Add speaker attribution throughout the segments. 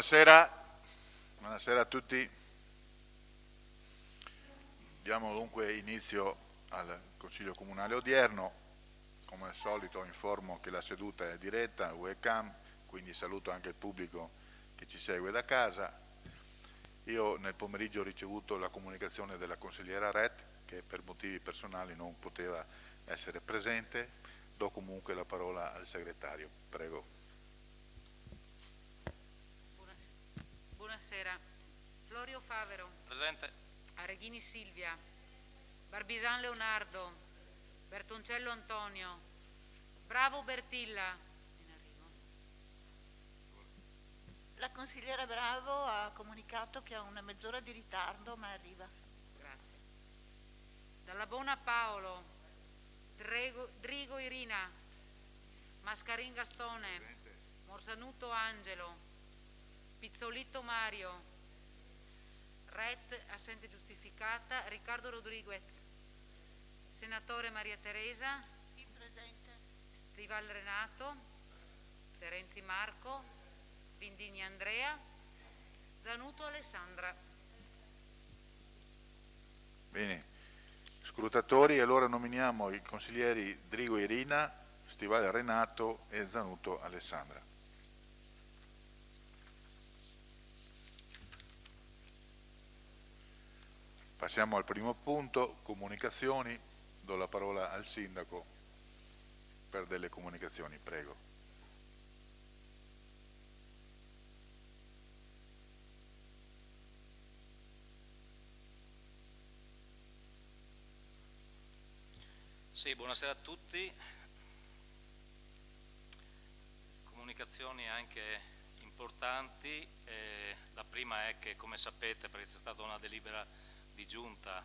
Speaker 1: buonasera a tutti. Diamo dunque inizio al Consiglio Comunale odierno. Come al solito informo che la seduta è diretta, webcam, quindi saluto anche il pubblico che ci segue da casa. Io nel pomeriggio ho ricevuto la comunicazione della consigliera Ret, che per motivi personali non poteva essere presente. Do comunque la parola al segretario. Prego.
Speaker 2: Buonasera. Florio Favero.
Speaker 3: Presente.
Speaker 2: Areghini Silvia. Barbisan Leonardo. Bertoncello Antonio. Bravo Bertilla. In arrivo.
Speaker 4: La consigliera Bravo ha comunicato che ha una mezz'ora di ritardo, ma arriva.
Speaker 2: Grazie. Dalla Bona Paolo. Drigo Irina. Mascarin Gastone. Morsanuto Angelo. Pizzolito Mario. Ret assente giustificata. Riccardo Rodriguez. Senatore Maria Teresa.
Speaker 4: In presente.
Speaker 2: Stival Renato. Terenzi Marco. Vindini Andrea. Zanuto Alessandra.
Speaker 1: Bene, scrutatori, allora nominiamo i consiglieri Drigo Irina, Stivale Renato e Zanuto Alessandra. Passiamo al primo punto, comunicazioni. Do la parola al sindaco per delle comunicazioni, prego.
Speaker 3: Sì, buonasera a tutti. Comunicazioni anche importanti. La prima è che, come sapete, perché c'è stata una delibera di giunta,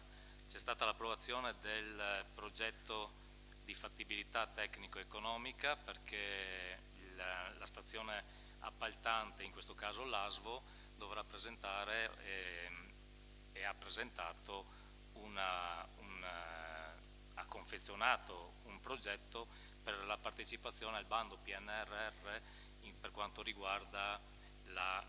Speaker 3: c'è stata l'approvazione del progetto di fattibilità tecnico-economica, perché la stazione appaltante, in questo caso l'ASVO, dovrà presentare e ha presentato ha confezionato un progetto per la partecipazione al bando PNRR per quanto riguarda la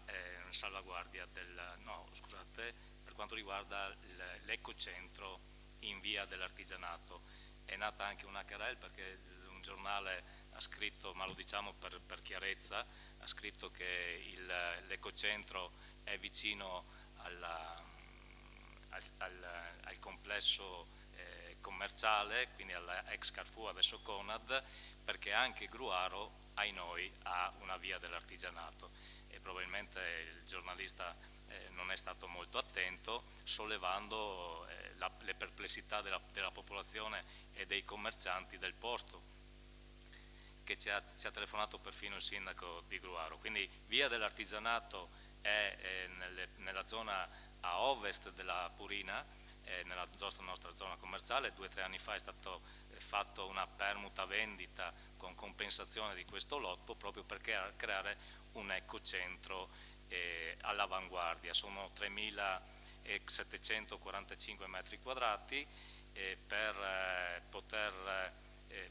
Speaker 3: salvaguardia per quanto riguarda l'ecocentro in via dell'Artigianato. È nata anche una querela perché un giornale ha scritto, ma lo diciamo per chiarezza, ha scritto che l'ecocentro è vicino al complesso commerciale, quindi alla ex Carrefour, adesso Conad, perché anche Gruaro, ai noi, ha una via dell'Artigianato, e probabilmente il giornalista non è stato molto attento, sollevando le perplessità della popolazione e dei commercianti del posto, che ci ha telefonato perfino il sindaco di Gruaro. Quindi via dell'Artigianato è nella zona a ovest della Purina, nella nostra zona commerciale. 2 o 3 anni fa è stato fatto una permuta vendita con compensazione di questo lotto, proprio per creare un ecocentro all'avanguardia. Sono 3.745 metri quadrati per poter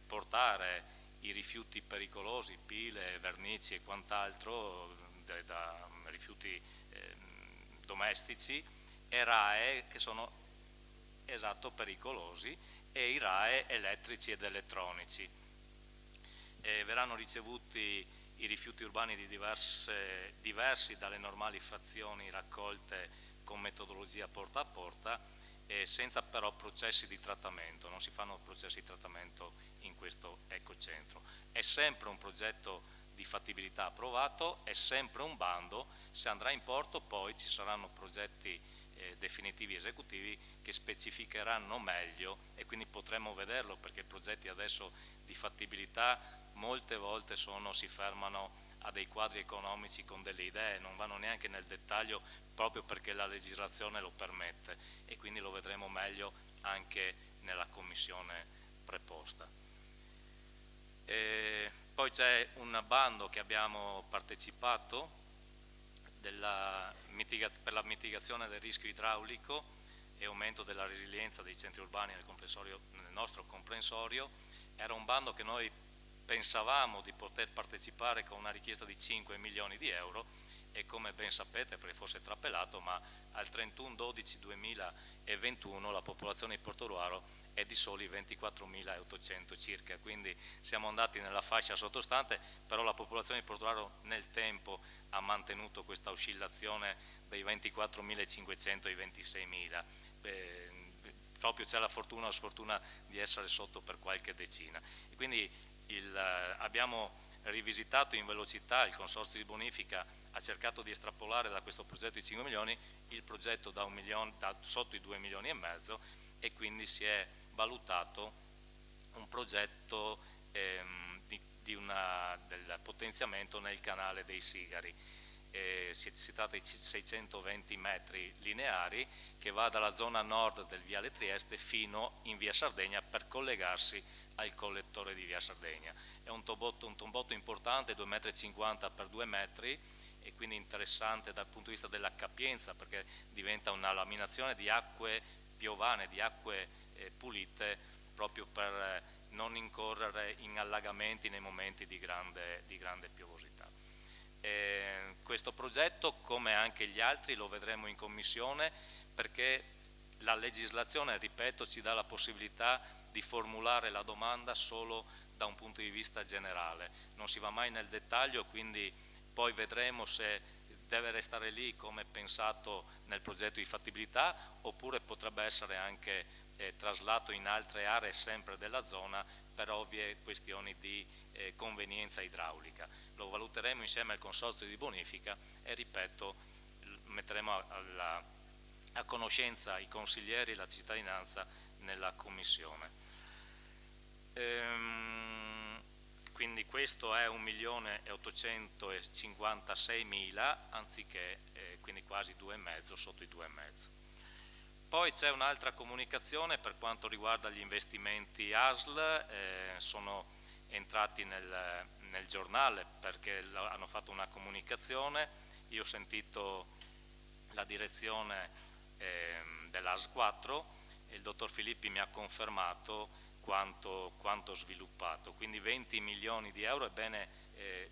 Speaker 3: portare i rifiuti pericolosi, pile, vernici e quant'altro, da rifiuti domestici, e RAEE che sono pericolosi, e i RAEE elettrici ed elettronici. Verranno ricevuti i rifiuti urbani di diversi dalle normali frazioni raccolte con metodologia porta a porta, senza però processi di trattamento. Non si fanno processi di trattamento in questo ecocentro. È sempre un progetto di fattibilità approvato, è sempre un bando. Se andrà in porto poi ci saranno progetti definitivi esecutivi che specificheranno meglio, e quindi potremo vederlo, perché i progetti adesso di fattibilità molte volte si fermano a dei quadri economici con delle idee, non vanno neanche nel dettaglio, proprio perché la legislazione lo permette, e quindi lo vedremo meglio anche nella commissione preposta. Poi c'è un bando che abbiamo partecipato per la mitigazione del rischio idraulico e aumento della resilienza dei centri urbani nel nostro comprensorio. Era un bando che noi pensavamo di poter partecipare con una richiesta di 5 milioni di euro, e come ben sapete, perché fosse trapelato, ma al 31/12/2021 la popolazione di Portogruaro è di soli 24.800 circa, quindi siamo andati nella fascia sottostante, però la popolazione di Portogruaro nel tempo ha mantenuto questa oscillazione dai 24.500 ai 26.000, proprio c'è la fortuna o sfortuna di essere sotto per qualche decina. E quindi abbiamo rivisitato in velocità, il Consorzio di Bonifica ha cercato di estrapolare da questo progetto di 5 milioni il progetto da sotto i 2,5 milioni, e quindi si è valutato un progetto del potenziamento nel canale dei Sigari. Si tratta di 620 metri lineari che va dalla zona nord del viale Trieste fino in via Sardegna per collegarsi al collettore di via Sardegna. È un tombotto importante, 2,50 m per 2 metri, e quindi interessante dal punto di vista della capienza, perché diventa una laminazione di acque piovane, di acque pulite, proprio per non incorrere in allagamenti nei momenti di grande piovosità. Questo progetto, come anche gli altri, lo vedremo in commissione, perché la legislazione, ripeto, ci dà la possibilità di formulare la domanda solo da un punto di vista generale, non si va mai nel dettaglio, quindi poi vedremo se deve restare lì come pensato nel progetto di fattibilità, oppure potrebbe essere anche traslato in altre aree sempre della zona per ovvie questioni di convenienza idraulica. Lo valuteremo insieme al Consorzio di Bonifica e, ripeto, metteremo a conoscenza i consiglieri e la cittadinanza nella commissione. Quindi questo è 1.856.000 anziché quindi quasi 2,5, sotto i 2,5. Poi c'è un'altra comunicazione per quanto riguarda gli investimenti ASL, sono entrati nel giornale perché hanno fatto una comunicazione. Io ho sentito la direzione dell'ASL 4 e il dottor Filippi mi ha confermato quanto sviluppato, quindi 20 milioni di euro. È bene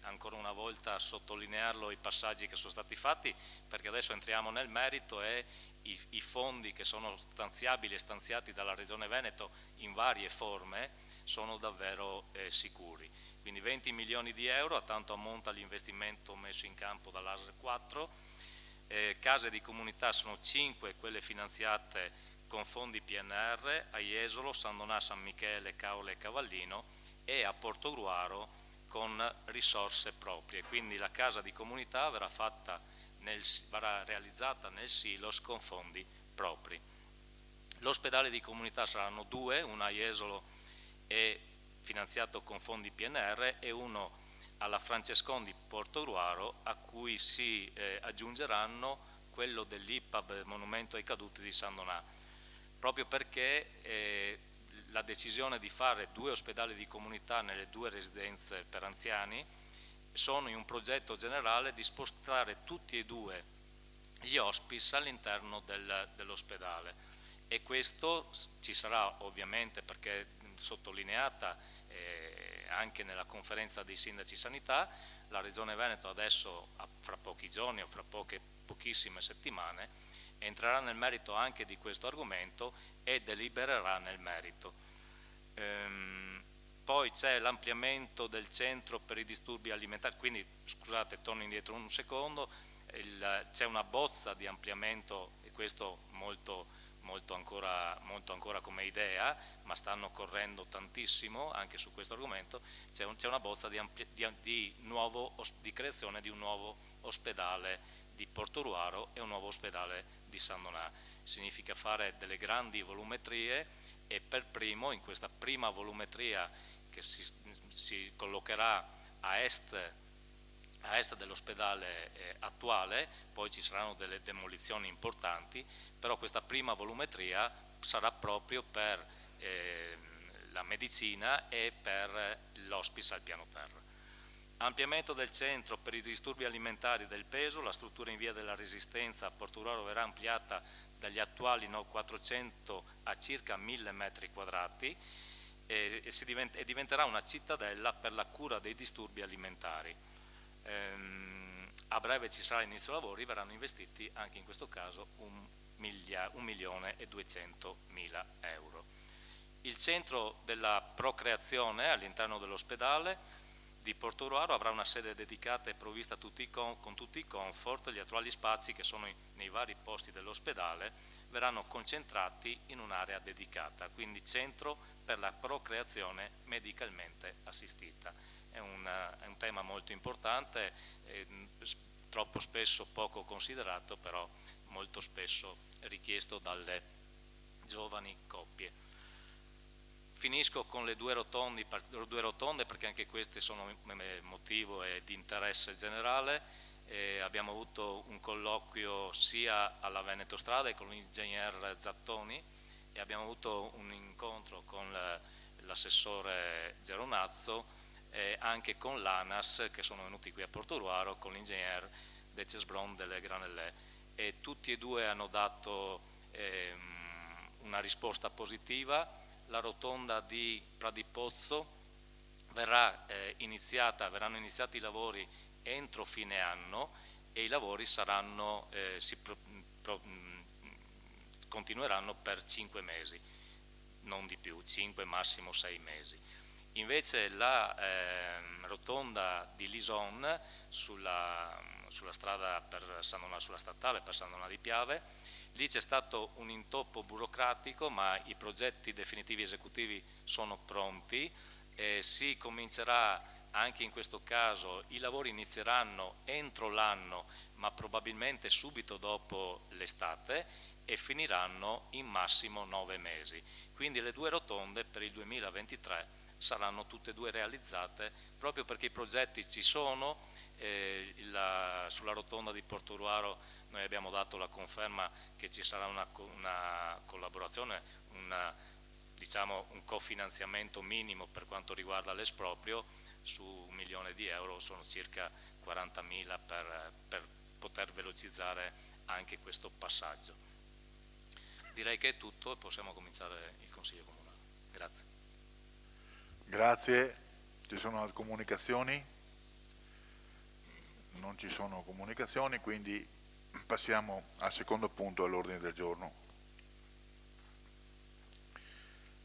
Speaker 3: ancora una volta sottolinearlo, i passaggi che sono stati fatti, perché adesso entriamo nel merito e i fondi che sono stanziabili e stanziati dalla Regione Veneto in varie forme sono davvero sicuri. Quindi 20 milioni di euro, a tanto ammonta l'investimento messo in campo dall'ASL 4. Case di comunità sono 5 quelle finanziate con fondi PNR a Jesolo, San Donà, San Michele, Caole e Cavallino, e a Portogruaro con risorse proprie. Quindi la casa di comunità verrà realizzata nel Silos con fondi propri. L'ospedale di comunità saranno 2, uno a Jesolo e finanziato con fondi PNR e uno alla Francescon di Portogruaro, a cui si aggiungeranno quello dell'IPAB Monumento ai Caduti di San Donà, proprio perché la decisione di fare 2 ospedali di comunità nelle 2 residenze per anziani sono in un progetto generale di spostare tutti e 2 gli hospice all'interno dell'ospedale, e questo ci sarà ovviamente, perché sottolineata anche nella conferenza dei sindaci sanità. La Regione Veneto adesso, fra pochi giorni o fra pochissime settimane, entrerà nel merito anche di questo argomento e delibererà nel merito. Poi c'è l'ampliamento del centro per i disturbi alimentari, quindi scusate, torno indietro un secondo, c'è una bozza di ampliamento, e questo molto ancora come idea, ma stanno correndo tantissimo anche su questo argomento. C'è una bozza di creazione di un nuovo ospedale di Portogruaro e un nuovo ospedale di San Donà. Significa fare delle grandi volumetrie, e per primo, in questa prima volumetria che si collocherà a est dell'ospedale attuale, poi ci saranno delle demolizioni importanti, però questa prima volumetria sarà proprio per la medicina e per l'hospice al piano terra. Ampliamento del centro per i disturbi alimentari del peso, la struttura in via della Resistenza a Portogruaro verrà ampliata dagli attuali 400 a circa 1000 metri quadrati e diventerà una cittadella per la cura dei disturbi alimentari. a breve ci sarà inizio lavori, verranno investiti anche in questo caso 1.200.000 euro. Il centro della procreazione all'interno dell'ospedale di Portogruaro avrà una sede dedicata e provvista con tutti i comfort. Gli attuali spazi che sono nei vari posti dell'ospedale verranno concentrati in un'area dedicata, quindi centro per la procreazione medicalmente assistita. È un tema molto importante, troppo spesso poco considerato, però molto spesso richiesto dalle giovani coppie. Finisco con le due rotonde perché anche queste sono motivo di interesse generale. Abbiamo avuto un colloquio sia alla Veneto Strada con l'ingegner Zattoni e abbiamo avuto un incontro con l'assessore Geronazzo e anche con l'ANAS, che sono venuti qui a Portogruaro, con l'ingegner De Cesbron delle Granellè, e tutti e due hanno dato una risposta positiva. La rotonda di Pradipozzo verranno iniziati i lavori entro fine anno e i lavori continueranno per 5 mesi, non di più, 5 massimo 6 mesi. Invece la rotonda di Lison sulla strada sulla statale per San Donà di Piave, lì c'è stato un intoppo burocratico, ma i progetti definitivi esecutivi sono pronti e si comincerà anche in questo caso. I lavori inizieranno entro l'anno, ma probabilmente subito dopo l'estate, e finiranno in massimo 9 mesi. Quindi le due rotonde per il 2023 saranno tutte e due realizzate, proprio perché i progetti ci sono. Sulla rotonda di Portogruaro noi abbiamo dato la conferma che ci sarà una collaborazione, diciamo un cofinanziamento minimo per quanto riguarda l'esproprio su 1 milione di euro, sono circa 40.000 per poter velocizzare anche questo passaggio. Direi che è tutto e possiamo cominciare il Consiglio Comunale. Grazie.
Speaker 1: Grazie. Ci sono comunicazioni? Non ci sono comunicazioni, quindi passiamo al secondo punto all'ordine del giorno.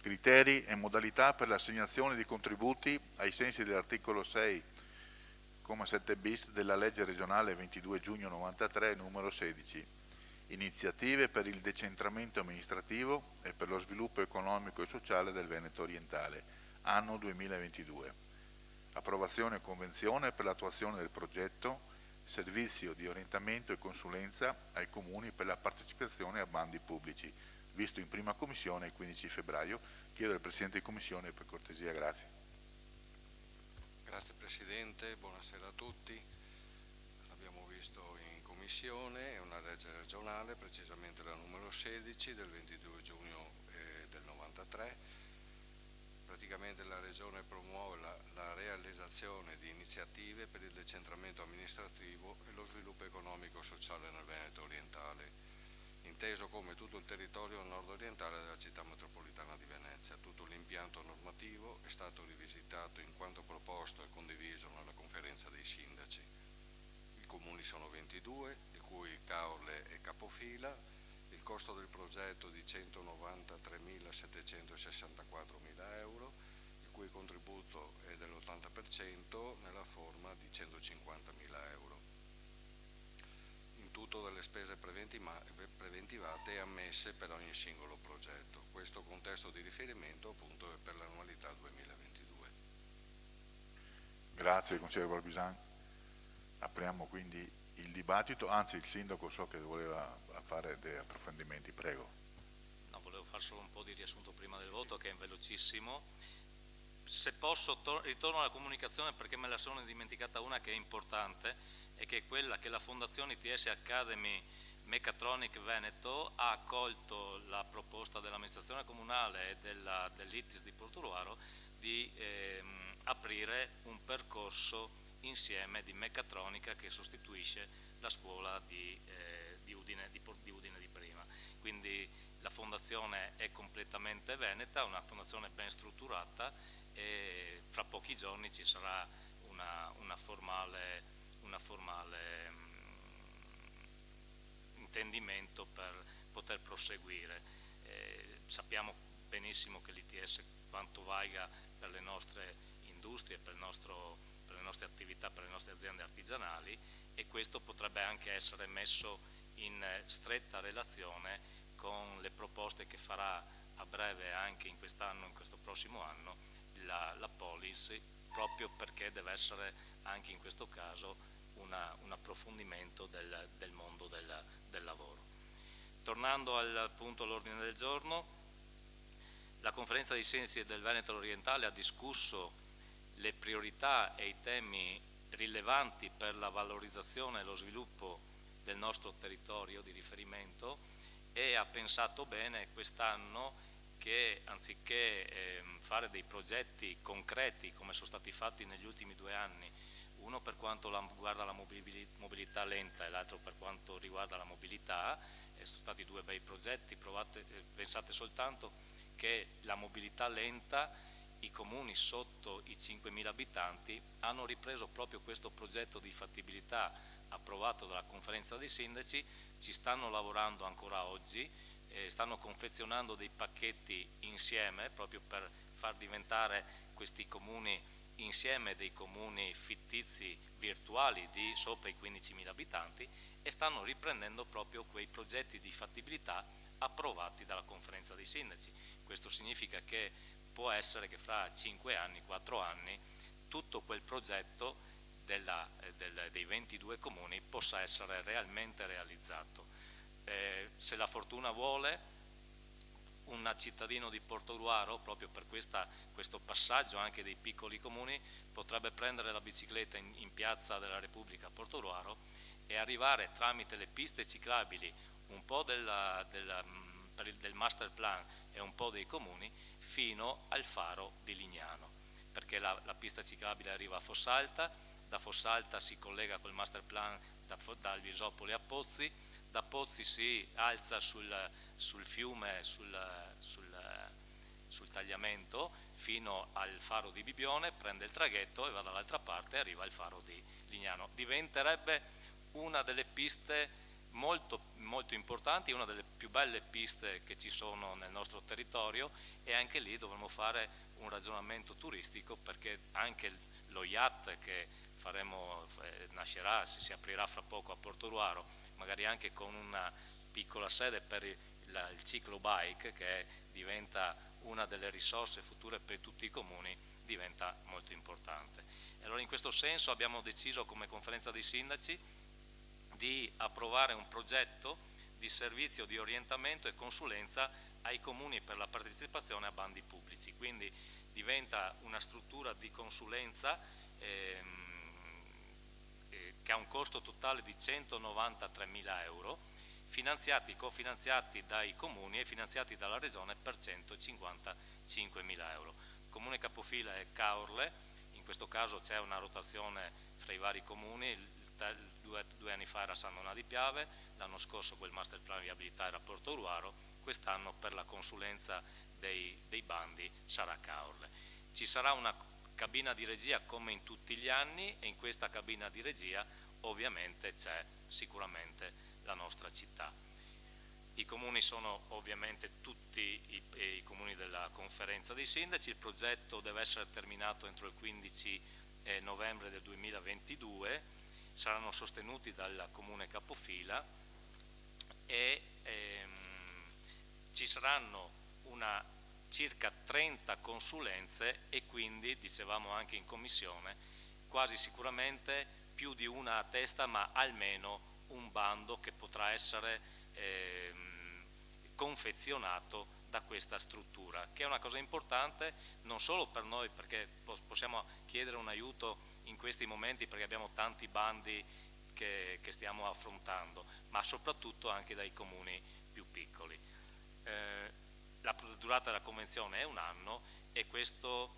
Speaker 1: Criteri e modalità per l'assegnazione di contributi ai sensi dell'articolo 6,7 bis della legge regionale 22 giugno 93 numero 16. Iniziative per il decentramento amministrativo e per lo sviluppo economico e sociale del Veneto orientale, anno 2022. Approvazione e convenzione per l'attuazione del progetto Servizio di orientamento e consulenza ai comuni per la partecipazione a bandi pubblici, visto in prima commissione il 15 febbraio. Chiedo al Presidente di Commissione per cortesia, grazie.
Speaker 5: Grazie Presidente, buonasera a tutti. Abbiamo visto in Commissione, è una legge regionale, precisamente la numero 16 del 22 giugno del 93. Praticamente la Regione promuove la realizzazione di iniziative per il decentramento amministrativo e lo sviluppo economico-sociale nel Veneto orientale, inteso come tutto il territorio nord-orientale della città metropolitana di Venezia. Tutto l'impianto normativo è stato rivisitato in quanto proposto e condiviso nella conferenza dei sindaci. I comuni sono 22, di cui Caorle è capofila. Il costo del progetto di 193.764.000 euro, il cui contributo è dell'80% nella forma di 150.000 euro. In tutto delle spese preventivate e ammesse per ogni singolo progetto. Questo contesto di riferimento appunto è per l'annualità 2022.
Speaker 1: Grazie consigliere Barbisan. Apriamo quindi il dibattito, anzi il Sindaco so che voleva fare dei approfondimenti, prego.
Speaker 3: No, volevo fare solo un po' di riassunto prima del voto, che è velocissimo. Se posso ritorno alla comunicazione, perché me la sono dimenticata una che è importante, e che è quella che la Fondazione ITS Academy Mechatronic Veneto ha accolto la proposta dell'amministrazione comunale e dell'ITIS di Portogruaro di aprire un percorso insieme di meccatronica che sostituisce la scuola di Udine di prima. Quindi la fondazione è completamente veneta, una fondazione ben strutturata, e fra pochi giorni ci sarà una formale formale intendimento per poter proseguire. Sappiamo benissimo che l'ITS quanto valga per le nostre industrie, per le nostre attività, per le nostre aziende artigianali, e questo potrebbe anche essere messo in stretta relazione con le proposte che farà a breve anche in quest'anno, in questo prossimo anno, la Polis, proprio perché deve essere anche in questo caso un approfondimento del mondo del lavoro. Tornando al punto all'ordine del giorno, la Conferenza dei Sindaci del Veneto Orientale ha discusso le priorità e i temi rilevanti per la valorizzazione e lo sviluppo del nostro territorio di riferimento e ha pensato bene quest'anno che anziché fare dei progetti concreti come sono stati fatti negli ultimi 2 anni, uno per quanto riguarda la mobilità lenta e l'altro per quanto riguarda la mobilità, sono stati 2 bei progetti, pensate soltanto che la mobilità lenta, i comuni sotto i 5.000 abitanti hanno ripreso proprio questo progetto di fattibilità approvato dalla Conferenza dei Sindaci, ci stanno lavorando ancora oggi, stanno confezionando dei pacchetti insieme proprio per far diventare questi comuni insieme dei comuni fittizi virtuali di sopra i 15.000 abitanti e stanno riprendendo proprio quei progetti di fattibilità approvati dalla Conferenza dei Sindaci. Questo significa che può essere che fra 5 anni, 4 anni, tutto quel progetto dei 22 comuni possa essere realmente realizzato. Se la fortuna vuole, un cittadino di Portogruaro, proprio per questo passaggio anche dei piccoli comuni, potrebbe prendere la bicicletta in piazza della Repubblica a Portogruaro e arrivare tramite le piste ciclabili un po' del master plan e un po' dei comuni fino al faro di Lignano, perché la pista ciclabile arriva a Fossalta, da Fossalta si collega col master plan da Alvisopoli a Pozzi, da Pozzi si alza sul fiume, sul tagliamento fino al faro di Bibione, prende il traghetto e va dall'altra parte e arriva al faro di Lignano. Diventerebbe una delle piste molto, molto importanti, una delle più belle piste che ci sono nel nostro territorio, e anche lì dovremo fare un ragionamento turistico, perché anche lo yacht che faremo nascerà, si aprirà fra poco a Portogruaro, magari anche con una piccola sede per il ciclobike, che diventa una delle risorse future per tutti i comuni, diventa molto importante. E allora in questo senso abbiamo deciso come Conferenza dei Sindaci di approvare un progetto di servizio di orientamento e consulenza ai comuni per la partecipazione a bandi pubblici, quindi diventa una struttura di consulenza che ha un costo totale di 193.000 euro, cofinanziati dai comuni e finanziati dalla Regione per 155.000 euro. Il comune capofila è Caorle, in questo caso c'è una rotazione fra i vari comuni. 2 anni fa era San Donà di Piave, l'anno scorso quel master plan viabilità era Portogruaro, quest'anno per la consulenza dei bandi sarà Caorle. Ci sarà una cabina di regia come in tutti gli anni, e in questa cabina di regia ovviamente c'è sicuramente la nostra città. I comuni sono ovviamente tutti i comuni della Conferenza dei Sindaci. Il progetto deve essere terminato entro il 15 novembre del 2022, saranno sostenuti dal comune capofila e ci saranno circa 30 consulenze, e quindi, dicevamo anche in commissione, quasi sicuramente più di una a testa, ma almeno un bando che potrà essere confezionato da questa struttura, che è una cosa importante non solo per noi, perché possiamo chiedere un aiuto in questi momenti perché abbiamo tanti bandi che stiamo affrontando, ma soprattutto anche dai comuni più piccoli. La durata della convenzione è 1 anno, e questo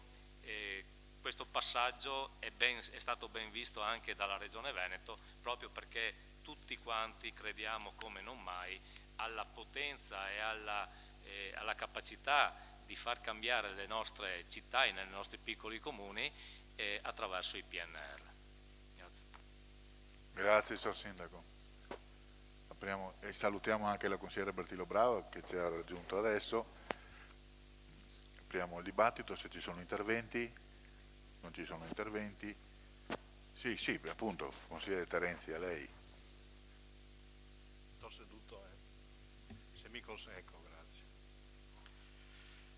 Speaker 3: passaggio è stato ben visto anche dalla Regione Veneto, proprio perché tutti quanti crediamo come non mai alla potenza e alla capacità di far cambiare le nostre città e nei nostri piccoli comuni attraverso i PNR. Grazie.
Speaker 1: Grazie, signor Sindaco. Apriamo e salutiamo anche la consigliera Bertilo Bravo che ci ha raggiunto adesso. Apriamo il dibattito, se ci sono interventi. Non ci sono interventi. Sì, appunto, consigliere Terenzi, a lei.
Speaker 6: Sto seduto, se mi consegno, grazie.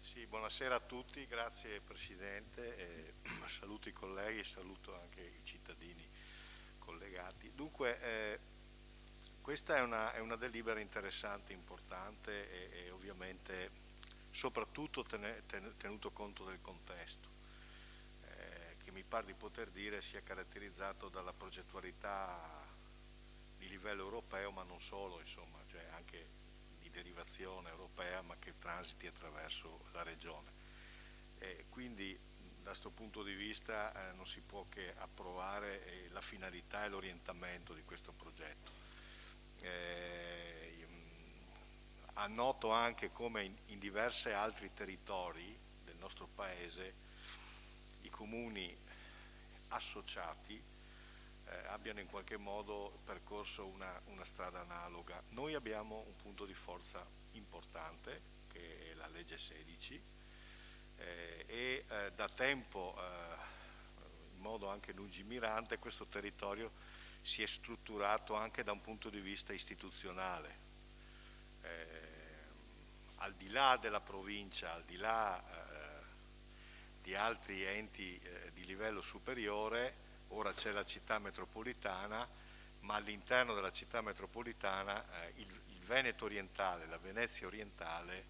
Speaker 6: Sì, buonasera a tutti, grazie Presidente, saluto i colleghi, saluto anche i cittadini collegati. Dunque, questa è una delibera interessante, importante e ovviamente soprattutto tenuto conto del contesto, che mi pare di poter dire sia caratterizzato dalla progettualità di livello europeo, ma non solo, insomma, cioè anche di derivazione europea, ma che transiti attraverso la regione. Quindi da questo punto di vista non si può che approvare la finalità e l'orientamento di questo progetto. Annoto anche come in diversi altri territori del nostro Paese i comuni associati abbiano in qualche modo percorso una strada analoga. Noi abbiamo un punto di forza importante, che è la legge 16, e da tempo, in modo anche lungimirante, questo territorio si è strutturato anche da un punto di vista istituzionale. Al di là della provincia, al di là di altri enti di livello superiore, ora c'è la città metropolitana, ma all'interno della città metropolitana il Veneto orientale, la Venezia orientale,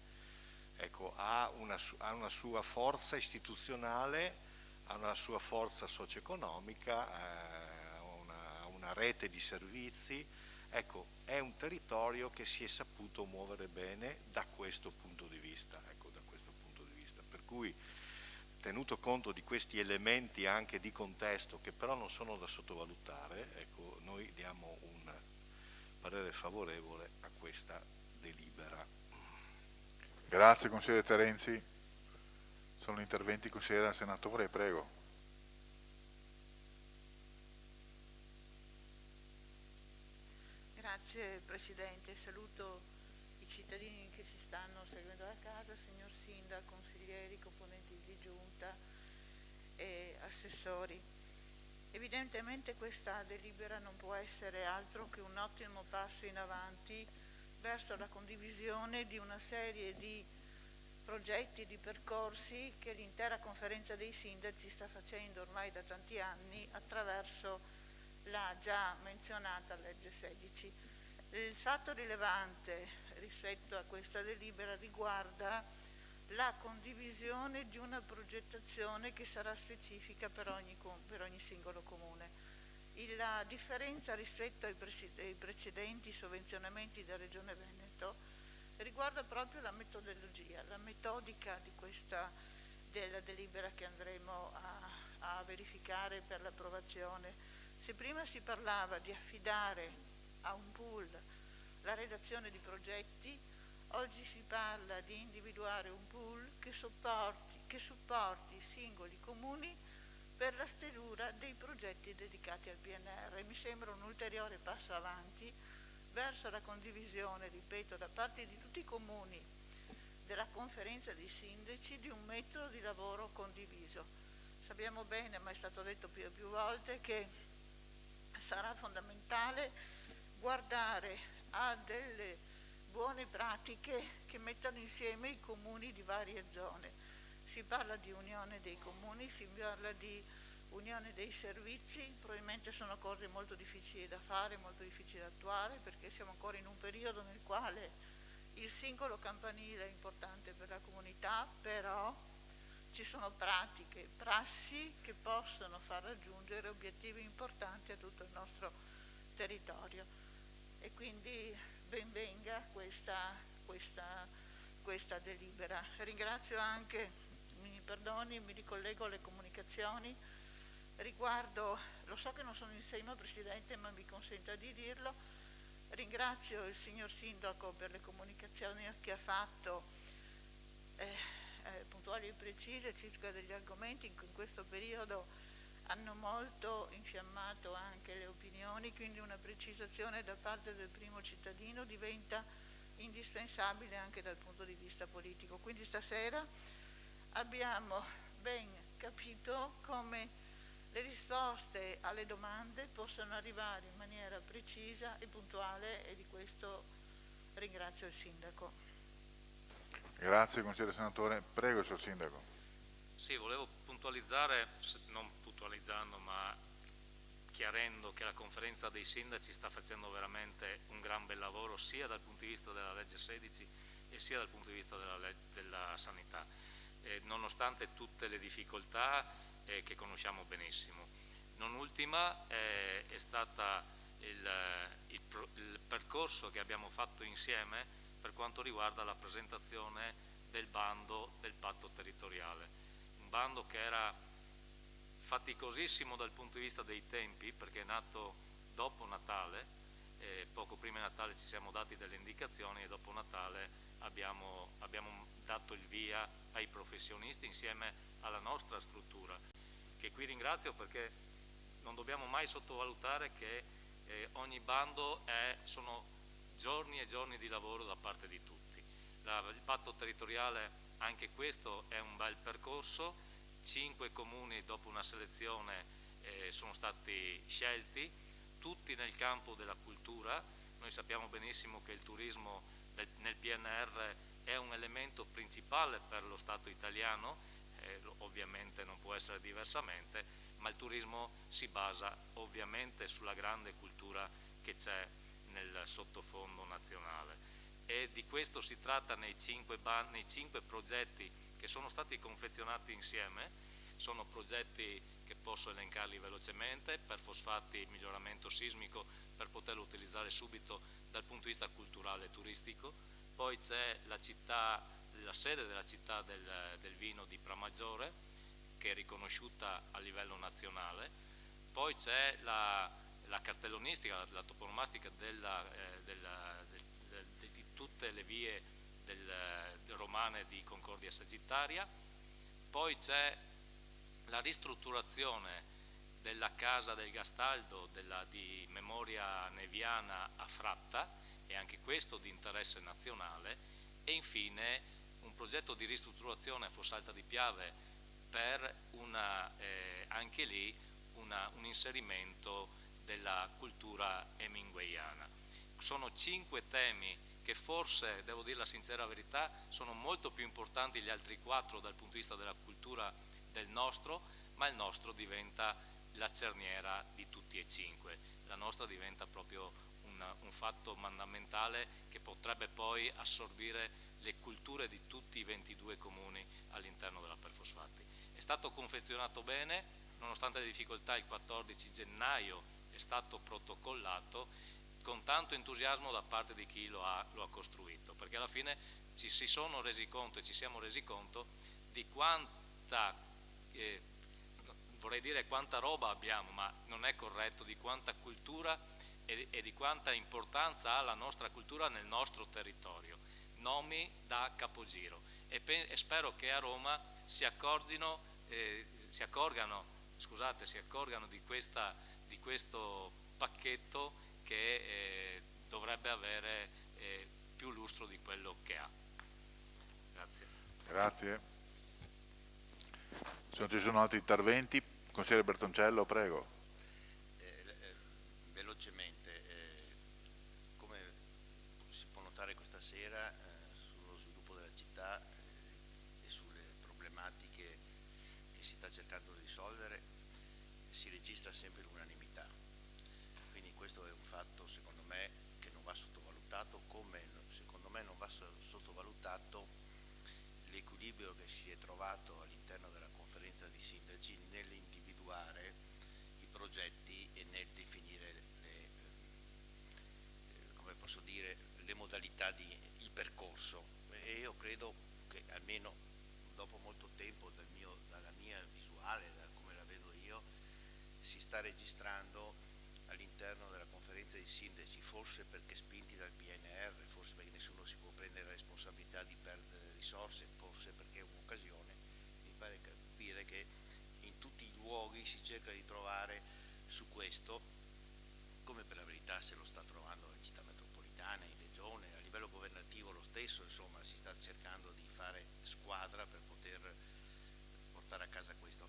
Speaker 6: ecco, ha una sua forza istituzionale, ha una sua forza socio-economica, ha una rete di servizi. Ecco, è un territorio che si è saputo muovere bene da questo punto di vista, ecco, da questo punto di vista. Per cui, tenuto conto di questi elementi anche di contesto, che però non sono da sottovalutare, ecco, noi diamo un parere favorevole a questa delibera.
Speaker 1: Grazie, consigliere Terenzi. Sono interventi, consigliere senatore, prego.
Speaker 4: Grazie Presidente, saluto i cittadini che ci stanno seguendo da casa, signor Sindaco, consiglieri, componenti di giunta e assessori. Evidentemente questa delibera non può essere altro che un ottimo passo in avanti verso la condivisione di una serie di progetti, di percorsi che l'intera conferenza dei sindaci sta facendo ormai da tanti anni attraverso la già menzionata legge 16. Il fatto rilevante rispetto a questa delibera riguarda la condivisione di una progettazione che sarà specifica per ogni singolo comune. La differenza rispetto ai precedenti sovvenzionamenti della Regione Veneto riguarda proprio la metodologia, la metodica della delibera che andremo a verificare per l'approvazione. Se prima si parlava di affidare a un pool la redazione di progetti, oggi si parla di individuare un pool che supporti i singoli comuni per la stesura dei progetti dedicati al PNR. Mi sembra un ulteriore passo avanti verso la condivisione, ripeto, da parte di tutti i comuni della conferenza dei sindaci di un metodo di lavoro condiviso. Sappiamo bene, ma è stato detto più e più volte, che sarà fondamentale guardare a delle buone pratiche che mettano insieme i comuni di varie zone. Si parla di unione dei comuni, si parla di unione dei servizi, probabilmente sono cose molto difficili da fare, molto difficili da attuare, perché siamo ancora in un periodo nel quale il singolo campanile è importante per la comunità, però ci sono pratiche, prassi che possono far raggiungere obiettivi importanti a tutto il nostro territorio. E quindi ben venga questa delibera. Ringrazio anche, mi perdoni, mi ricollego alle comunicazioni, riguardo, lo so che non sono in tema Presidente, ma mi consenta di dirlo, ringrazio il signor Sindaco per le comunicazioni che ha fatto, puntuali e precise circa degli argomenti che in questo periodo hanno molto infiammato anche le opinioni, quindi una precisazione da parte del primo cittadino diventa indispensabile anche dal punto di vista politico. Quindi stasera abbiamo ben capito come le risposte alle domande possono arrivare in maniera precisa e puntuale, e di questo ringrazio il Sindaco.
Speaker 1: Grazie consigliere senatore. Prego il signor Sindaco.
Speaker 3: Sì, volevo puntualizzare, non puntualizzando ma chiarendo che la conferenza dei sindaci sta facendo veramente un gran bel lavoro sia dal punto di vista della legge 16 e sia dal punto di vista della sanità, nonostante tutte le difficoltà che conosciamo benissimo. Non ultima è stata il percorso che abbiamo fatto insieme per quanto riguarda la presentazione del bando del patto territoriale, un bando che era faticosissimo dal punto di vista dei tempi perché è nato dopo Natale, poco prima di Natale ci siamo dati delle indicazioni e dopo Natale abbiamo dato il via ai professionisti insieme alla nostra struttura, che qui ringrazio perché non dobbiamo mai sottovalutare che ogni bando sono giorni e giorni di lavoro da parte di tutti. Il patto territoriale, anche questo è un bel percorso, 5 comuni dopo una selezione sono stati scelti, tutti nel campo della cultura. Noi sappiamo benissimo che il turismo nel PNR è un elemento principale per lo Stato italiano, ovviamente non può essere diversamente, ma il turismo si basa ovviamente sulla grande cultura che c'è nel sottofondo nazionale, e di questo si tratta nei 5 progetti che sono stati confezionati insieme. Sono progetti che posso elencarli velocemente: per fosfati, miglioramento sismico per poterlo utilizzare subito dal punto di vista culturale e turistico, poi c'è la sede della città del vino di Pramaggiore che è riconosciuta a livello nazionale, poi c'è la cartellonistica, la toponomastica di tutte le vie romane di Concordia Sagittaria, poi c'è la ristrutturazione della casa del Gastaldo di memoria neviana a Fratta, e anche questo di interesse nazionale, e infine un progetto di ristrutturazione a Fossalta di Piave per anche lì un inserimento della cultura hemingwayana. Sono 5 temi che forse, devo dire la sincera verità, sono molto più importanti degli altri 4 dal punto di vista della cultura del nostro, ma il nostro diventa la cerniera di tutti e 5. La nostra diventa proprio un fatto fondamentale che potrebbe poi assorbire le culture di tutti i 22 comuni all'interno della Perfosfatti. È stato confezionato bene, nonostante le difficoltà il 14 gennaio è stato protocollato con tanto entusiasmo da parte di chi lo ha costruito, perché alla fine ci si sono resi conto e ci siamo resi conto di quanta, vorrei dire quanta roba abbiamo, ma non è corretto, di quanta cultura e di quanta importanza ha la nostra cultura nel nostro territorio. Nomi da capogiro, e spero che a Roma si accorgano di questo pacchetto che dovrebbe avere più lustro di quello che ha. Grazie.
Speaker 1: Grazie. Se non ci sono altri interventi, consigliere Bertoncello, prego.
Speaker 7: Velocemente, come si può notare questa sera sullo sviluppo della città e sulle problematiche che si sta cercando di risolvere, si registra sempre l'unanimità. Quindi questo è un fatto, secondo me, che non va sottovalutato, come secondo me non va sottovalutato l'equilibrio che si è trovato all'interno della conferenza di sindaci nell'individuare i progetti e nel definire le modalità il percorso. E io credo che almeno dopo molto tempo dalla mia visuale, da come la vedo io, si sta registrando all'interno della conferenza dei sindaci, forse perché spinti dal PNR, forse perché nessuno si può prendere la responsabilità di perdere risorse, forse perché è un'occasione, mi pare capire che in tutti i luoghi luoghi si cerca di trovare su questo, come per la verità se lo sta trovando in città metropolitana, in regione, a livello governativo lo stesso, insomma si sta cercando di fare squadra per poter portare a casa questo.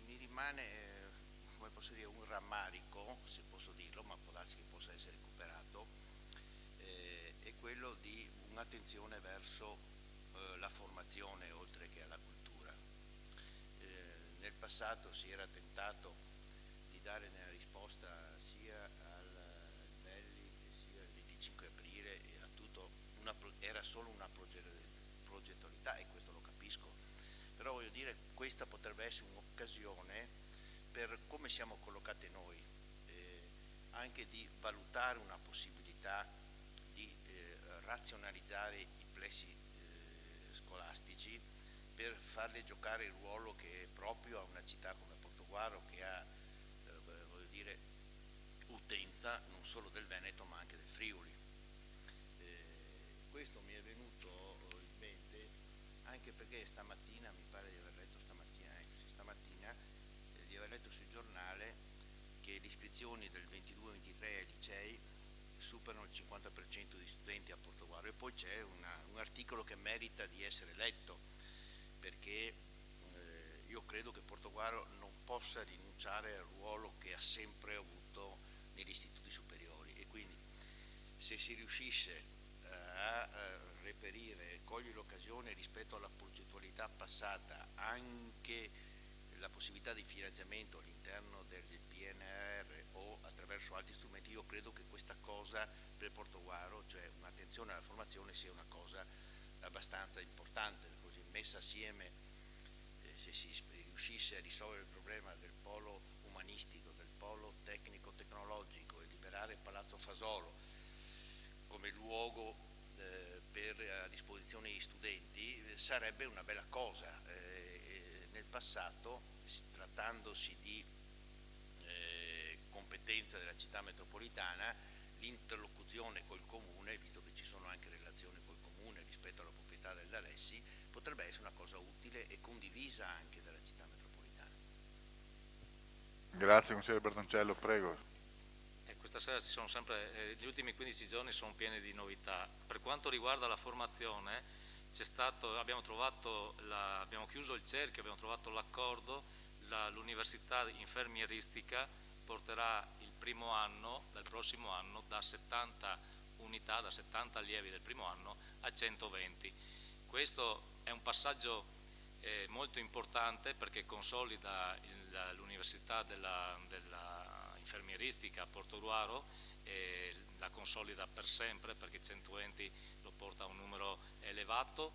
Speaker 7: Mi rimane, come posso dire, un rammarico, se posso dirlo, ma può darsi che possa essere recuperato, è quello di un'attenzione verso la formazione oltre che alla cultura. Nel passato si era tentato di dare nella risposta sia al Belli sia al 25 aprile a tutto era solo una progettualità, e questo lo capisco, però voglio dire, questa potrebbe essere un'occasione per come siamo collocati noi, anche di valutare una possibilità di razionalizzare i plessi scolastici per farle giocare il ruolo che è proprio a una città come Portogruaro, che ha voglio dire, utenza non solo del Veneto ma anche del Friuli. Questo mi è venuto in mente anche perché stamattina, mi pare di aver letto stamattina di aver letto sul giornale che le iscrizioni del 22-23 ai licei superano il 50% di studenti a Portogruaro, e poi c'è un articolo che merita di essere letto, perché io credo che Portogruaro non possa rinunciare al ruolo che ha sempre avuto negli istituti superiori, e quindi se si riuscisse a reperire, cogliere l'occasione rispetto alla progettualità passata, anche la possibilità di finanziamento all'interno del PNRR o attraverso altri strumenti, io credo che questa cosa per Portogruaro, cioè un'attenzione alla formazione, sia una cosa abbastanza importante. Così messa assieme, se si riuscisse a risolvere il problema del polo umanistico, del polo tecnico-tecnologico, e liberare Palazzo Fasolo come luogo a disposizione degli studenti, sarebbe una bella cosa. Nel passato, trattandosi di competenza della città metropolitana, l'interlocuzione col comune, visto che ci sono anche relazioni col comune rispetto alla proprietà del D'Alessi, potrebbe essere una cosa utile e condivisa anche dalla città metropolitana.
Speaker 1: Grazie consigliere Bertoncello, prego.
Speaker 3: Questa sera ci sono sempre, gli ultimi 15 giorni sono pieni di novità. Per quanto riguarda la formazione, abbiamo chiuso il cerchio, abbiamo trovato l'accordo, l'università infermieristica porterà il primo anno, dal prossimo anno, da 70 unità, da 70 allievi del primo anno a 120. Questo è un passaggio molto importante perché consolida l'università della infermieristica a Portogruaro, la consolida per sempre perché 120 lo porta a un numero elevato,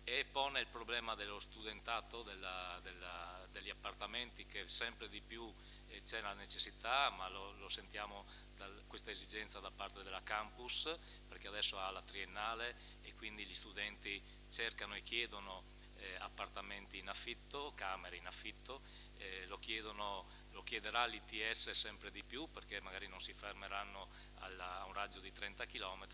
Speaker 3: e pone il problema dello studentato, degli appartamenti, che sempre di più c'è la necessità, ma lo sentiamo questa esigenza da parte della campus, perché adesso ha la triennale e quindi gli studenti cercano e chiedono appartamenti in affitto, camere in affitto, lo chiederà l'ITS sempre di più, perché magari non si fermeranno a un raggio di 30 km,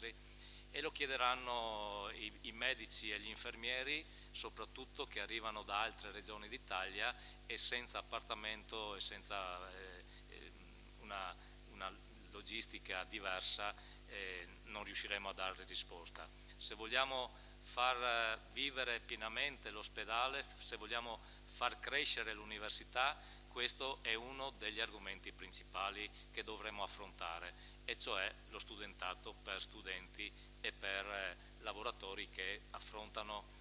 Speaker 3: e lo chiederanno i medici e gli infermieri, soprattutto che arrivano da altre regioni d'Italia e senza appartamento e senza una logistica diversa non riusciremo a dare risposta. Se vogliamo far vivere pienamente l'ospedale, se vogliamo far crescere l'università, questo è uno degli argomenti principali che dovremo affrontare, e cioè lo studentato per studenti e per lavoratori che affrontano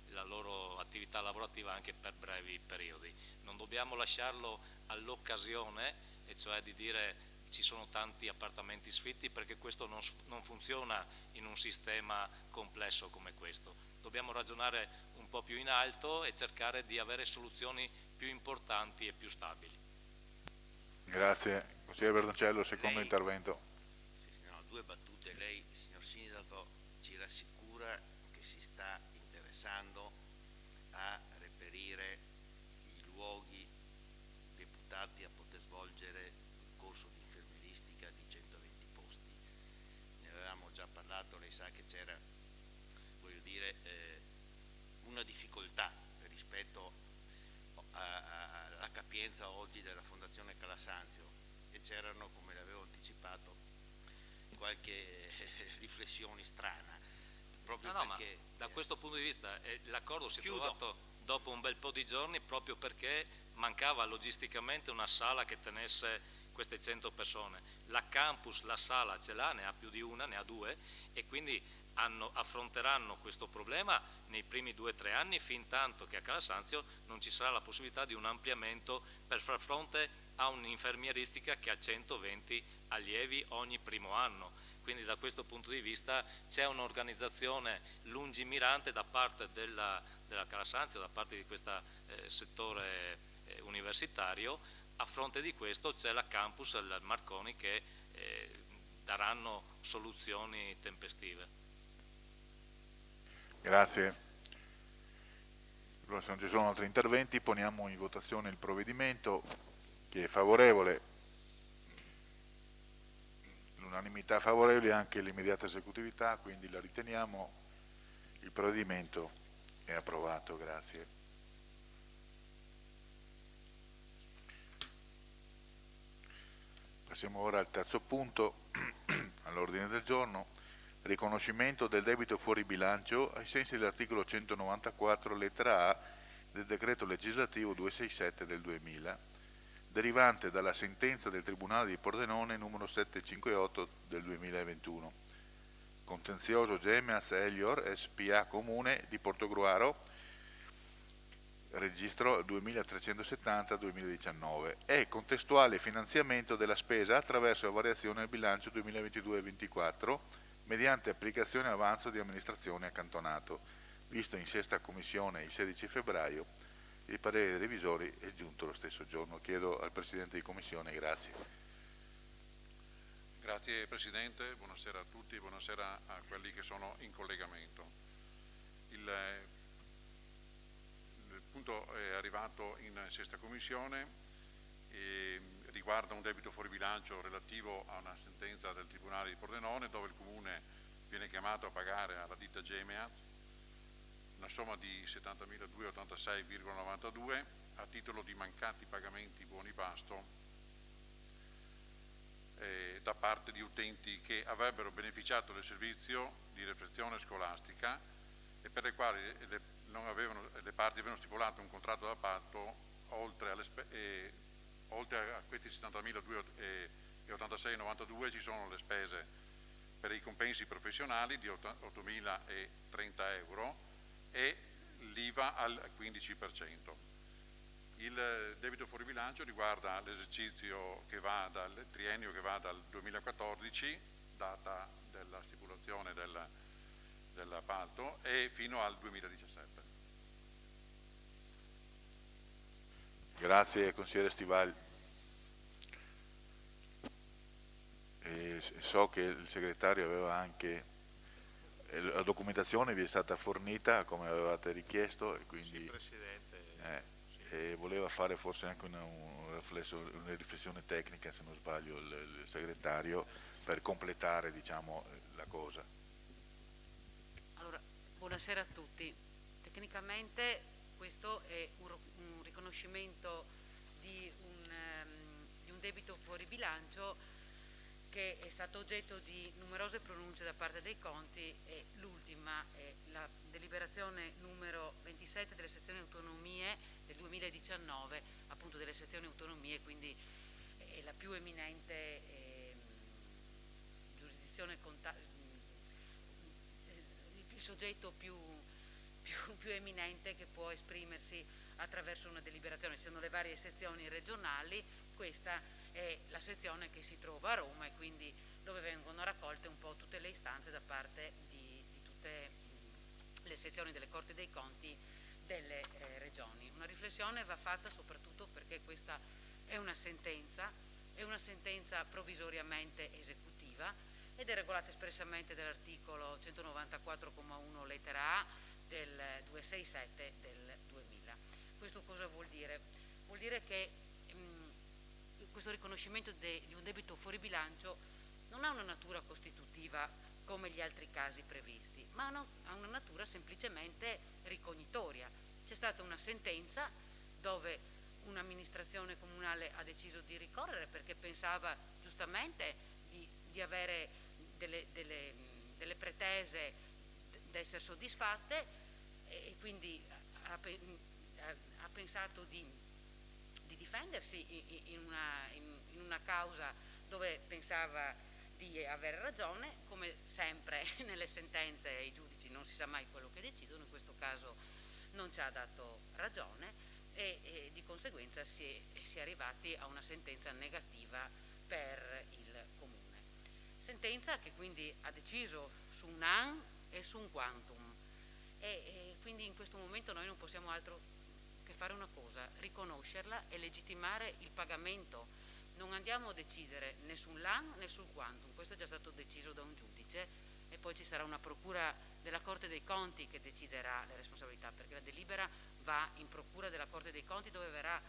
Speaker 3: la loro attività lavorativa anche per brevi periodi. Non dobbiamo lasciarlo all'occasione, e cioè di dire ci sono tanti appartamenti sfitti, perché questo non funziona in un sistema complesso come questo. Dobbiamo ragionare un po' più in alto e cercare di avere soluzioni più importanti e più stabili.
Speaker 1: Grazie. Consigliere Bertoncello, secondo intervento.
Speaker 7: No, due battute. Lei, signor Sindaco, ci rassicura che si sta interessando a reperire i luoghi deputati a poter svolgere il corso di infermieristica di 120 posti. Ne avevamo già parlato, lei sa che c'era, voglio dire, una difficoltà rispetto alla Senza Odi della Fondazione Calasanzio, e c'erano, come l'avevo anticipato, qualche riflessione strana, proprio perché...
Speaker 3: Ma da questo punto di vista l'accordo si è trovato dopo un bel po' di giorni, proprio perché mancava logisticamente una sala che tenesse queste 100 persone. La campus, la sala ce l'ha, ne ha più di una, ne ha due, e quindi affronteranno questo problema nei primi 2 o 3 anni, fin tanto che a Calasanzio non ci sarà la possibilità di un ampliamento per far fronte a un'infermieristica che ha 120 allievi ogni primo anno. Quindi da questo punto di vista c'è un'organizzazione lungimirante da parte della Calasanzio, da parte di questo settore universitario. A fronte di questo c'è la campus e il Marconi che daranno soluzioni tempestive.
Speaker 1: Grazie. Allora, se non ci sono altri interventi, poniamo in votazione il provvedimento, che è favorevole, l'unanimità favorevole, anche l'immediata esecutività, quindi la riteniamo. Il provvedimento è approvato. Grazie. Passiamo ora al terzo punto all'ordine del giorno. Riconoscimento del debito fuori bilancio ai sensi dell'articolo 194 lettera A del decreto legislativo 267 del 2000, derivante dalla sentenza del Tribunale di Pordenone numero 758 del 2021. Contenzioso Gemeaz Elior SPA Comune di Portogruaro, registro 2370-2019, e contestuale finanziamento della spesa attraverso la variazione del bilancio 2022-24 mediante applicazione avanzo di amministrazione accantonato, visto in sesta commissione il 16 febbraio. Il parere dei revisori è giunto lo stesso giorno. Chiedo al Presidente di Commissione, grazie.
Speaker 8: Grazie Presidente, buonasera a tutti, buonasera a quelli che sono in collegamento. Il punto è arrivato in sesta commissione e riguarda un debito fuori bilancio relativo a una sentenza del Tribunale di Pordenone, dove il Comune viene chiamato a pagare alla ditta Gemeaz una somma di 70.286,92 a titolo di mancati pagamenti buoni pasto da parte di utenti che avrebbero beneficiato del servizio di refezione scolastica e per le quali le parti avevano stipulato un contratto d'appalto oltre a questi 70.286,92 ci sono le spese per i compensi professionali di 8.030 euro e l'IVA al 15%. Il debito fuori bilancio riguarda l'esercizio che va dal triennio che va dal 2014, data della stipulazione dell'appalto, e fino al 2017.
Speaker 1: Grazie consigliere Stivali. So che il segretario aveva anche la documentazione, vi è stata fornita come avevate richiesto, e quindi
Speaker 6: sì, Presidente.
Speaker 1: e voleva fare forse anche una riflessione tecnica, se non sbaglio, il segretario, per completare, diciamo, la cosa.
Speaker 2: Allora, buonasera a tutti. Tecnicamente questo è un riconoscimento di un debito fuori bilancio che è stato oggetto di numerose pronunce da parte dei conti, e l'ultima è la deliberazione numero 27 delle sezioni autonomie del 2019, appunto delle sezioni autonomie, quindi è la più eminente giurisdizione il soggetto più eminente che può esprimersi attraverso una deliberazione. Ci sono le varie sezioni regionali, questa è la sezione che si trova a Roma e quindi dove vengono raccolte un po' tutte le istanze da parte di tutte le sezioni delle Corti dei Conti delle regioni. Una riflessione va fatta soprattutto perché questa è una sentenza provvisoriamente esecutiva ed è regolata espressamente dall'articolo 194,1 lettera A del 267 del 2000. Questo cosa vuol dire? Vuol dire che questo riconoscimento di un debito fuori bilancio non ha una natura costitutiva come gli altri casi previsti, ma ha una natura semplicemente ricognitoria. C'è stata una sentenza dove un'amministrazione comunale ha deciso di ricorrere perché pensava giustamente di avere delle pretese da essere soddisfatte e quindi ha pensato di difendersi in una causa dove pensava di avere ragione. Come sempre nelle sentenze i giudici non si sa mai quello che decidono, in questo caso non ci ha dato ragione e di conseguenza si è arrivati a una sentenza negativa per il comune. Sentenza che quindi ha deciso su un an e su un quantum e quindi in questo momento noi non possiamo altro che fare una cosa, riconoscerla e legittimare il pagamento. Non andiamo a decidere né sull'an né sul quantum, questo è già stato deciso da un giudice e poi ci sarà una procura della Corte dei Conti che deciderà le responsabilità, perché la delibera va in procura della Corte dei Conti dove verrà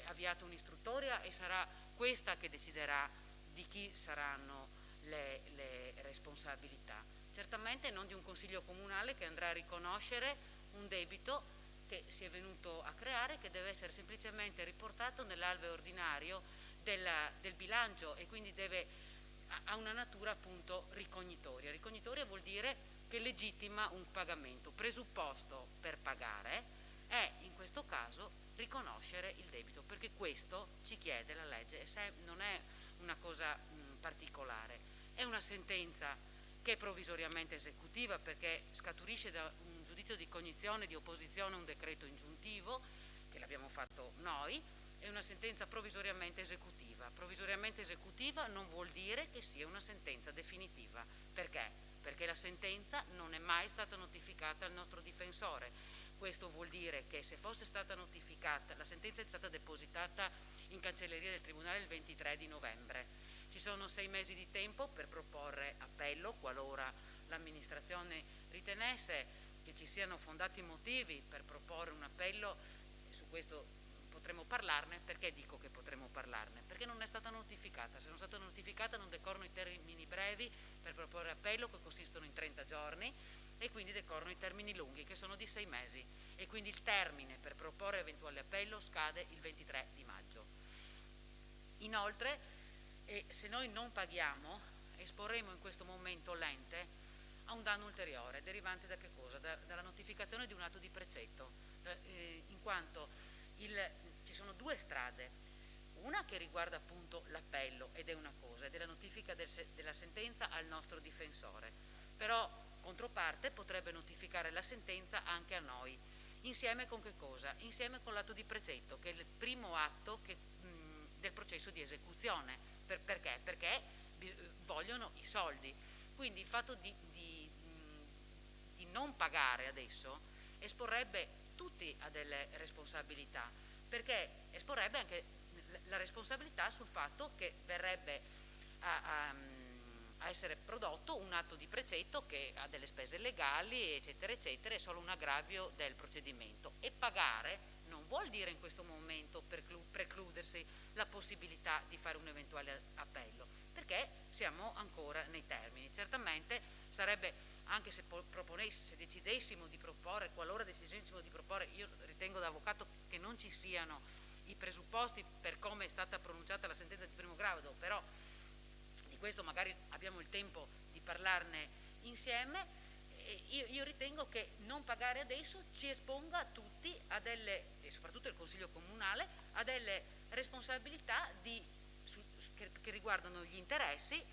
Speaker 2: avviata un'istruttoria e sarà questa che deciderà di chi saranno le responsabilità. Certamente non di un consiglio comunale che andrà a riconoscere un debito che si è venuto a creare, che deve essere semplicemente riportato nell'alveo ordinario del bilancio e quindi ha una natura appunto ricognitoria. Ricognitoria vuol dire che legittima un pagamento. Presupposto per pagare è in questo caso riconoscere il debito, perché questo ci chiede la legge, non è una cosa particolare, è una sentenza che è provvisoriamente esecutiva perché scaturisce da un giudizio di cognizione di opposizione a un decreto ingiuntivo che l'abbiamo fatto noi, è una sentenza provvisoriamente esecutiva. Provvisoriamente esecutiva non vuol dire che sia una sentenza definitiva. Perché? Perché la sentenza non è mai stata notificata al nostro difensore. Questo vuol dire che se fosse stata notificata, la sentenza è stata depositata in cancelleria del Tribunale il 23 di novembre. Ci sono 6 mesi di tempo per proporre appello qualora l'amministrazione ritenesse che ci siano fondati motivi per proporre un appello, e su questo potremo parlarne. Perché dico che potremo parlarne? Perché non è stata notificata. Se non è stata notificata non decorrono i termini brevi per proporre appello, che consistono in 30 giorni, e quindi decorrono i termini lunghi, che sono di 6 mesi, e quindi il termine per proporre eventuale appello scade il 23 di maggio. Inoltre, se noi non paghiamo, esporremo in questo momento l'ente a un danno ulteriore, derivante da che cosa? Dalla notificazione di un atto di precetto, in quanto ci sono 2 strade, una che riguarda appunto l'appello ed è una cosa, ed è la notifica della sentenza al nostro difensore, però controparte potrebbe notificare la sentenza anche a noi, insieme con che cosa? Insieme con l'atto di precetto, che è il primo atto del processo di esecuzione. Perché? Perché vogliono i soldi, quindi il fatto di non pagare adesso esporrebbe tutti a delle responsabilità, perché esporrebbe anche la responsabilità sul fatto che verrebbe a essere prodotto un atto di precetto che ha delle spese legali eccetera eccetera, è solo un aggravio del procedimento, e pagare non vuol dire in questo momento precludersi la possibilità di fare un eventuale appello, perché siamo ancora nei termini. Certamente sarebbe, anche se decidessimo di proporre, qualora decidessimo di proporre, io ritengo da avvocato che non ci siano i presupposti per come è stata pronunciata la sentenza di primo grado, però di questo magari abbiamo il tempo di parlarne insieme. Io ritengo che non pagare adesso ci esponga tutti a delle, e soprattutto il Consiglio Comunale, a delle responsabilità che riguardano gli interessi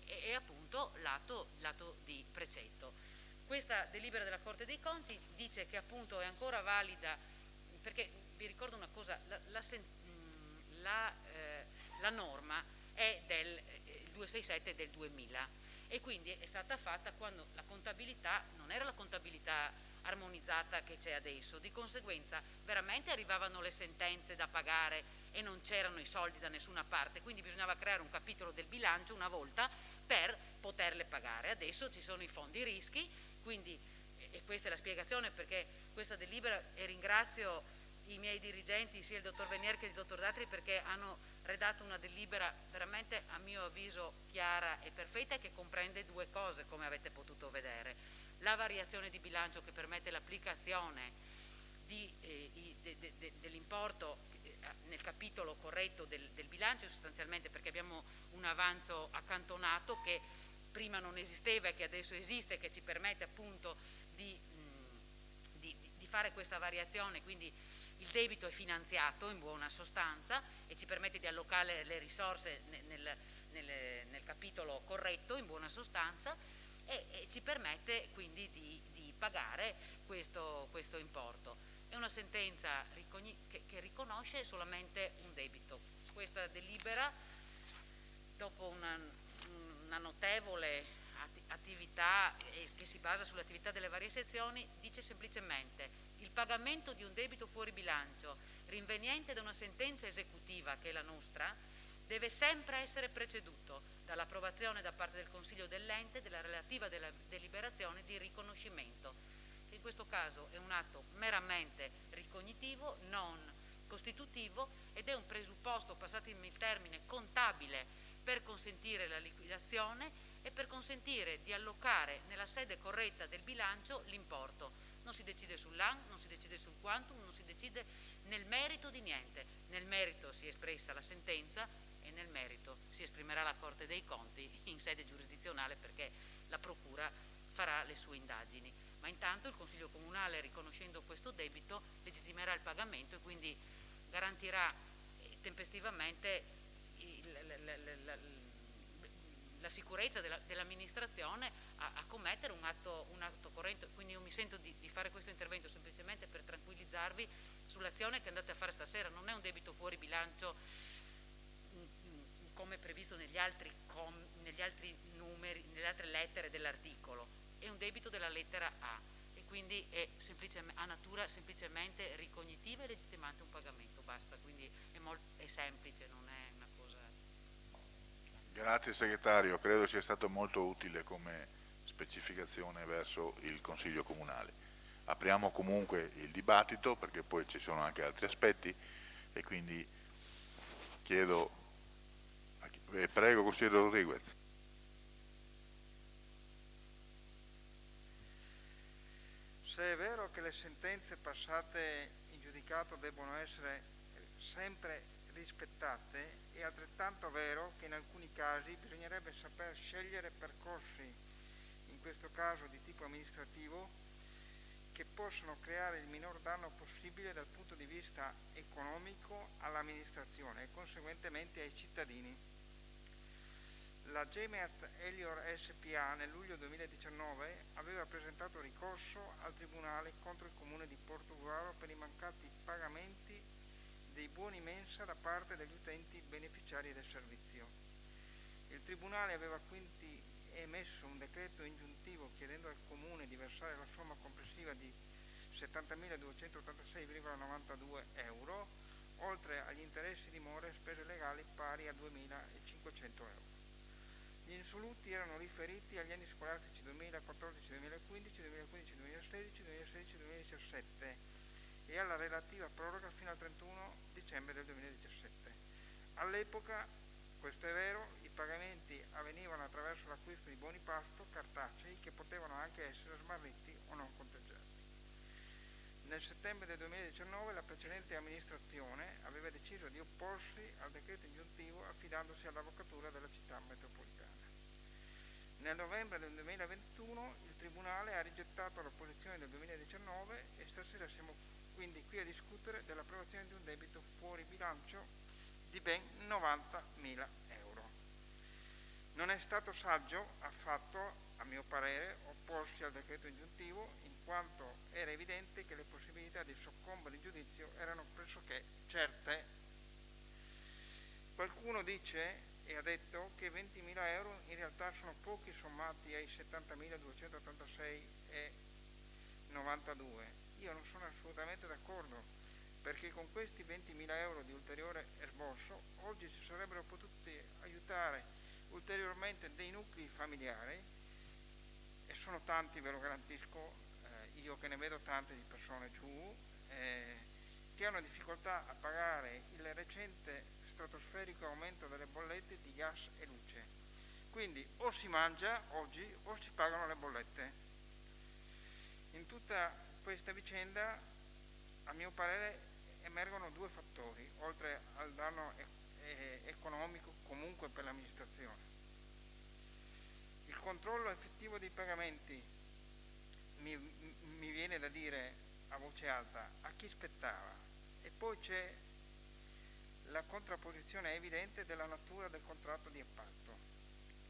Speaker 2: e appunto lato di precetto. Questa delibera della Corte dei Conti dice che appunto è ancora valida, perché vi ricordo una cosa, la norma è del 267 del 2000 e quindi è stata fatta quando la contabilità non era la contabilità armonizzata che c'è adesso, di conseguenza veramente arrivavano le sentenze da pagare e non c'erano i soldi da nessuna parte, quindi bisognava creare un capitolo del bilancio una volta per poterle pagare. Adesso ci sono i fondi rischi, quindi, e questa è la spiegazione perché questa delibera, e ringrazio i miei dirigenti, sia il dottor Venier che il dottor Datri, perché hanno redatto una delibera veramente a mio avviso chiara e perfetta e che comprende 2 cose, come avete potuto vedere: la variazione di bilancio che permette l'applicazione dell'importo capitolo corretto del bilancio, sostanzialmente perché abbiamo un avanzo accantonato che prima non esisteva e che adesso esiste, che ci permette appunto di fare questa variazione, quindi il debito è finanziato in buona sostanza e ci permette di allocare le risorse nel capitolo corretto in buona sostanza e ci permette quindi di pagare questo importo. È una sentenza che riconosce solamente un debito. Questa delibera, dopo una notevole attività che si basa sull'attività delle varie sezioni, dice semplicemente: il pagamento di un debito fuori bilancio rinveniente da una sentenza esecutiva, che è la nostra, deve sempre essere preceduto dall'approvazione da parte del Consiglio dell'ente della relativa deliberazione di riconoscimento, che in questo caso è un atto meramente ricognitivo, non costitutivo, ed è un presupposto, passatemi il termine, contabile per consentire la liquidazione e per consentire di allocare nella sede corretta del bilancio l'importo. Non si decide sull'anno, non si decide sul quantum, non si decide nel merito di niente. Nel merito si è espressa la sentenza e nel merito si esprimerà la Corte dei Conti in sede giurisdizionale, perché la Procura farà le sue indagini. Ma intanto il Consiglio Comunale, riconoscendo questo debito, legittimerà il pagamento e quindi garantirà tempestivamente la sicurezza dell'amministrazione a commettere un atto corrente. Quindi io mi sento di fare questo intervento semplicemente per tranquillizzarvi sull'azione che andate a fare stasera. Non è un debito fuori bilancio come previsto negli altri numeri, nelle altre lettere dell'articolo, è un debito della lettera A e quindi ha natura semplicemente ricognitiva e legittimante un pagamento, basta. Quindi è semplice, non è una cosa.
Speaker 1: Grazie segretario, credo sia stato molto utile come specificazione verso il Consiglio Comunale. Apriamo comunque il dibattito perché poi ci sono anche altri aspetti e quindi chiedo, prego consigliere Rodriguez.
Speaker 9: Se è vero che le sentenze passate in giudicato debbono essere sempre rispettate, è altrettanto vero che in alcuni casi bisognerebbe saper scegliere percorsi, in questo caso di tipo amministrativo, che possono creare il minor danno possibile dal punto di vista economico all'amministrazione e conseguentemente ai cittadini. La Gemeaz Elior SPA nel luglio 2019 aveva presentato ricorso al Tribunale contro il Comune di Portogruaro per i mancati pagamenti dei buoni mensa da parte degli utenti beneficiari del servizio. Il Tribunale aveva quindi emesso un decreto ingiuntivo chiedendo al Comune di versare la somma complessiva di 70.286,92 euro, oltre agli interessi di mora e spese legali pari a 2.500 euro. Gli insoluti erano riferiti agli anni scolastici 2014-2015, 2015-2016, 2016-2017 e alla relativa proroga fino al 31 dicembre del 2017. All'epoca, questo è vero, i pagamenti avvenivano attraverso l'acquisto di buoni pasto cartacei che potevano anche essere smarriti o non conteggiati. Nel settembre del 2019 la precedente amministrazione aveva deciso di opporsi al decreto ingiuntivo affidandosi all'avvocatura della città metropolitana. Nel novembre del 2021 il Tribunale ha rigettato l'opposizione del 2019 e stasera siamo quindi qui a discutere dell'approvazione di un debito fuori bilancio di ben 90.000 euro. Non è stato saggio affatto, a mio parere, opporsi al decreto ingiuntivo, in quanto era evidente che le possibilità di soccombere in giudizio erano pressoché certe. Qualcuno dice e ha detto che 20.000 euro in realtà sono pochi sommati ai 70.286,92. Io non sono assolutamente d'accordo, perché con questi 20.000 euro di ulteriore esborso oggi si sarebbero potuti aiutare ulteriormente dei nuclei familiari, e sono tanti, ve lo garantisco, io che ne vedo tante di persone giù, che hanno difficoltà a pagare il recente stratosferico aumento delle bollette di gas e luce. Quindi o si mangia oggi o si pagano le bollette. In tutta questa vicenda, a mio parere, emergono due fattori, oltre al danno economico comunque per l'amministrazione. Il controllo effettivo dei pagamenti, mi viene da dire a voce alta, a chi spettava, e poi c'è la contrapposizione evidente della natura del contratto di appalto.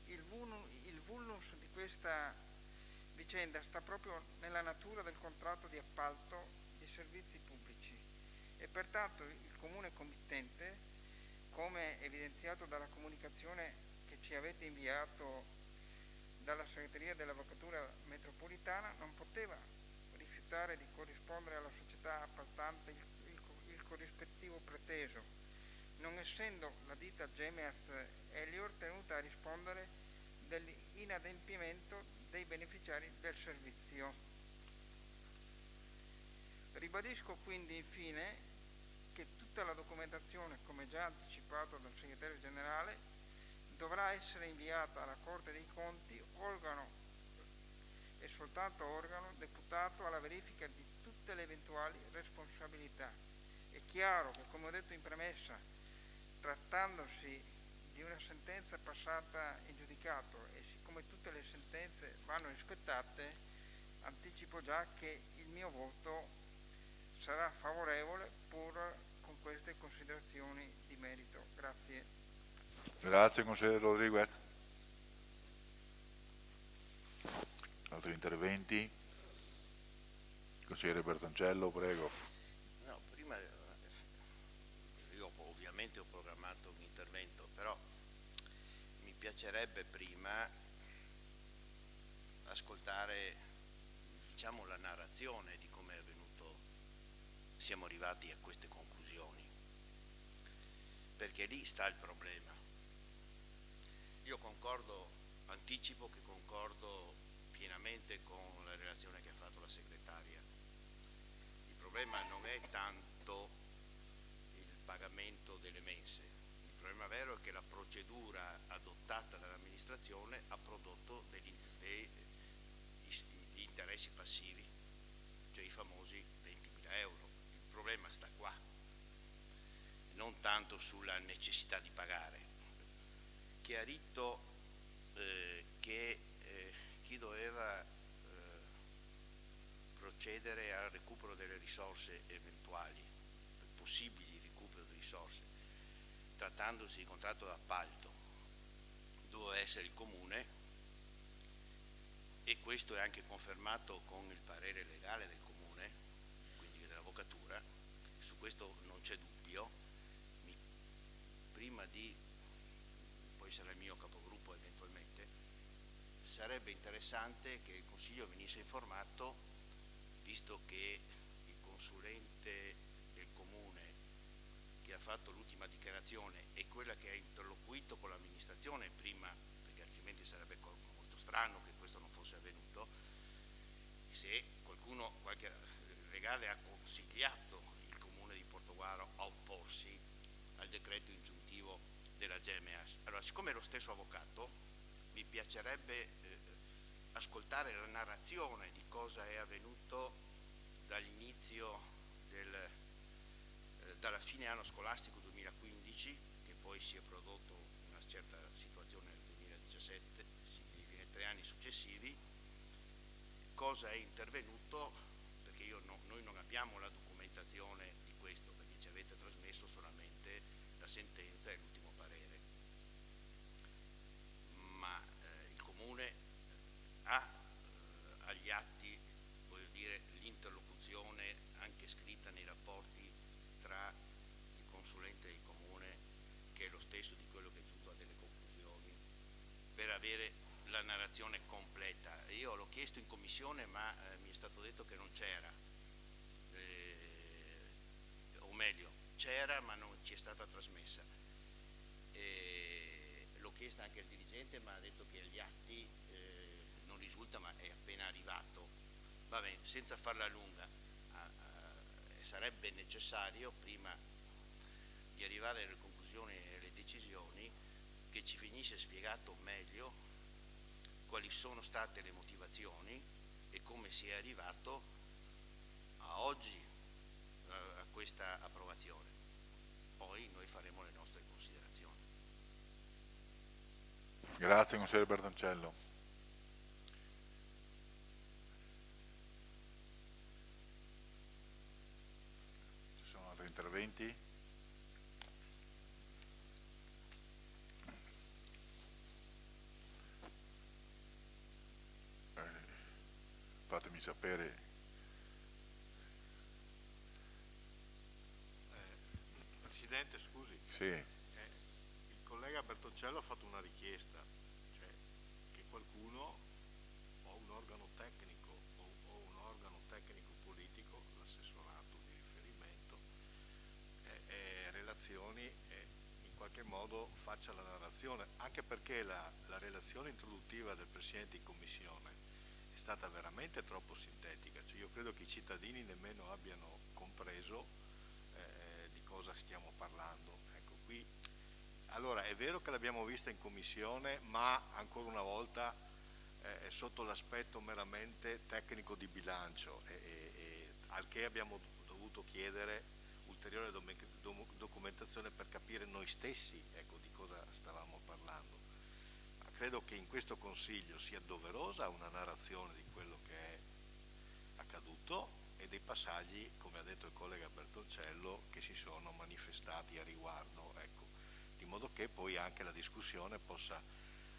Speaker 9: Il vulnus di questa vicenda sta proprio nella natura del contratto di appalto di servizi pubblici e pertanto il comune committente, come evidenziato dalla comunicazione che ci avete inviato dalla segreteria dell'Avvocatura Metropolitana, non poteva rifiutare di corrispondere alla società appaltante il corrispettivo preteso, non essendo la ditta Gemeaz Elior tenuta a rispondere dell'inadempimento dei beneficiari del servizio. Ribadisco quindi infine che tutta la documentazione, come già anticipato dal segretario generale, dovrà essere inviata alla Corte dei Conti, organo e soltanto organo deputato alla verifica di tutte le eventuali responsabilità. È chiaro che, come ho detto in premessa, trattandosi di una sentenza passata in giudicato e siccome tutte le sentenze vanno rispettate, anticipo già che il mio voto sarà favorevole pur con queste considerazioni di merito. Grazie.
Speaker 1: Grazie consigliere Rodriguez. Altri interventi? Consigliere Bertoncello, prego.
Speaker 7: No, prima io ovviamente ho programmato un intervento, però mi piacerebbe prima ascoltare, diciamo, la narrazione di come è avvenuto, siamo arrivati a queste conclusioni, perché lì sta il problema. Io concordo, anticipo che concordo pienamente con la relazione che ha fatto la segretaria. Il problema non è tanto il pagamento delle mense, il problema vero è che la procedura adottata dall'amministrazione ha prodotto degli interessi passivi, cioè i famosi 20.000 euro. Il problema sta qua, non tanto sulla necessità di pagare. Chiarito che chi doveva procedere al recupero delle risorse eventuali, possibili recupero di risorse, trattandosi di contratto d'appalto, doveva essere il comune, e questo è anche confermato con il parere legale del comune, quindi dell'avvocatura, su questo non c'è dubbio. Prima di, poi sarà il mio capogruppo eventualmente, sarebbe interessante che il Consiglio venisse informato, visto che il consulente del comune che ha fatto l'ultima dichiarazione è quella che ha interloquito con l'amministrazione prima, perché altrimenti sarebbe molto strano che questo non fosse avvenuto, se qualche legale ha consigliato il comune di Portogruaro a opporsi al decreto ingiuntivo della Gemeaz. Allora, siccome è lo stesso avvocato, mi piacerebbe ascoltare la narrazione di cosa è avvenuto dall'inizio dalla fine anno scolastico 2015, che poi si è prodotto una certa situazione nel 2017, nei 3 anni successivi, cosa è intervenuto, perché noi non abbiamo la documentazione di questo, perché ci avete trasmesso solamente la sentenza e l'ultimo parere, ma il comune ha agli atti, voglio dire, l'interlocuzione anche scritta nei rapporti tra il consulente del comune, che è lo stesso di quello che è giunto a delle conclusioni, per avere la narrazione completa. Io l'ho chiesto in commissione, ma mi è stato detto che non c'era, o meglio, c'era ma non ci è stata trasmessa. L'ho chiesta anche al dirigente, ma ha detto che agli atti non risulta, ma è appena arrivato. Va bene, senza farla lunga, sarebbe necessario, prima di arrivare alle conclusioni e alle decisioni, che ci venisse spiegato meglio quali sono state le motivazioni e come si è arrivato a oggi, a questa approvazione. Poi noi faremo le nostre considerazioni.
Speaker 1: Grazie consigliere Bertoncello. Ci sono altri interventi? Fatemi sapere.
Speaker 6: Presidente, scusi.
Speaker 1: Sì.
Speaker 6: Il collega Bertoncello ha fatto una richiesta, cioè che qualcuno o un organo tecnico o un organo tecnico politico, l'assessorato di riferimento, relazioni e in qualche modo faccia la narrazione, anche perché la relazione introduttiva del Presidente di Commissione è stata veramente troppo sintetica, cioè io credo che i cittadini nemmeno abbiano compreso di cosa stiamo parlando. Ecco, qui allora è vero che l'abbiamo vista in commissione, ma ancora una volta sotto l'aspetto meramente tecnico di bilancio, al che abbiamo dovuto chiedere ulteriore documentazione per capire noi stessi, ecco, di cosa stavamo parlando. Ma credo che in questo Consiglio sia doverosa una narrazione di quello che è accaduto e dei passaggi, come ha detto il collega Bertoncello, che si sono manifestati a riguardo, ecco, di modo che poi anche la discussione possa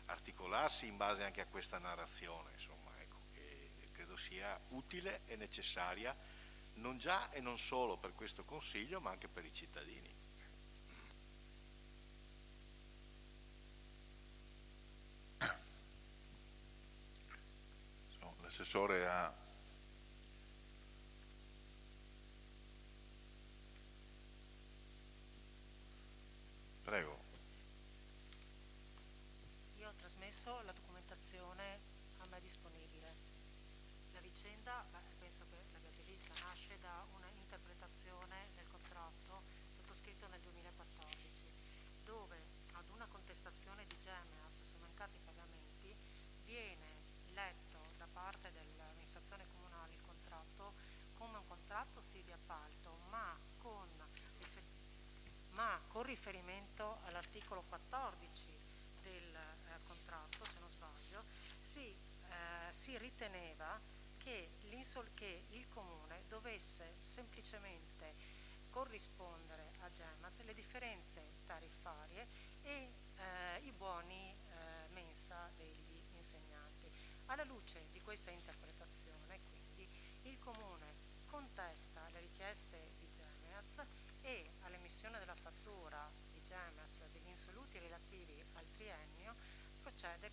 Speaker 6: articolarsi in base anche a questa narrazione, insomma, ecco, che credo sia utile e necessaria non già e non solo per questo Consiglio, ma anche per i cittadini.
Speaker 1: L'assessore ha... Prego.
Speaker 10: Io ho trasmesso la documentazione a me disponibile. La vicenda, penso che l'abbiate vista, nasce da una interpretazione del contratto sottoscritto nel 2014, dove ad una contestazione di Gemeaz su mancati pagamenti viene letto da parte dell'amministrazione comunale il contratto come un contratto sì di appalto, ma con riferimento all'articolo 14 del contratto, se non sbaglio, si riteneva che il Comune dovesse semplicemente corrispondere a Gemeaz le differenze tariffarie e i buoni mensa degli insegnanti. Alla luce di questa interpretazione, quindi, il Comune contesta le richieste di Gemeaz e all'emissione della fattura di Gemeaz degli insoluti relativi al triennio procede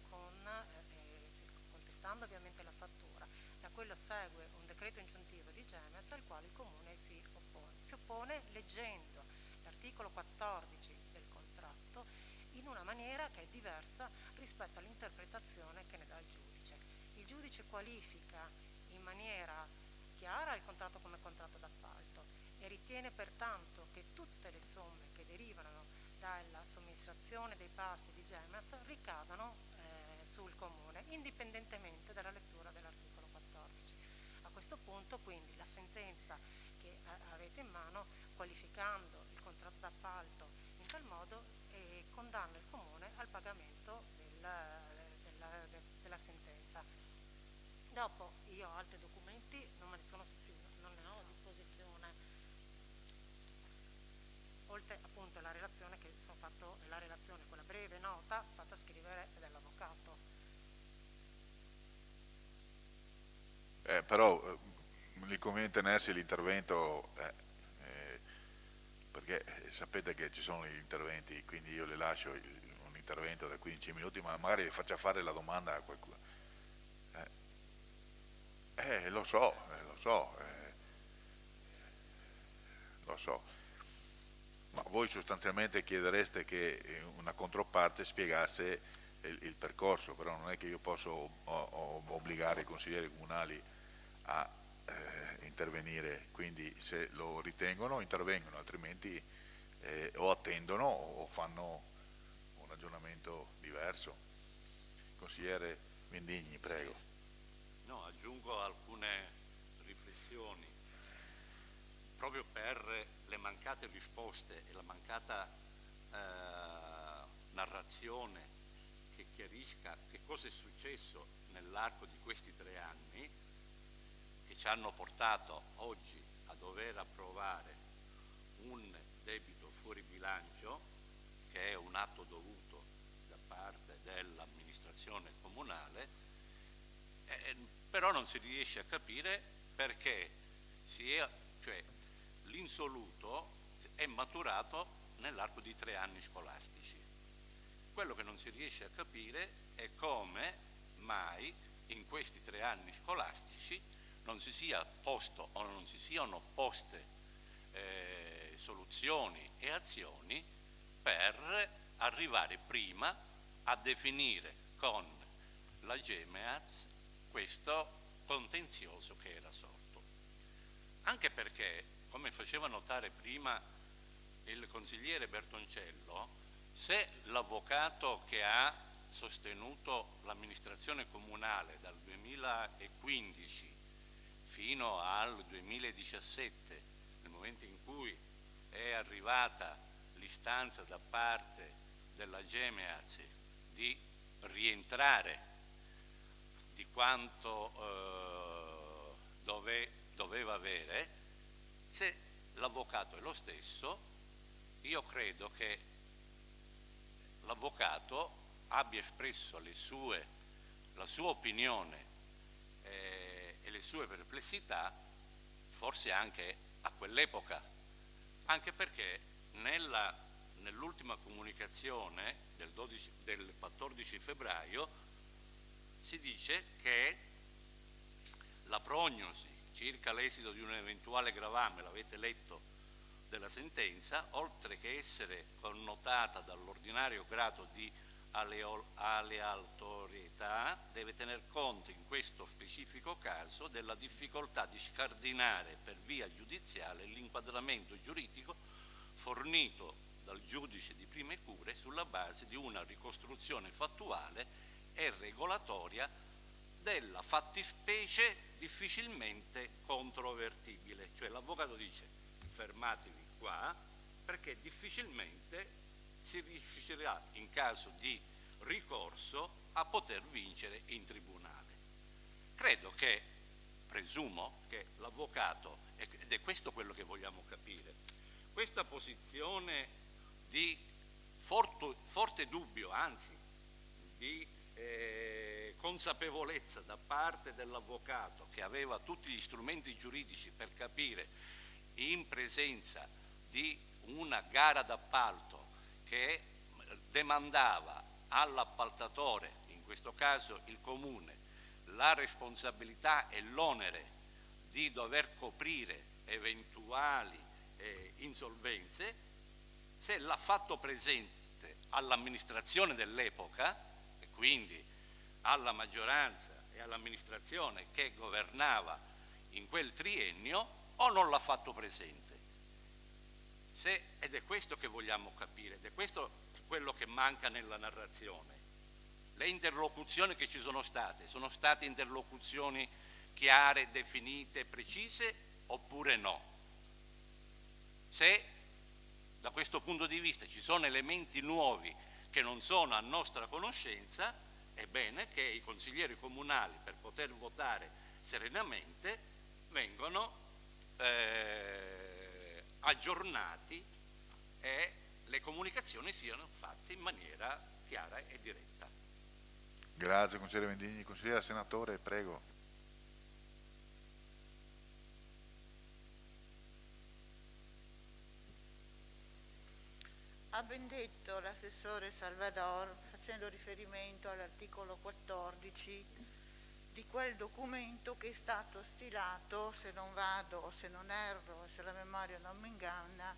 Speaker 10: contestando ovviamente la fattura. Da quello segue un decreto ingiuntivo di Gemeaz al quale il Comune si oppone. Si oppone leggendo l'articolo 14 del contratto in una maniera che è diversa rispetto all'interpretazione che ne dà il giudice. Il giudice qualifica in maniera chiara il contratto come contratto d'appalto e ritiene pertanto che tutte le somme che derivano dalla somministrazione dei pasti di Gemeaz ricadano sul Comune, indipendentemente dalla lettura dell'articolo 14. A questo punto, quindi, la sentenza che avete in mano, qualificando il contratto d'appalto in tal modo, condanna il Comune al pagamento della sentenza. Dopo io ho altri documenti, non ne ho a disposizione, oltre appunto alla relazione che sono fatto, la relazione, quella breve nota fatta scrivere dall'avvocato.
Speaker 1: Però li conviene tenersi l'intervento, perché sapete che ci sono gli interventi, quindi io le lascio un intervento da 15 minuti, ma magari le faccia fare la domanda a qualcuno. Lo so, ma voi sostanzialmente chiedereste che una controparte spiegasse il percorso, però non è che io posso obbligare i consiglieri comunali a intervenire, quindi se lo ritengono intervengono, altrimenti o attendono o fanno un ragionamento diverso. Consigliere Vendigni, prego.
Speaker 11: No, aggiungo alcune riflessioni. proprio per le mancate risposte e la mancata narrazione che chiarisca che cosa è successo nell'arco di questi 3 anni, che ci hanno portato oggi a dover approvare un debito fuori bilancio, che è un atto dovuto da parte dell'amministrazione comunale, però non si riesce a capire perché l'insoluto è maturato nell'arco di 3 anni scolastici. Quello che non si riesce a capire è come mai in questi 3 anni scolastici non si sia posto o non si siano poste soluzioni e azioni per arrivare prima a definire con la GEMEAZ questo contenzioso che era sorto. Anche perché, come faceva notare prima il consigliere Bertoncello, se l'avvocato che ha sostenuto l'amministrazione comunale dal 2015 fino al 2017, nel momento in cui è arrivata l'istanza da parte della GEMEAZ di rientrare di quanto doveva avere, se l'avvocato è lo stesso, io credo che l'avvocato abbia espresso la sua opinione e le sue perplessità forse anche a quell'epoca, anche perché nell'ultima comunicazione del 14 febbraio si dice che la prognosi circa l'esito di un eventuale gravame, l'avete letto, della sentenza, oltre che essere connotata dall'ordinario grado di aleatorietà, deve tener conto in questo specifico caso della difficoltà di scardinare per via giudiziale l'inquadramento giuridico fornito dal giudice di prime cure sulla base di una ricostruzione fattuale e regolatoria della fattispecie difficilmente controvertibile. Cioè l'avvocato dice: fermatevi qua, perché difficilmente si riuscirà in caso di ricorso a poter vincere in tribunale. Presumo che l'avvocato, ed è questo quello che vogliamo capire, questa posizione di forte dubbio, anzi di consapevolezza da parte dell'avvocato, che aveva tutti gli strumenti giuridici per capire, in presenza di una gara d'appalto che demandava all'appaltatore, in questo caso il comune, la responsabilità e l'onere di dover coprire eventuali insolvenze, se l'ha fatto presente all'amministrazione dell'epoca e quindi alla maggioranza e all'amministrazione che governava in quel triennio, o non l'ha fatto presente. Ed è questo che vogliamo capire, ed è questo quello che manca nella narrazione. Le interlocuzioni che ci sono state interlocuzioni chiare, definite, precise, oppure no? Se da questo punto di vista ci sono elementi nuovi che non sono a nostra conoscenza, è bene che i consiglieri comunali, per poter votare serenamente, vengano aggiornati e le comunicazioni siano fatte in maniera chiara e diretta.
Speaker 1: Grazie consigliere Mendini. Consigliere senatore, prego.
Speaker 4: Ha ben detto l'assessore Salvador, facendo riferimento all'articolo 14 di quel documento che è stato stilato, se non vado, se non erro, se la memoria non mi inganna,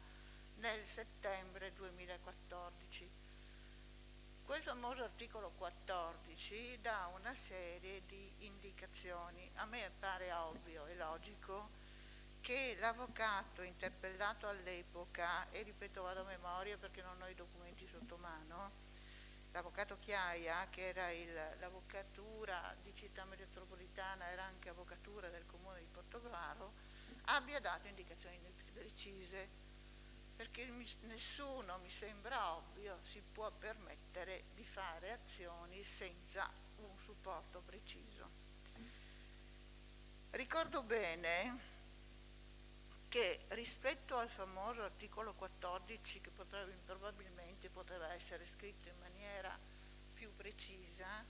Speaker 4: nel settembre 2014. Quel famoso articolo 14 dà una serie di indicazioni. A me pare ovvio e logico che l'avvocato interpellato all'epoca, e ripeto vado a memoria perché non ho i documenti sotto mano, l'avvocato Chiaia, che era l'avvocatura di Città Metropolitana, era anche avvocatura del comune di Portogruaro, abbia dato indicazioni più precise, perché nessuno, mi sembra ovvio, si può permettere di fare azioni senza un supporto preciso. Ricordo bene che rispetto al famoso articolo 14, che probabilmente poteva essere scritto in maniera più precisa,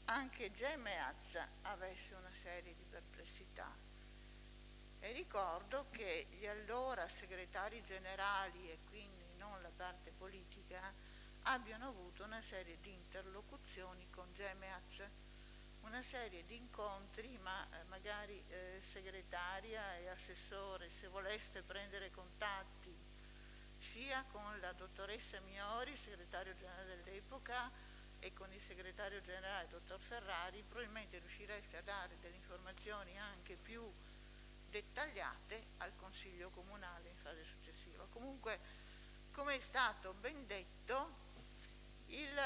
Speaker 4: anche Gemeaz avesse una serie di perplessità. E ricordo che gli allora segretari generali, e quindi non la parte politica, abbiano avuto una serie di interlocuzioni con Gemeaz, una serie di incontri, ma magari segretaria e assessore, se voleste prendere contatti sia con la dottoressa Miori, segretario generale dell'epoca, e con il segretario generale, dottor Ferrari, probabilmente riuscireste a dare delle informazioni anche più dettagliate al Consiglio Comunale in fase successiva. Comunque, come è stato ben detto, il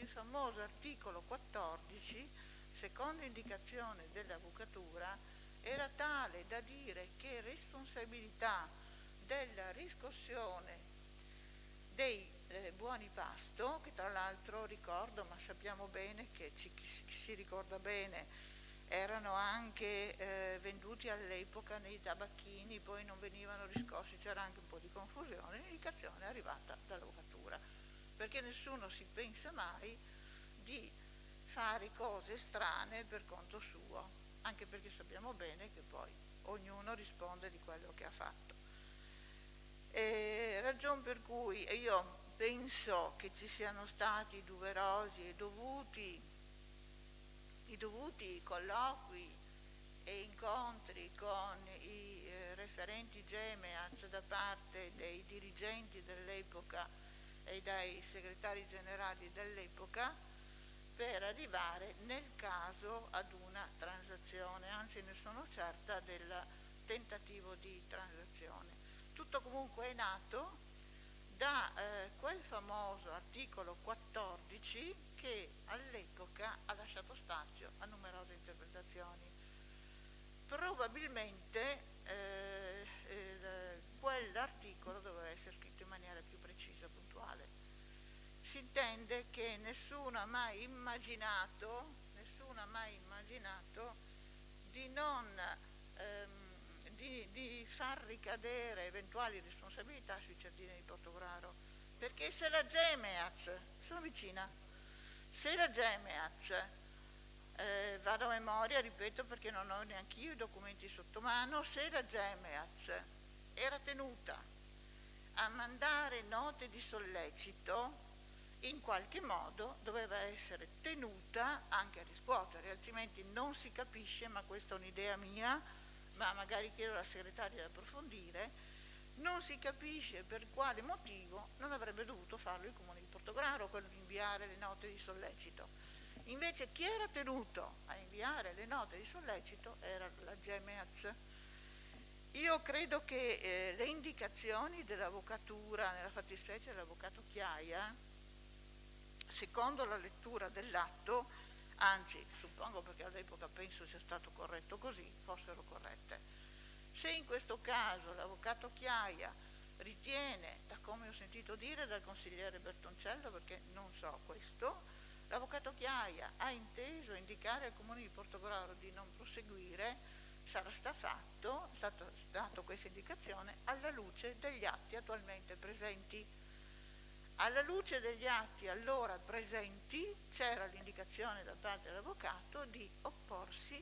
Speaker 4: famoso articolo 14, secondo indicazione dell'Avvocatura, era tale da dire che responsabilità della riscossione dei buoni pasto, che tra l'altro ricordo, ma sappiamo bene che chi si ricorda bene, erano anche venduti all'epoca nei tabacchini, poi non venivano riscossi, c'era anche un po' di confusione, l'indicazione è arrivata dall'Avvocatura, perché nessuno si pensa mai di fare cose strane per conto suo, anche perché sappiamo bene che poi ognuno risponde di quello che ha fatto. Ragion per cui io penso che ci siano stati doverosi e i dovuti colloqui e incontri con i referenti Gemeaz da parte dei dirigenti dell'epoca e dai segretari generali dell'epoca per arrivare nel caso ad una transazione, anzi ne sono certa del tentativo di transazione. Tutto comunque è nato da quel famoso articolo 14 che all'epoca ha lasciato spazio a numerose interpretazioni. Probabilmente quell'articolo doveva essere scritto in maniera più precisa e puntuale. Si intende che nessuno ha mai immaginato di far ricadere eventuali responsabilità sui cittadini di Portogruaro, perché se la Gemeaz, sono vicina, se la Gemeaz, vado a memoria, ripeto perché non ho neanche io i documenti sotto mano, se la Gemeaz era tenuta a mandare note di sollecito, in qualche modo doveva essere tenuta anche a riscuotere, altrimenti non si capisce, ma questa è un'idea mia, ma magari chiedo alla segretaria di approfondire, non si capisce per quale motivo non avrebbe dovuto farlo il Comune di Portogruaro, quello di inviare le note di sollecito. Invece chi era tenuto a inviare le note di sollecito era la Gemeaz. Io credo che le indicazioni dell'Avvocatura, nella fattispecie dell'Avvocato Chiaia, secondo la lettura dell'atto, anzi suppongo perché all'epoca penso sia stato corretto così, fossero corrette. Se in questo caso l'Avvocato Chiaia ritiene, da come ho sentito dire dal consigliere Bertoncello, perché non so questo, l'Avvocato Chiaia ha inteso indicare al Comune di Portogruaro di non proseguire, sarà stata data questa indicazione alla luce degli atti attualmente presenti. Alla luce degli atti allora presenti c'era l'indicazione da parte dell'avvocato di opporsi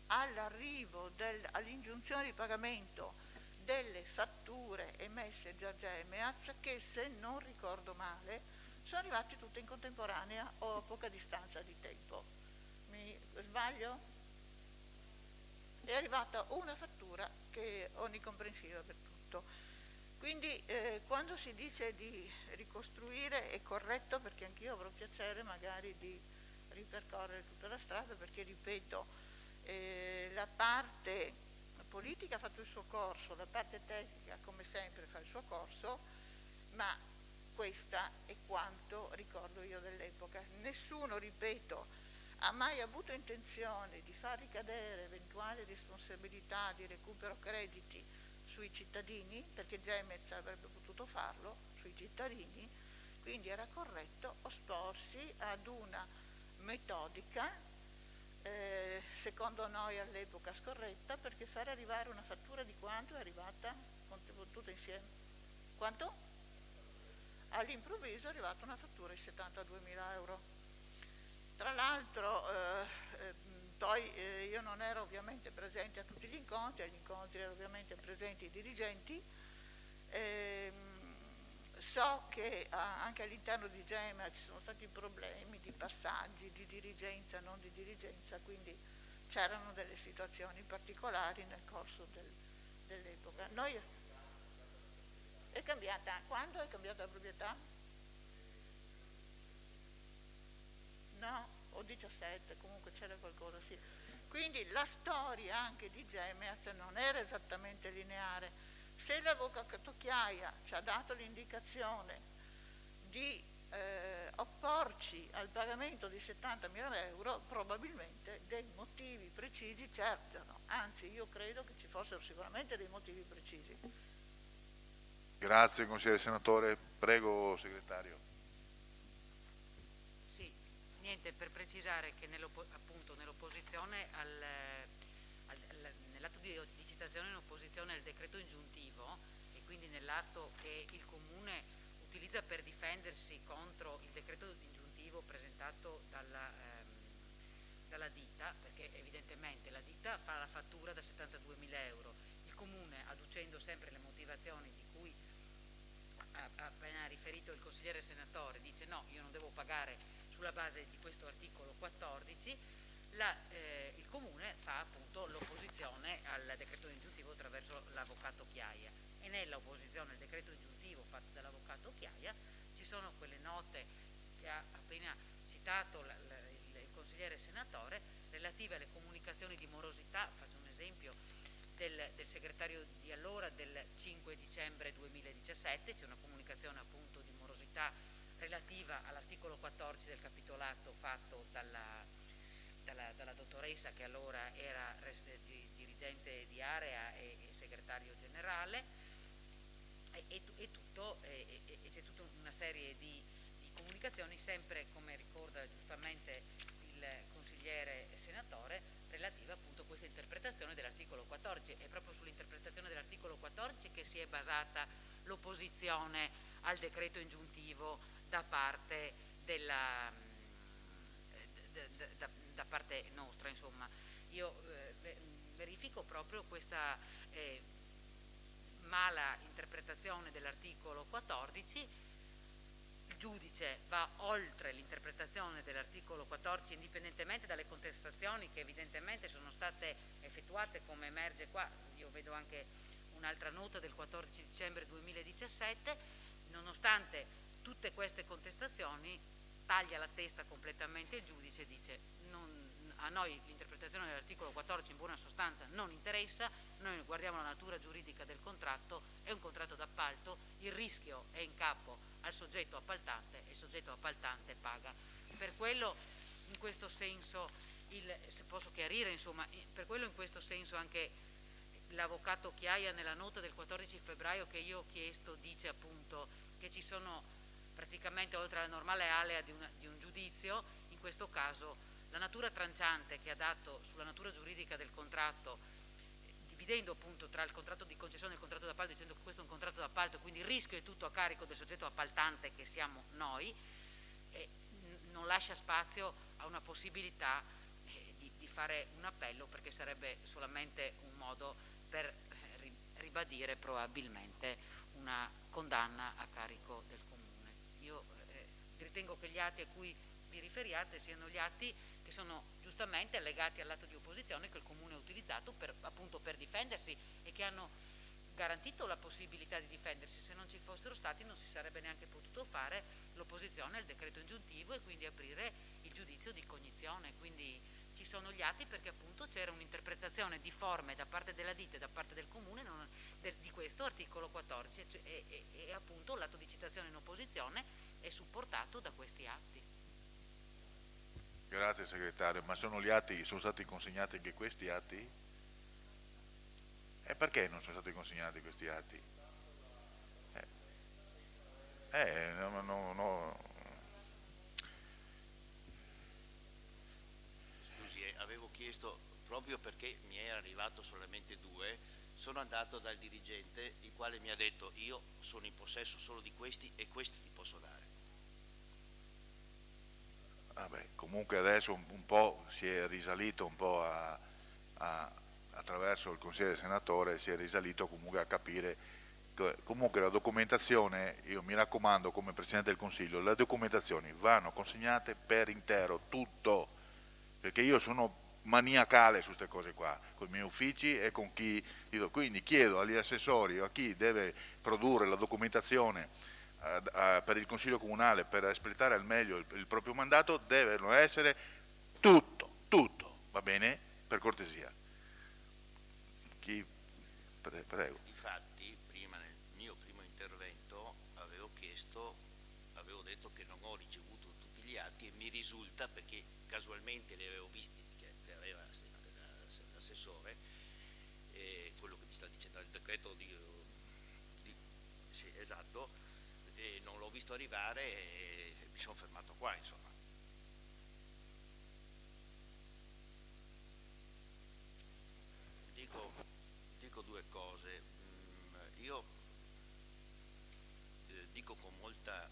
Speaker 4: all'arrivo all'ingiunzione di pagamento delle fatture emesse da Gemeaz, che se non ricordo male sono arrivate tutte in contemporanea o a poca distanza di tempo. Mi sbaglio? È arrivata una fattura che è onnicomprensiva per tutto. Quindi quando si dice di ricostruire è corretto, perché anch'io avrò piacere magari di ripercorrere tutta la strada, perché ripeto, la parte politica ha fatto il suo corso, la parte tecnica come sempre fa il suo corso, ma questa è quanto ricordo io dell'epoca. Nessuno, ripeto, ha mai avuto intenzione di far ricadere eventuali responsabilità di recupero crediti sui cittadini, perché Gemez avrebbe potuto farlo sui cittadini, quindi era corretto osporsi ad una metodica secondo noi all'epoca scorretta, perché fare arrivare una fattura di quanto è arrivata tutta insieme? Quanto? All'improvviso è arrivata una fattura di 72.000 euro. Tra l'altro poi io non ero ovviamente presente a tutti gli incontri, agli incontri erano ovviamente presenti i dirigenti. So che anche all'interno di Gema ci sono stati problemi di passaggi, di dirigenza, non di dirigenza, quindi c'erano delle situazioni particolari nel corso dell'epoca. È cambiata, quando è cambiata la proprietà? No, o 17, comunque c'era qualcosa, sì. Quindi la storia anche di Gemez non era esattamente lineare. Se l'avvocato Chiaia ci ha dato l'indicazione di opporci al pagamento di 70.000 euro, probabilmente dei motivi precisi c'erano, anzi io credo che ci fossero sicuramente dei motivi precisi.
Speaker 1: Grazie consigliere senatore, prego segretario.
Speaker 2: Sì, niente, per precisare che appunto nell'opposizione nell'atto di citazione in opposizione al decreto ingiuntivo, e quindi nell'atto che il Comune utilizza per difendersi contro il decreto ingiuntivo presentato dalla ditta, perché evidentemente la ditta fa la fattura da 72.000 euro, il Comune, adducendo sempre le motivazioni di cui ha appena riferito il consigliere senatore, dice no, io non devo pagare sulla base di questo articolo 14, il Comune fa appunto l'opposizione al decreto ingiuntivo attraverso l'avvocato Chiaia, e nell'opposizione al decreto ingiuntivo fatto dall'avvocato Chiaia ci sono quelle note che ha appena citato il consigliere senatore relative alle comunicazioni di morosità. Faccio un esempio del segretario di allora del 5 dicembre 2017, c'è una comunicazione appunto di morosità relativa all'articolo 14 del capitolato fatto dalla dottoressa che allora era dirigente di area e segretario generale, e c'è tutta una serie di comunicazioni, sempre come ricorda giustamente il consigliere senatore, relativa appunto a questa interpretazione dell'articolo 14. È proprio sull'interpretazione dell'articolo 14 che si è basata l'opposizione al decreto ingiuntivo da parte da parte nostra. Insomma, io verifico proprio questa mala interpretazione dell'articolo 14. Il giudice va oltre l'interpretazione dell'articolo 14 indipendentemente dalle contestazioni che evidentemente sono state effettuate, come emerge qua. Io vedo anche un'altra nota del 14 dicembre 2017, nonostante tutte queste contestazioni taglia la testa completamente il giudice, dice a noi l'interpretazione dell'articolo 14 in buona sostanza non interessa, noi guardiamo la natura giuridica del contratto, è un contratto d'appalto, il rischio è in capo al soggetto appaltante e il soggetto appaltante paga. Per quello in questo senso, se posso chiarire, insomma, per quello in questo senso anche l'avvocato Chiaia nella nota del 14 febbraio che io ho chiesto dice appunto che ci sono praticamente, oltre alla normale alea di un giudizio, in questo caso la natura tranciante che ha dato sulla natura giuridica del contratto, dividendo appunto tra il contratto di concessione e il contratto d'appalto, dicendo che questo è un contratto d'appalto, quindi il rischio è tutto a carico del soggetto appaltante che siamo noi, e non lascia spazio a una possibilità di fare un appello, perché sarebbe solamente un modo per ribadire probabilmente una condanna a carico del Comune. Io ritengo che gli atti a cui vi riferiate siano gli atti che sono giustamente allegati all'atto di opposizione che il Comune ha utilizzato appunto per difendersi, e che hanno garantito la possibilità di difendersi. Se non ci fossero stati non si sarebbe neanche potuto fare l'opposizione al decreto ingiuntivo e quindi aprire il giudizio di cognizione. Quindi ci sono gli atti perché appunto c'era un'interpretazione difforme da parte della ditta e da parte del Comune di questo articolo 14 e appunto l'atto di citazione in opposizione è supportato da questi atti.
Speaker 1: Grazie segretario, ma sono stati consegnati anche questi atti? E perché non sono stati consegnati questi atti? No.
Speaker 7: Scusi, avevo chiesto, proprio perché mi era arrivato solamente 2, sono andato dal dirigente, il quale mi ha detto: io sono in possesso solo di questi e questi ti posso dare.
Speaker 1: Vabbè, comunque adesso un po' si è risalito un po' attraverso il consigliere senatore, si è risalito comunque a capire che comunque la documentazione, io mi raccomando come Presidente del Consiglio, le documentazioni vanno consegnate per intero, tutto, perché io sono maniacale su queste cose qua, con i miei uffici e con chi, quindi chiedo agli assessori o a chi deve produrre la documentazione per il Consiglio Comunale per espletare al meglio il proprio mandato, devono essere tutto, va bene? Per cortesia. Prego.
Speaker 7: Difatti, prima nel mio primo intervento avevo detto che non ho ricevuto tutti gli atti e mi risulta, perché casualmente li avevo visti, che li aveva l'assessore, quello che mi sta dicendo il decreto sì, esatto, e non l'ho visto arrivare e mi sono fermato qua, insomma. Dico 2 cose. Io dico con molta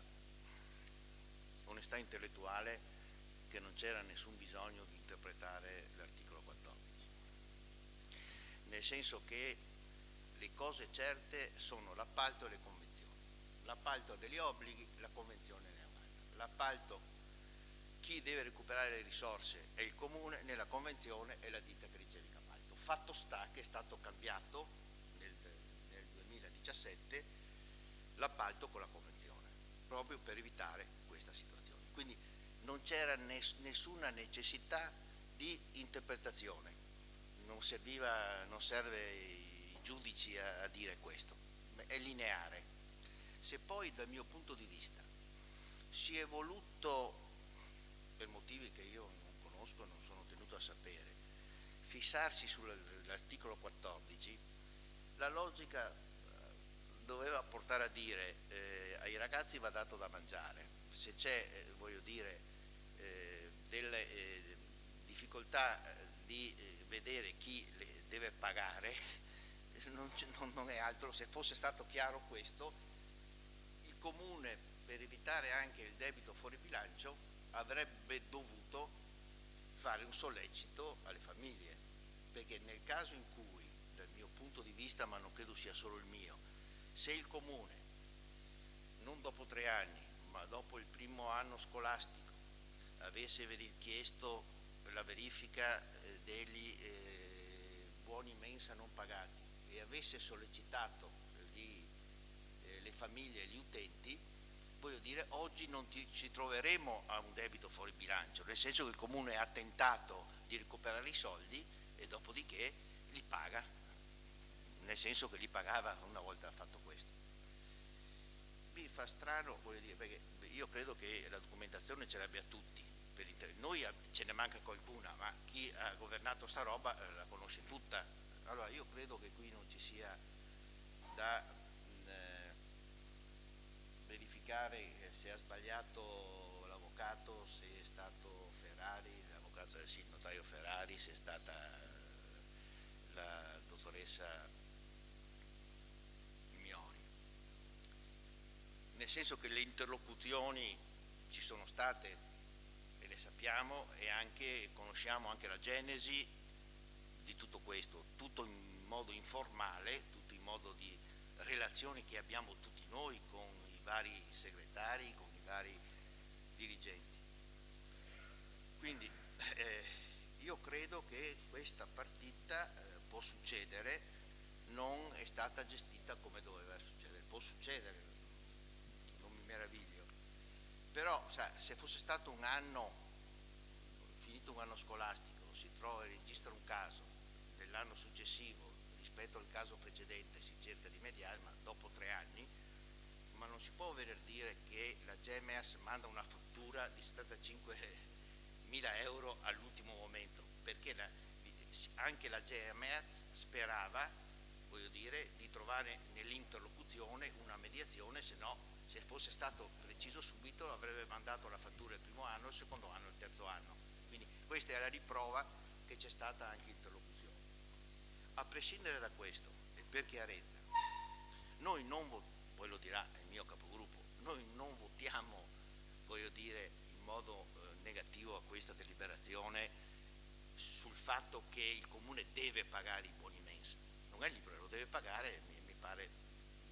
Speaker 7: onestà intellettuale che non c'era nessun bisogno di interpretare l'articolo 14, nel senso che le cose certe sono l'appalto e le convenzioni. L'appalto ha degli obblighi, la convenzione ne ha un'altra. L'appalto, chi deve recuperare le risorse è il comune, nella convenzione è la ditta che riceve il appalto. Fatto sta che è stato cambiato nel 2017 l'appalto con la convenzione, proprio per evitare questa situazione. Quindi non c'era nessuna necessità di interpretazione, non serve i giudici a dire questo, è lineare. Se poi dal mio punto di vista si è voluto, per motivi che io non conosco, non sono tenuto a sapere, fissarsi sull'articolo 14, la logica doveva portare a dire ai ragazzi va dato da mangiare. Se c'è, delle difficoltà di vedere chi le deve pagare, non è altro. Se fosse stato chiaro questo, il comune, per evitare anche il debito fuori bilancio, avrebbe dovuto fare un sollecito alle famiglie, perché nel caso in cui, dal mio punto di vista, ma non credo sia solo il mio, se il comune, non dopo 3 anni, ma dopo il primo anno scolastico, avesse chiesto la verifica degli buoni mensa non pagati e avesse sollecitato le famiglie e gli utenti, oggi non ci troveremo a un debito fuori bilancio, nel senso che il comune ha tentato di recuperare i soldi e dopodiché li paga, nel senso che li pagava una volta fatto questo. Mi fa strano, perché io credo che la documentazione ce l'abbia tutti, noi ce ne manca qualcuna, ma chi ha governato sta roba la conosce tutta. Allora io credo che qui non ci sia da verificare se ha sbagliato l'avvocato, se è stato Ferrari, il notaio Ferrari, se è stata la dottoressa Miori, nel senso che le interlocuzioni ci sono state e le sappiamo, e anche conosciamo anche la genesi di tutto questo, tutto in modo informale, tutto in modo di relazioni che abbiamo tutti noi con i vari segretari, con i vari dirigenti. Quindi io credo che questa partita può succedere, non è stata gestita come doveva succedere, può succedere, non mi meraviglio. Però se fosse stato un anno, finito un anno scolastico, si trova e registra un caso dell'anno successivo rispetto al caso precedente, si cerca di mediare, ma dopo 3 anni, ma non si può venire a dire che la GEMEAS manda una fattura di 75 1000 euro all'ultimo momento, perché anche la GEMEAZ sperava, voglio dire, di trovare nell'interlocuzione una mediazione, se no, se fosse stato preciso subito, avrebbe mandato la fattura il primo anno, il secondo anno, il terzo anno. Quindi questa è la riprova che c'è stata anche interlocuzione. A prescindere da questo, e per chiarezza, noi non poi lo dirà il mio capogruppo, noi non votiamo, voglio dire, in modo negativo a questa deliberazione sul fatto che il Comune deve pagare i buoni mensa. Non è libero, lo deve pagare, mi pare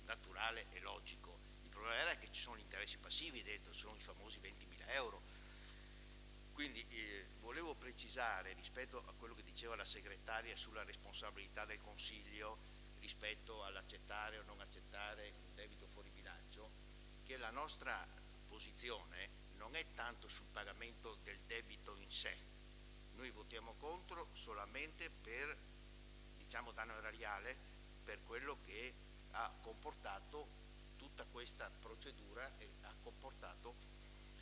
Speaker 7: naturale e logico. Il problema è che ci sono gli interessi passivi dentro, sono i famosi 20.000 euro. Quindi volevo precisare rispetto a quello che diceva la segretaria sulla responsabilità del Consiglio rispetto all'accettare o non accettare un debito fuori bilancio, che la nostra posizione non è tanto sul pagamento del debito in sé. Noi votiamo contro solamente per, diciamo, danno erariale, per quello che ha comportato tutta questa procedura e ha comportato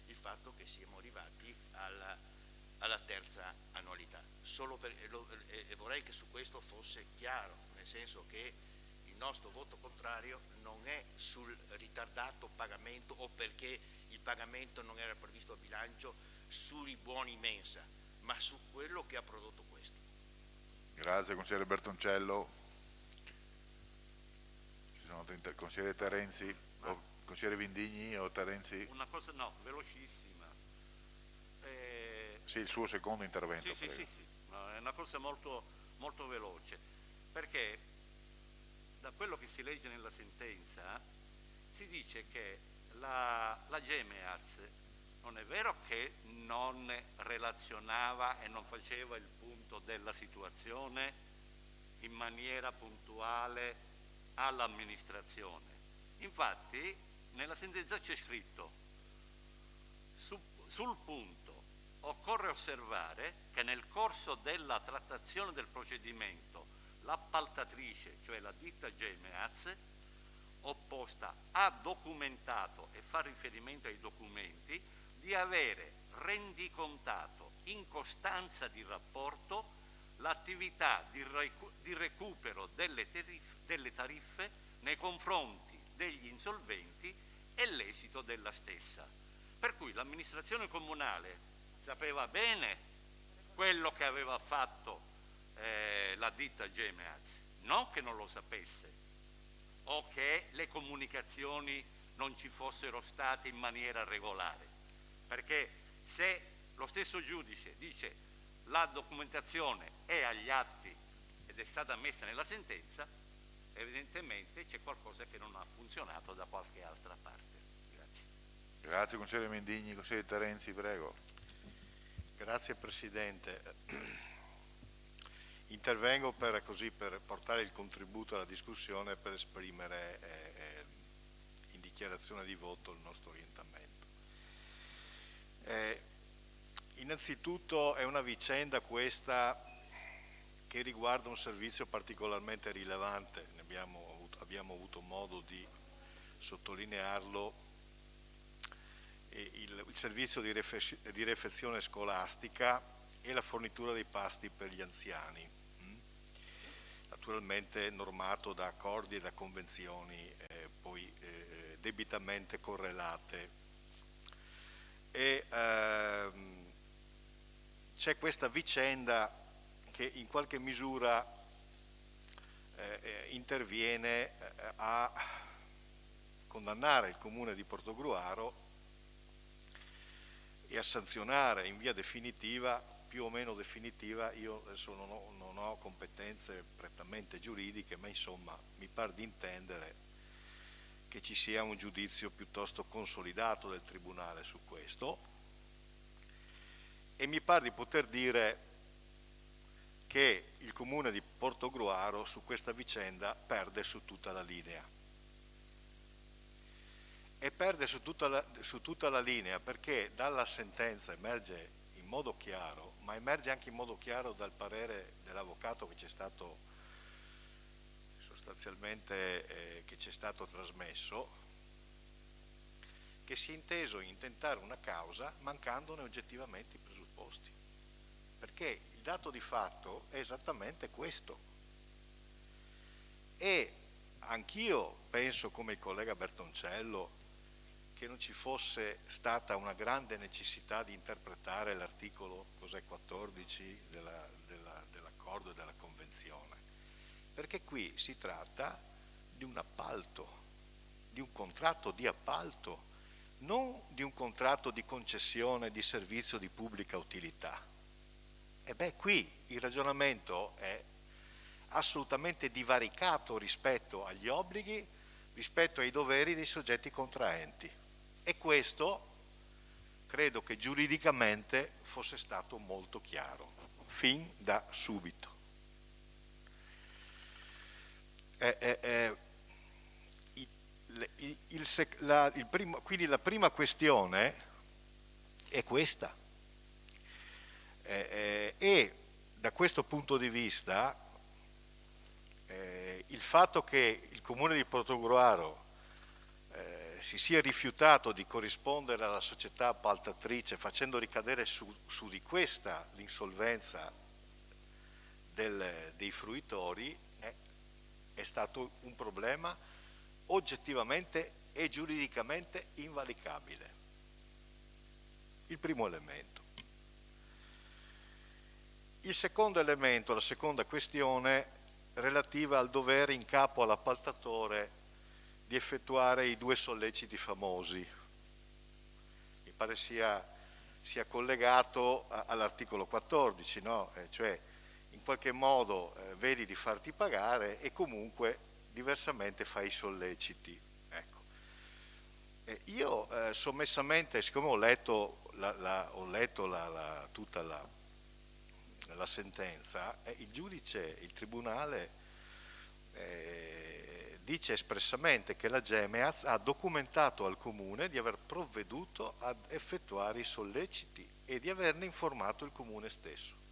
Speaker 7: il fatto che siamo arrivati alla terza annualità. E vorrei che su questo fosse chiaro, nel senso che il nostro voto contrario non è sul ritardato pagamento o perché il pagamento non era previsto a bilancio sui buoni mensa, ma su quello che ha prodotto questo.
Speaker 1: Grazie consigliere Bertoncello. Ci sono consigliere Terenzi, o consigliere Vindigni o Terenzi?
Speaker 11: Una cosa, no, velocissima.
Speaker 1: Sì, il suo secondo intervento.
Speaker 11: Sì, no, è una cosa molto, molto veloce, perché da quello che si legge nella sentenza si dice che la GEMEAZ non è vero che non relazionava e non faceva il punto della situazione in maniera puntuale all'amministrazione. Infatti nella sentenza c'è scritto sul punto occorre osservare che nel corso della trattazione del procedimento l'appaltatrice, cioè la ditta GEMEAZ, opposta, ha documentato e fa riferimento ai documenti di avere rendicontato in costanza di rapporto l'attività di recupero delle tariffe nei confronti degli insolventi e l'esito della stessa. Per cui l'amministrazione comunale sapeva bene quello che aveva fatto la ditta GEMEAZ, non che non lo sapesse o che le comunicazioni non ci fossero state in maniera regolare, perché se lo stesso giudice dice la documentazione è agli atti ed è stata messa nella sentenza, evidentemente c'è qualcosa che non ha funzionato da qualche altra parte. Grazie.
Speaker 1: Grazie consigliere Mendigni. Consigliere Terenzi, prego.
Speaker 6: Grazie Presidente. Intervengo per portare il contributo alla discussione, per esprimere in dichiarazione di voto il nostro orientamento. Innanzitutto è una vicenda questa che riguarda un servizio particolarmente rilevante, abbiamo avuto modo di sottolinearlo, il servizio di refezione scolastica e la fornitura dei pasti per gli anziani, naturalmente normato da accordi e da convenzioni poi debitamente correlate. C'è questa vicenda che in qualche misura interviene a condannare il Comune di Portogruaro e a sanzionare in via definitiva, più o meno definitiva, io adesso non ho competenze prettamente giuridiche, ma insomma mi pare di intendere che ci sia un giudizio piuttosto consolidato del Tribunale su questo, e mi pare di poter dire che il Comune di Portogruaro su questa vicenda perde su tutta la linea. E perde su tutta la linea perché dalla sentenza emerge in modo chiaro, ma emerge anche in modo chiaro dal parere dell'avvocato che ci è stato sostanzialmente che ci è stato trasmesso, che si è inteso intentare una causa mancandone oggettivamente i presupposti. imposti, perché il dato di fatto è esattamente questo. E anch'io penso, come il collega Bertoncello, che non ci fosse stata una grande necessità di interpretare l'articolo 14 dell'accordo e della convenzione, perché qui si tratta di un appalto, di un contratto di appalto, non di un contratto di concessione di servizio di pubblica utilità. E beh, qui il ragionamento è assolutamente divaricato rispetto agli obblighi, rispetto ai doveri dei soggetti contraenti. E questo credo che giuridicamente fosse stato molto chiaro, fin da subito. Quindi la prima questione è questa. E da questo punto di vista il fatto che il Comune di Portogruaro si sia rifiutato di corrispondere alla società appaltatrice facendo ricadere su di questa l'insolvenza dei fruitori è stato un problema oggettivamente e giuridicamente invalicabile. Il primo elemento. Il secondo elemento, la seconda questione, relativa al dovere in capo all'appaltatore di effettuare i 2 solleciti famosi. Mi pare sia collegato all'articolo 14, no? Cioè in qualche modo vedi di farti pagare e comunque diversamente fai i solleciti. Ecco. Io sommessamente, siccome ho letto tutta la sentenza, il giudice, il tribunale dice espressamente che la Gemeaz ha documentato al Comune di aver provveduto ad effettuare i solleciti e di averne informato il Comune stesso.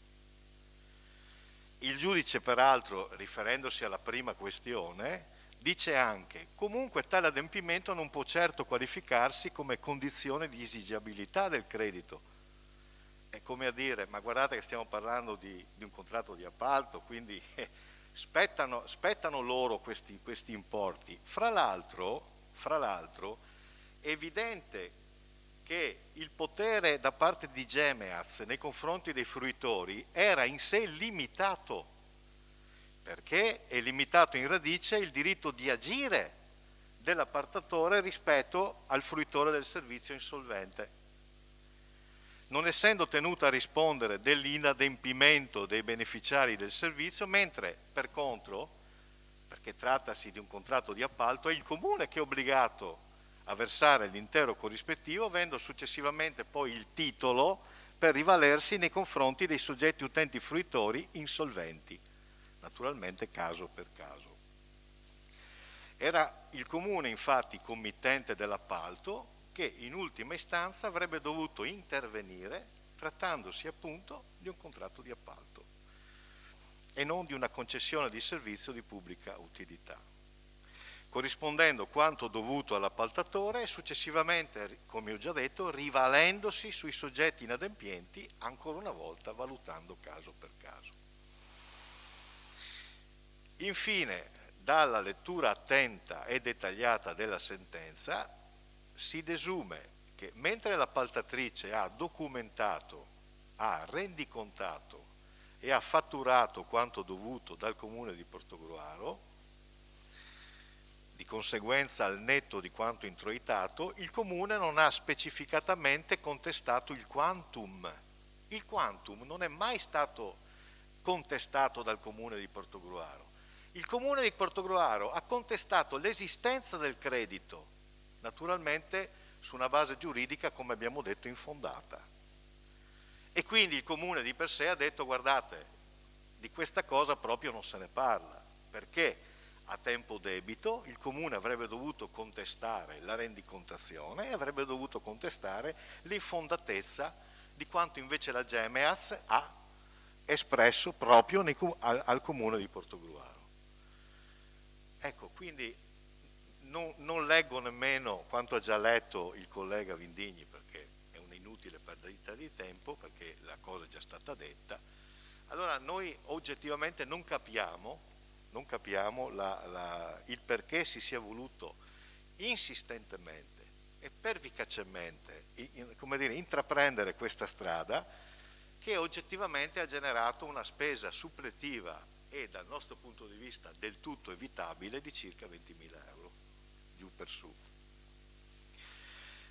Speaker 6: Il giudice, peraltro, riferendosi alla prima questione, dice anche: comunque tale adempimento non può certo qualificarsi come condizione di esigibilità del credito. È come a dire: ma guardate che stiamo parlando di un contratto di appalto, quindi spettano loro questi importi. Fra l'altro è evidente che il potere da parte di Gemeaz nei confronti dei fruitori era in sé limitato, perché è limitato in radice il diritto di agire dell'appaltatore rispetto al fruitore del servizio insolvente, non essendo tenuto a rispondere dell'inadempimento dei beneficiari del servizio, mentre per contro, perché trattasi di un contratto di appalto, è il Comune che è obbligato a versare l'intero corrispettivo, avendo successivamente poi il titolo per rivalersi nei confronti dei soggetti utenti fruitori insolventi, naturalmente caso per caso. Era il Comune infatti committente dell'appalto, che in ultima istanza avrebbe dovuto intervenire trattandosi appunto di un contratto di appalto e non di una concessione di servizio di pubblica utilità, corrispondendo quanto dovuto all'appaltatore e successivamente, come ho già detto, rivalendosi sui soggetti inadempienti, ancora una volta valutando caso per caso. Infine, dalla lettura attenta e dettagliata della sentenza, si desume che mentre l'appaltatrice ha documentato, ha rendicontato e ha fatturato quanto dovuto dal Comune di Portogruaro, di conseguenza al netto di quanto introitato, il Comune non ha specificatamente contestato il quantum. Il quantum non è mai stato contestato dal Comune di Portogruaro. Il Comune di Portogruaro ha contestato l'esistenza del credito, naturalmente su una base giuridica, come abbiamo detto, infondata. E quindi il Comune di per sé ha detto: guardate, di questa cosa proprio non se ne parla, perché a tempo debito il Comune avrebbe dovuto contestare la rendicontazione e avrebbe dovuto contestare l'infondatezza di quanto invece la Gemeaz ha espresso proprio al Comune di Portogruaro. Ecco, quindi non leggo nemmeno quanto ha già letto il collega Vindigni, perché è un'inutile perdita di di tempo, perché la cosa è già stata detta. Allora noi oggettivamente non capiamo il perché si sia voluto insistentemente e pervicacemente intraprendere questa strada, che oggettivamente ha generato una spesa suppletiva e dal nostro punto di vista del tutto evitabile di circa 20.000 euro, giù per su.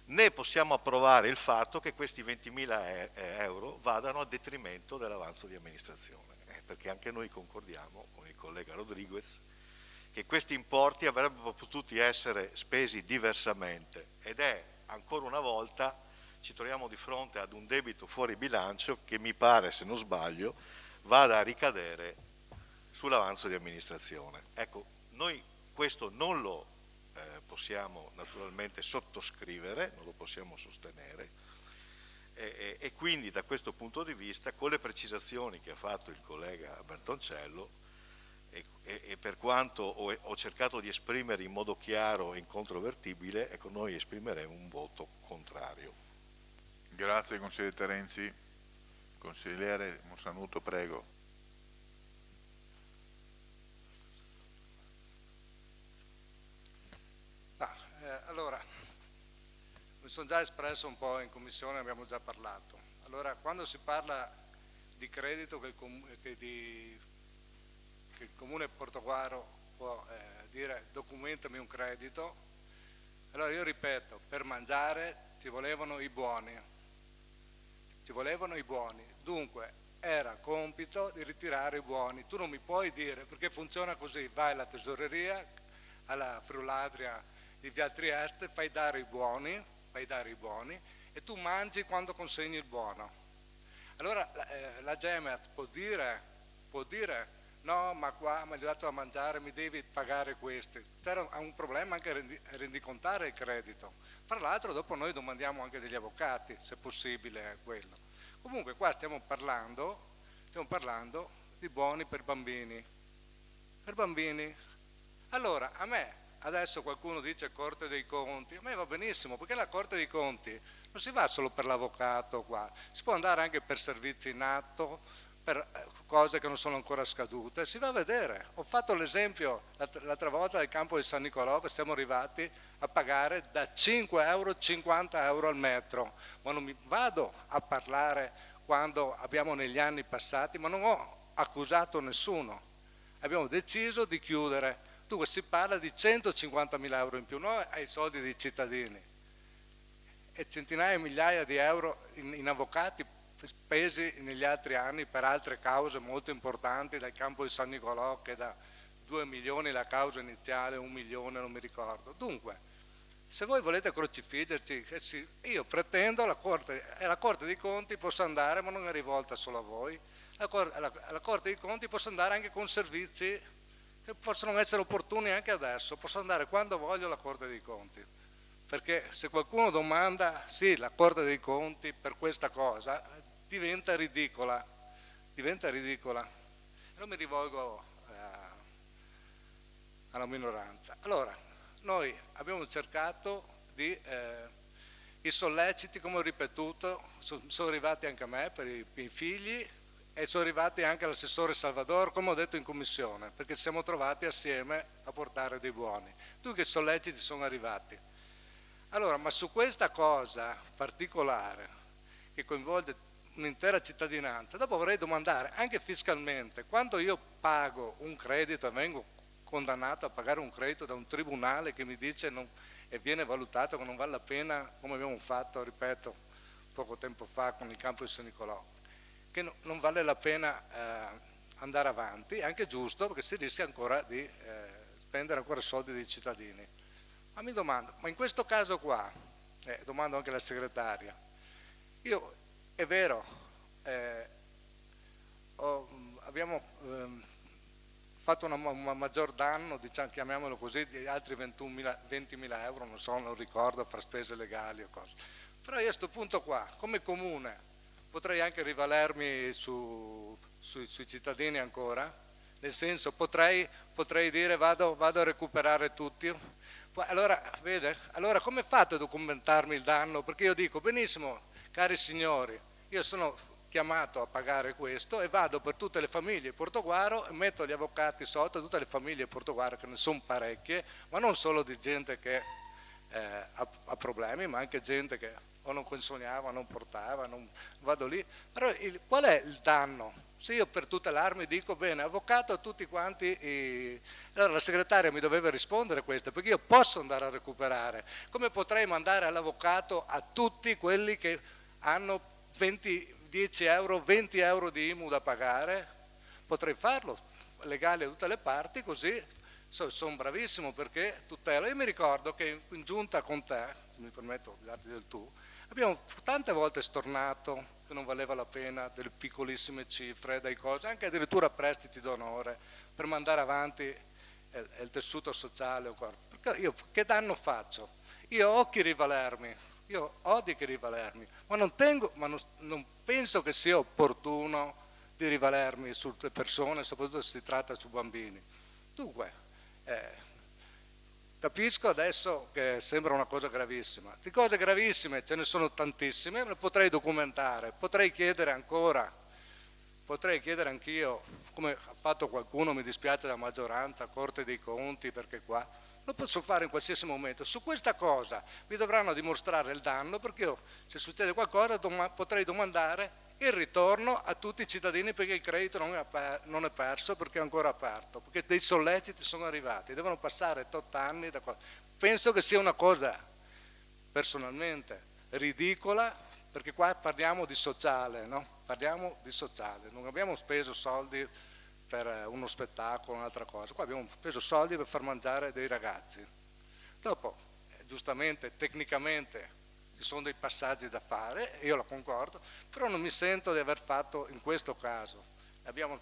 Speaker 6: Né possiamo approvare il fatto che questi 20.000 euro vadano a detrimento dell'avanzo di amministrazione, perché anche noi concordiamo con il collega Rodriguez che questi importi avrebbero potuto essere spesi diversamente, ed è ancora una volta ci troviamo di fronte ad un debito fuori bilancio che mi pare, se non sbaglio, vada a ricadere sull'avanzo di amministrazione. Ecco, noi questo non lo possiamo naturalmente sottoscrivere, non lo possiamo sostenere, e quindi da questo punto di vista, con le precisazioni che ha fatto il collega Bertoncello, e per quanto ho cercato di esprimere in modo chiaro e incontrovertibile, ecco, noi esprimeremo un voto contrario.
Speaker 1: Grazie consigliere Terenzi. Consigliere Monsanuto, prego.
Speaker 12: Allora, mi sono già espresso un po' in commissione, abbiamo già parlato. Allora, quando si parla di credito che il Comune Portogruaro può dire documentami un credito, allora io ripeto, per mangiare ci volevano i buoni, dunque era compito di ritirare i buoni. Tu non mi puoi dire, perché funziona così, vai alla tesoreria, alla Friuladria di Via Trieste, fai dare i buoni e tu mangi quando consegni il buono. Allora la Gemet può dire no, ma qua mi hai dato da mangiare, mi devi pagare questi. C'era un problema anche a rendicontare il credito. Fra l'altro dopo noi domandiamo anche degli avvocati, se è possibile quello. Comunque qua stiamo parlando di buoni per bambini. Allora, a me adesso qualcuno dice Corte dei Conti, a me va benissimo, perché la Corte dei Conti non si va solo per l'avvocato qua, si può andare anche per servizi in atto, per cose che non sono ancora scadute, si va a vedere. Ho fatto l'esempio l'altra volta del campo di San Nicolò, che siamo arrivati a pagare da 5 euro 50 euro al metro, ma non mi vado a parlare quando abbiamo negli anni passati, ma non ho accusato nessuno, abbiamo deciso di chiudere. Dunque si parla di 150.000 euro in più, noi ai soldi dei cittadini, e centinaia di migliaia di euro in avvocati spesi negli altri anni per altre cause molto importanti, dal campo di San Nicolò, che da 2 milioni la causa iniziale, 1 milione non mi ricordo. Dunque, se voi volete crocifiggerci, io pretendo la Corte dei Conti possa andare, ma non è rivolta solo a voi, la Corte dei Conti possa andare anche con servizi che possono essere opportuni anche adesso, posso andare quando voglio alla Corte dei Conti, perché se qualcuno domanda sì, la Corte dei Conti per questa cosa, diventa ridicola. Non mi rivolgo alla minoranza. Allora, noi abbiamo cercato i solleciti, come ho ripetuto, sono arrivati anche a me per i miei figli, e sono arrivati anche all'assessore Salvador, come ho detto in commissione, perché ci siamo trovati assieme a portare dei buoni. Dunque i solleciti sono arrivati. Allora, ma su questa cosa particolare che coinvolge un'intera cittadinanza, dopo vorrei domandare anche fiscalmente, quando io pago un credito e vengo condannato a pagare un credito da un tribunale che mi dice e viene valutato che non vale la pena, come abbiamo fatto, ripeto, poco tempo fa con il campo di San Nicolò, che non vale la pena andare avanti, è anche giusto perché si rischia ancora di spendere ancora soldi dei cittadini. Ma mi domando, ma in questo caso qua, domando anche alla segretaria, io è vero, abbiamo fatto un maggior danno, diciamo, chiamiamolo così, di altri 20.000 euro, non ricordo, fra spese legali o cose. Però io a questo punto qua, come comune, potrei anche rivalermi sui cittadini ancora, nel senso potrei dire vado a recuperare tutti. Allora, vede? Allora come fate a documentarmi il danno? Perché io dico, benissimo, cari signori, io sono chiamato a pagare questo e vado per tutte le famiglie in Portoguaro e metto gli avvocati sotto tutte le famiglie in Portoguaro, che ne sono parecchie, ma non solo di gente che ha problemi, ma anche gente che o non consognava, non portava, non vado lì. Però qual è il danno? Se io per tutelarmi dico bene, avvocato a tutti quanti, allora la segretaria mi doveva rispondere questo, perché io posso andare a recuperare. Come potrei mandare all'avvocato a tutti quelli che hanno 10 euro, 20 euro di IMU da pagare? Potrei farlo, legale a tutte le parti, così sono bravissimo perché tutelo. Io mi ricordo che in giunta con te, se mi permetto di darti del tu, abbiamo tante volte stornato che non valeva la pena delle piccolissime cifre, dei cose, anche addirittura prestiti d'onore per mandare avanti il tessuto sociale. Perché io che danno faccio? Io ho chi rivalermi, io ho di che rivalermi, ma non penso che sia opportuno di rivalermi sulle persone, soprattutto se si tratta su bambini. Dunque, capisco adesso che sembra una cosa gravissima. Di cose gravissime ce ne sono tantissime, le potrei documentare, potrei chiedere ancora, potrei chiedere anch'io, come ha fatto qualcuno, mi dispiace della maggioranza, Corte dei Conti, perché qua lo posso fare in qualsiasi momento. Su questa cosa mi dovranno dimostrare il danno, perché io, se succede qualcosa, potrei domandare il ritorno a tutti i cittadini, perché il credito non è perso, perché è ancora aperto, perché dei solleciti sono arrivati, devono passare 8 anni. Penso che sia una cosa personalmente ridicola, perché qua parliamo di sociale, no? Parliamo di sociale, non abbiamo speso soldi per uno spettacolo, un'altra cosa, qua abbiamo speso soldi per far mangiare dei ragazzi. Dopo, giustamente, tecnicamente, ci sono dei passaggi da fare, io lo concordo, però non mi sento di aver fatto in questo caso. Abbiamo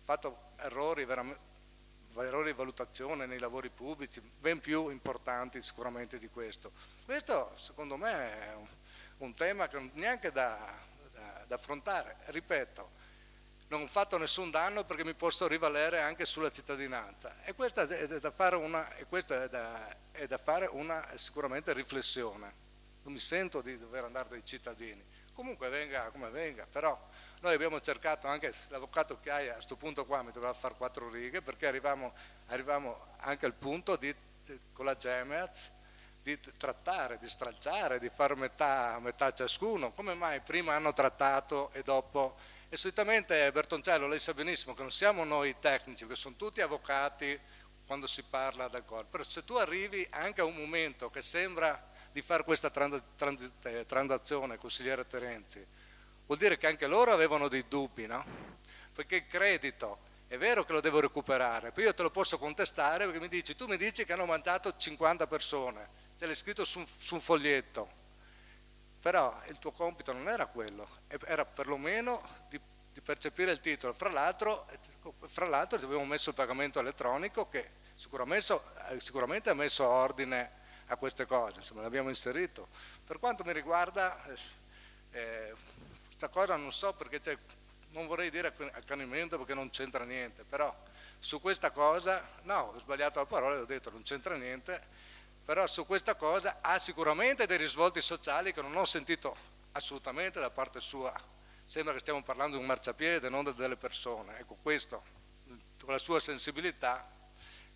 Speaker 12: fatto errori di valutazione nei lavori pubblici, ben più importanti sicuramente di questo. Questo secondo me è un tema che non è neanche da affrontare. Ripeto, non ho fatto nessun danno perché mi posso rivalere anche sulla cittadinanza, e questa è da fare una sicuramente riflessione. Non mi sento di dover andare dai cittadini, comunque venga come venga, però noi abbiamo cercato, anche l'avvocato Chiaia a questo punto qua mi dovrà fare 4 righe, perché arriviamo anche al punto con la Gemez di trattare, di stralciare, di fare metà ciascuno. Come mai prima hanno trattato e dopo? E solitamente, Bertoncello, lei sa benissimo che non siamo noi tecnici, perché sono tutti avvocati quando si parla del corpo, però se tu arrivi anche a un momento che sembra di fare questa transazione, consigliere Terenzi, vuol dire che anche loro avevano dei dubbi, no? Perché il credito è vero che lo devo recuperare, poi io te lo posso contestare perché tu mi dici che hanno mangiato 50 persone, te l'hai scritto su un foglietto, però il tuo compito non era quello, era perlomeno di percepire il titolo. Fra l'altro ti abbiamo messo il pagamento elettronico che sicuramente ha messo ordine a queste cose, insomma l'abbiamo inserito. Per quanto mi riguarda questa cosa non so perché non vorrei dire accanimento perché non c'entra niente, però su questa cosa, no, ho sbagliato la parola, ho detto non c'entra niente, però su questa cosa ha sicuramente dei risvolti sociali che non ho sentito assolutamente da parte sua. Sembra che stiamo parlando di un marciapiede, non delle persone. Ecco, questo, con la sua sensibilità,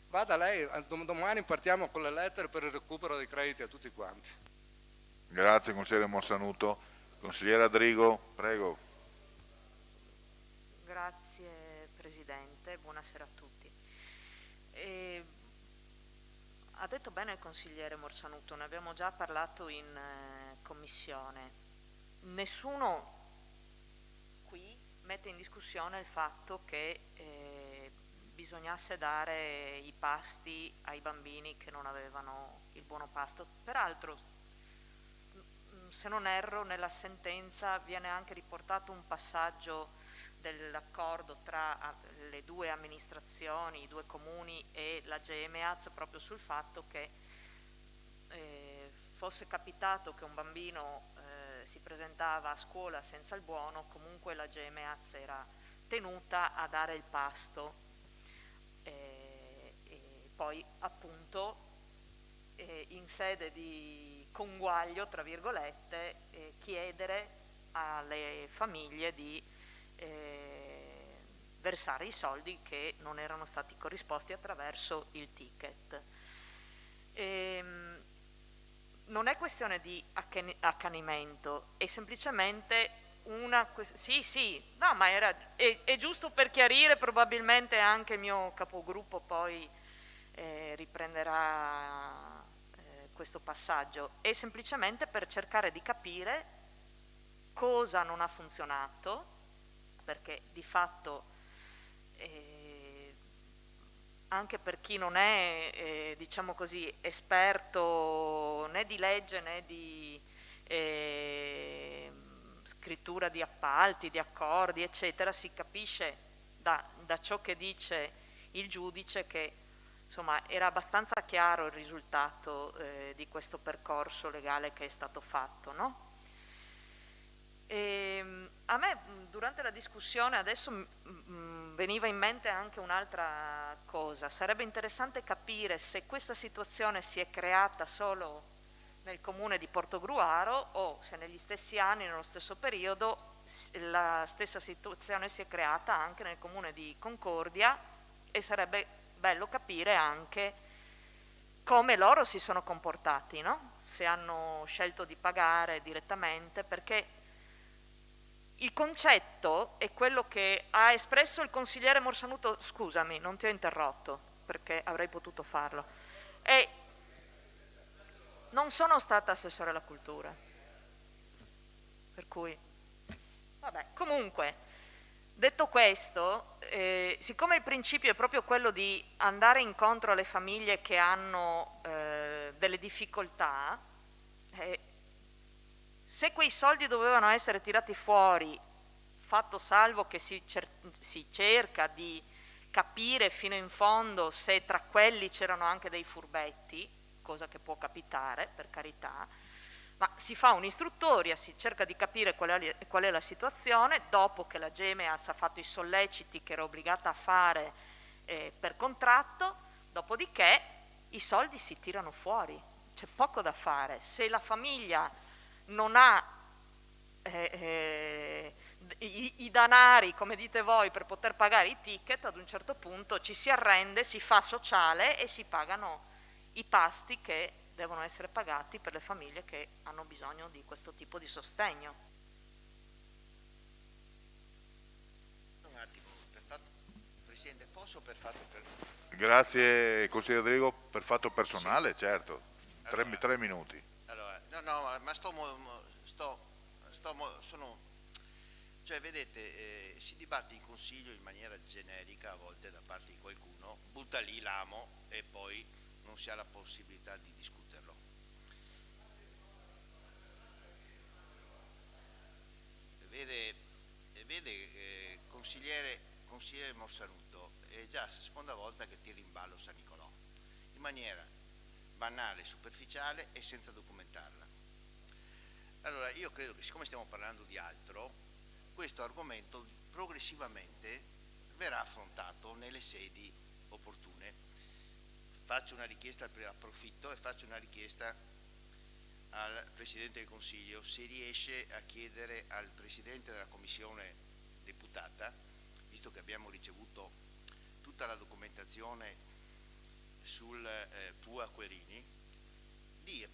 Speaker 12: vada lei, domani partiamo con le lettere per il recupero dei crediti a tutti quanti.
Speaker 1: Grazie consigliere Monsanuto. Consigliere Adrigo, prego.
Speaker 13: Grazie Presidente, buonasera a tutti. Ha detto bene il consigliere Monsanuto, ne abbiamo già parlato in commissione. Nessuno qui mette in discussione il fatto che bisognasse dare i pasti ai bambini che non avevano il buono pasto. Peraltro, se non erro, nella sentenza viene anche riportato un passaggio dell'accordo tra le due amministrazioni, i due comuni e la Gemeaz, proprio sul fatto che fosse capitato che un bambino si presentava a scuola senza il buono, comunque la Gemeaz era tenuta a dare il pasto. E poi appunto in sede di conguaglio, tra virgolette, chiedere alle famiglie di versare i soldi che non erano stati corrisposti attraverso il ticket. Non è questione di accanimento, è semplicemente no, ma è giusto per chiarire, probabilmente anche il mio capogruppo poi riprenderà questo passaggio, è semplicemente per cercare di capire cosa non ha funzionato, perché di fatto anche per chi non è diciamo così esperto né di legge né di scrittura di appalti, di accordi eccetera, si capisce da ciò che dice il giudice che insomma era abbastanza chiaro il risultato di questo percorso legale che è stato fatto, no? A me durante la discussione adesso veniva in mente anche un'altra cosa. Sarebbe interessante capire se questa situazione si è creata solo nel comune di Portogruaro o se negli stessi anni, nello stesso periodo, la stessa situazione si è creata anche nel comune di Concordia, e sarebbe bello capire anche come loro si sono comportati, no? Se hanno scelto di pagare direttamente, perché il concetto è quello che ha espresso il consigliere Morsanuto. Scusami, non ti ho interrotto perché avrei potuto farlo. E non sono stata assessore alla cultura, per cui vabbè. Comunque, detto questo, siccome il principio è proprio quello di andare incontro alle famiglie che hanno delle difficoltà, se quei soldi dovevano essere tirati fuori, fatto salvo che si cerca di capire fino in fondo se tra quelli c'erano anche dei furbetti, cosa che può capitare, per carità, ma si fa un'istruttoria, si cerca di capire qual è la situazione, dopo che la Gemeaz ha fatto i solleciti che era obbligata a fare per contratto, dopodiché i soldi si tirano fuori, c'è poco da fare. Se la famiglia non ha i danari, come dite voi, per poter pagare i ticket, ad un certo punto ci si arrende, si fa sociale e si pagano i pasti che devono essere pagati per le famiglie che hanno bisogno di questo tipo di sostegno.
Speaker 7: Un attimo, Presidente, posso per fatto personale?
Speaker 1: Grazie consigliere Rodrigo, per fatto personale, sì. Certo, allora, 3 minuti.
Speaker 7: Allora, ma cioè vedete, si dibatte in consiglio in maniera generica a volte da parte di qualcuno, butta lì l'amo e poi non si ha la possibilità di discuterlo. Vede consigliere Morsanuto, è già la seconda volta che tira in ballo San Nicolò, in maniera banale, superficiale e senza documentarla. Allora io credo che siccome stiamo parlando di altro, questo argomento progressivamente verrà affrontato nelle sedi opportune. Faccio una richiesta, approfitto e faccio una richiesta al Presidente del Consiglio, se riesce a chiedere al Presidente della Commissione deputata, visto che abbiamo ricevuto tutta la documentazione sul PUA Querini, di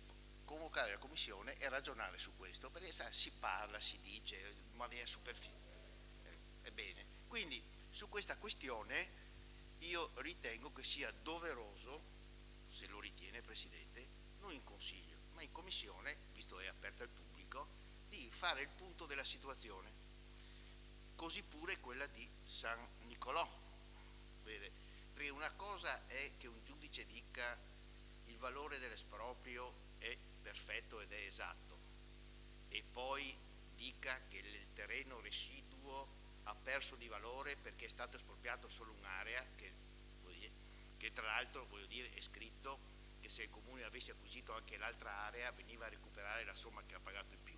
Speaker 7: convocare la Commissione e ragionare su questo, perché si parla, si dice in maniera superficiale. Ebbene, quindi su questa questione io ritengo che sia doveroso, se lo ritiene il Presidente, non in Consiglio, ma in Commissione, visto che è aperta al pubblico, di fare il punto della situazione. Così pure quella di San Nicolò. Vede? Perché una cosa è che un giudice dica il valore dell'esproprio è perfetto ed è esatto, e poi dica che il terreno residuo ha perso di valore perché è stato espropriato solo un'area, che tra l'altro è scritto che se il comune avesse acquisito anche l'altra area veniva a recuperare la somma che ha pagato in più.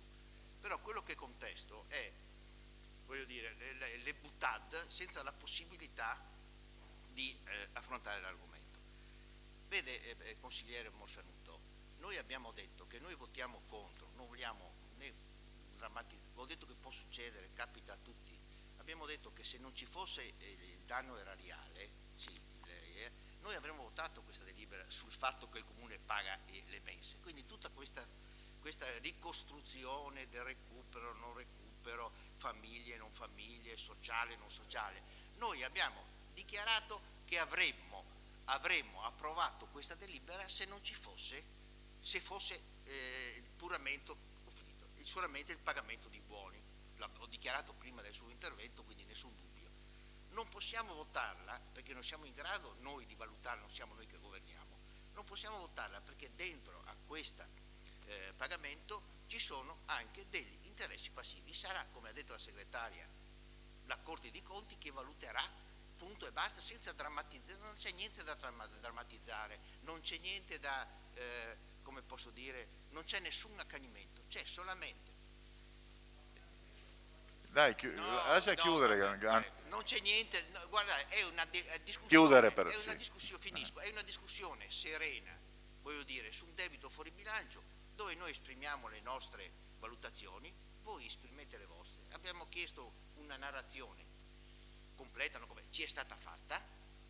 Speaker 7: Però quello che contesto è le boutade senza la possibilità di affrontare l'argomento. Vede, consigliere Morsanuto, noi abbiamo detto che noi votiamo contro, non vogliamo né ho detto che può succedere, capita a tutti. Abbiamo detto che se non ci fosse il danno erariale, noi avremmo votato questa delibera sul fatto che il Comune paga le mense. Quindi tutta questa ricostruzione del recupero, non recupero, famiglie, non famiglie, sociale, non sociale. Noi abbiamo dichiarato che avremmo approvato questa delibera se non ci fosse, se fosse puramente il pagamento di buoni. L'ho dichiarato prima del suo intervento, quindi nessun dubbio. Non possiamo votarla perché non siamo in grado noi di valutarla, non siamo noi che governiamo. Non possiamo votarla perché dentro a questo pagamento ci sono anche degli interessi passivi. Sarà, come ha detto la segretaria, la Corte dei Conti che valuterà, punto e basta, senza drammatizzare. Non c'è niente da drammatizzare, non c'è niente da, come posso dire, non c'è nessun accanimento, c'è solamente.
Speaker 1: Dai, lascia chiudere.
Speaker 7: Non c'è niente, no, guarda, è una discussione.
Speaker 1: Chiudere però,
Speaker 7: è una
Speaker 1: sì.
Speaker 7: discussione, finisco, è una discussione serena, voglio dire, su un debito fuori bilancio, dove noi esprimiamo le nostre valutazioni, voi esprimete le vostre. Abbiamo chiesto una narrazione completa, come ci è stata fatta,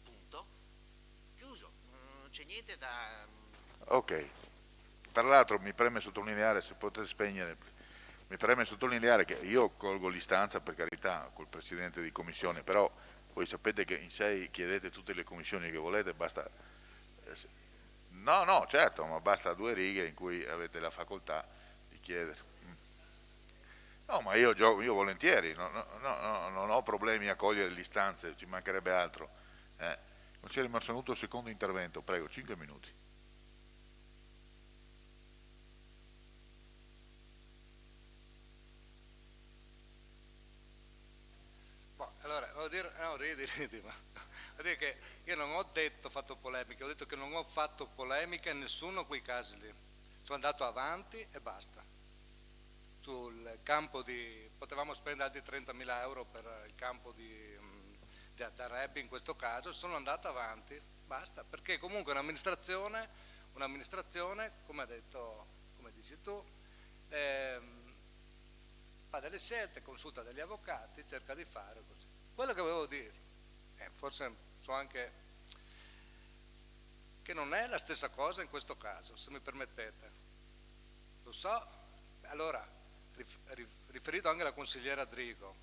Speaker 7: punto, chiuso, non c'è niente da...
Speaker 1: Ok, tra l'altro mi preme sottolineare, se potete spegnere, mi preme sottolineare che io colgo l'istanza, per carità, col Presidente di Commissione, però voi sapete che in 6 chiedete tutte le commissioni che volete, basta... No, certo, ma basta 2 righe in cui avete la facoltà di chiedere. No, ma io volentieri, non ho problemi a cogliere le istanze, ci mancherebbe altro. Consigliere Marsanuto, secondo intervento, prego, 5 minuti.
Speaker 12: Allora, voglio dire, no, ridi, ma voglio dire che io non ho fatto polemica, ho detto che non ho fatto polemica in nessuno di quei casi lì. Sono andato avanti e basta. Sul campo potevamo spendere altri 30.000 euro per il campo da Rebbi in questo caso, sono andato avanti, basta, perché comunque un'amministrazione, come dici tu, fa delle scelte, consulta degli avvocati, cerca di fare così. Quello che volevo dire, forse so anche che non è la stessa cosa in questo caso, se mi permettete. Lo so, allora, riferito anche alla consigliera Drigo,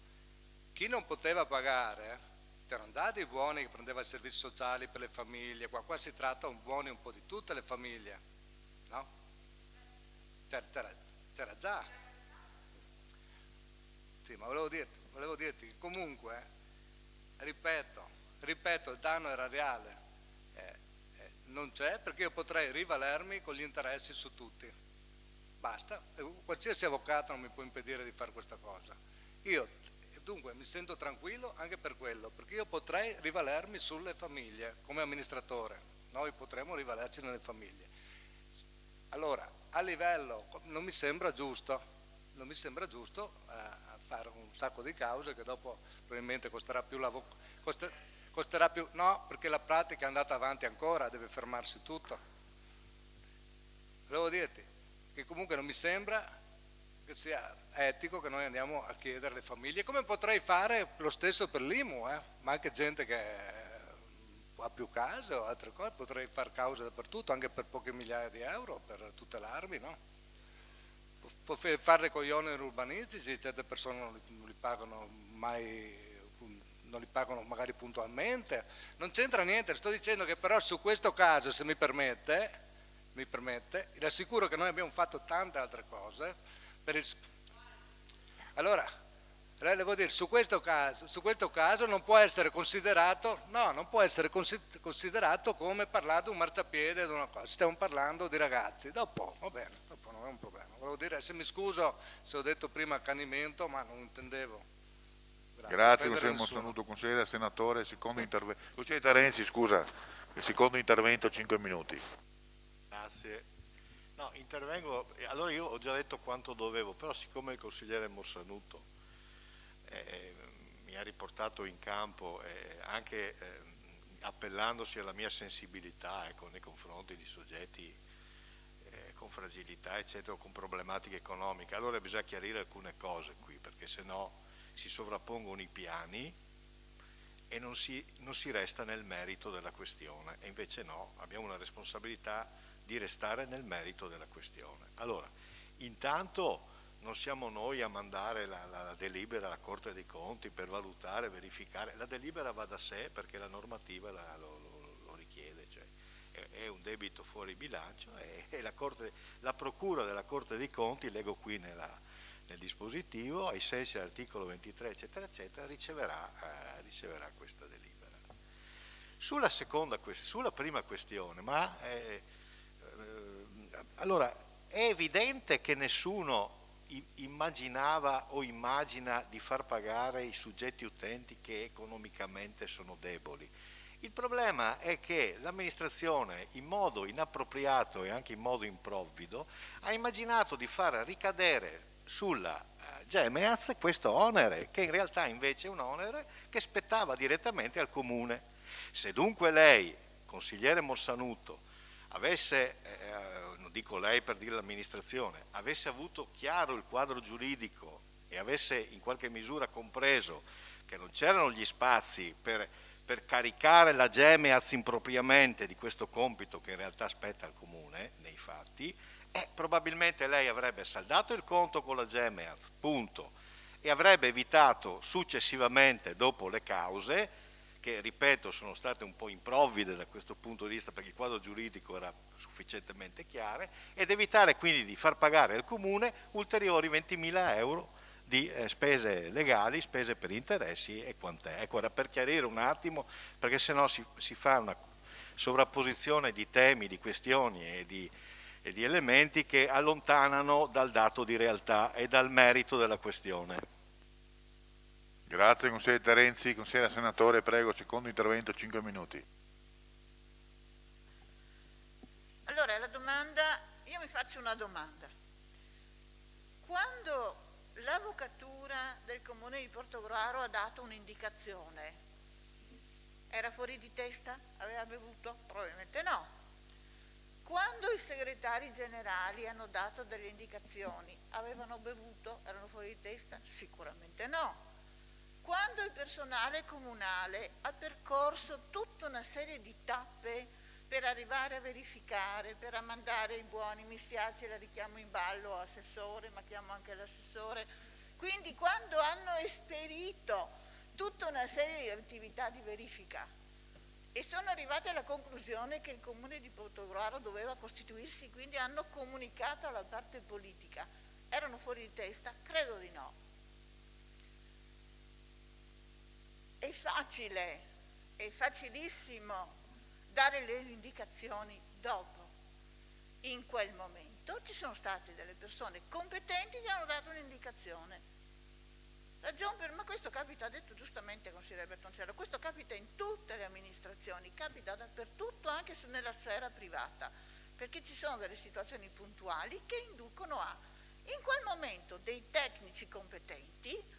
Speaker 12: chi non poteva pagare, c'erano già dei buoni che prendeva i servizi sociali per le famiglie, qua si tratta di buoni un po' di tutte le famiglie, no? C'era già. Sì, ma volevo dirti che comunque, ripeto, il danno erariale non c'è, perché io potrei rivalermi con gli interessi su tutti. Basta, qualsiasi avvocato non mi può impedire di fare questa cosa. Io dunque mi sento tranquillo anche per quello, perché io potrei rivalermi sulle famiglie come amministratore, noi potremmo rivalerci nelle famiglie. Allora, a livello, non mi sembra giusto fare un sacco di cause che dopo probabilmente costerà più no, perché la pratica è andata avanti ancora, deve fermarsi tutto. Volevo dirti che comunque non mi sembra che sia etico che noi andiamo a chiedere alle famiglie, come potrei fare lo stesso per l'IMU, ma anche gente che ha più case o altre cose, potrei fare cause dappertutto, anche per poche migliaia di euro, per tutelarmi, no? Può fare con gli oneri urbanistici, certe persone non li pagano mai, non li pagano magari puntualmente, non c'entra niente, sto dicendo che però su questo caso, se mi permette, le assicuro che noi abbiamo fatto tante altre cose, allora, devo dire, su questo caso non può essere considerato, come parlare di un marciapiede, di una cosa, stiamo parlando di ragazzi, dopo, va bene, dopo non è un problema. Volevo dire, se mi scuso se ho detto prima accanimento, ma non intendevo.
Speaker 1: Grazie consigliere Marsanuto, consigliere senatore, secondo intervento. Consigliere Tarenzi, scusa, il secondo intervento 5 minuti.
Speaker 6: Grazie. No, intervengo, allora io ho già detto quanto dovevo, però siccome il consigliere Marsanuto mi ha riportato in campo anche appellandosi alla mia sensibilità nei confronti di soggetti con fragilità, eccetera, con problematiche economiche. Allora bisogna chiarire alcune cose qui, perché sennò si sovrappongono i piani e non si resta nel merito della questione, e invece no, abbiamo una responsabilità di restare nel merito della questione. Allora, intanto non siamo noi a mandare la delibera alla Corte dei Conti per valutare, verificare, la delibera va da sé perché la normativa lo richiede, cioè è un debito fuori bilancio e la Procura della Corte dei Conti, leggo qui nel dispositivo, ai sensi dell'articolo 23 eccetera eccetera, riceverà questa delibera. Sulla prima questione, allora è evidente che nessuno immaginava o immagina di far pagare i soggetti utenti che economicamente sono deboli. Il problema è che l'amministrazione, in modo inappropriato e anche in modo improvvido, ha immaginato di far ricadere sulla Gemeaz questo onere, che in realtà invece è un onere che spettava direttamente al Comune. Se dunque lei, consigliere Morsanuto, avesse, non dico lei per dire l'amministrazione, avesse avuto chiaro il quadro giuridico e avesse in qualche misura compreso che non c'erano gli spazi per caricare la Gemeaz impropriamente di questo compito che in realtà spetta al Comune, nei fatti, probabilmente lei avrebbe saldato il conto con la Gemeaz, punto, e avrebbe evitato successivamente, dopo le cause, che ripeto sono state un po' improvvide da questo punto di vista perché il quadro giuridico era sufficientemente chiaro, ed evitare quindi di far pagare al Comune ulteriori 20.000 euro di spese legali, spese per interessi e quant'è. Ecco, era per chiarire un attimo, perché sennò si fa una sovrapposizione di temi, di questioni e di elementi che allontanano dal dato di realtà e dal merito della questione.
Speaker 1: Grazie consigliere Terenzi. Consigliere Senatore, prego, secondo intervento, 5 minuti.
Speaker 4: Allora, io mi faccio una domanda. Quando l'avvocatura del Comune di Portogruaro ha dato un'indicazione, era fuori di testa? Aveva bevuto? Probabilmente no. Quando i segretari generali hanno dato delle indicazioni, avevano bevuto? Erano fuori di testa? Sicuramente no. Quando il personale comunale ha percorso tutta una serie di tappe per arrivare a verificare, per mandare i buoni, mi spiace, la richiamo in ballo assessore, ma chiamo anche l'assessore, quindi quando hanno esperito tutta una serie di attività di verifica e sono arrivati alla conclusione che il Comune di Portogruaro doveva costituirsi, quindi hanno comunicato alla parte politica, erano fuori di testa? Credo di no. È facile, è facilissimo dare le indicazioni dopo. In quel momento ci sono state delle persone competenti che hanno dato un'indicazione. Ma questo capita, ha detto giustamente il consigliere Bertoncello, questo capita in tutte le amministrazioni, capita dappertutto, anche nella sfera privata, perché ci sono delle situazioni puntuali che inducono in quel momento dei tecnici competenti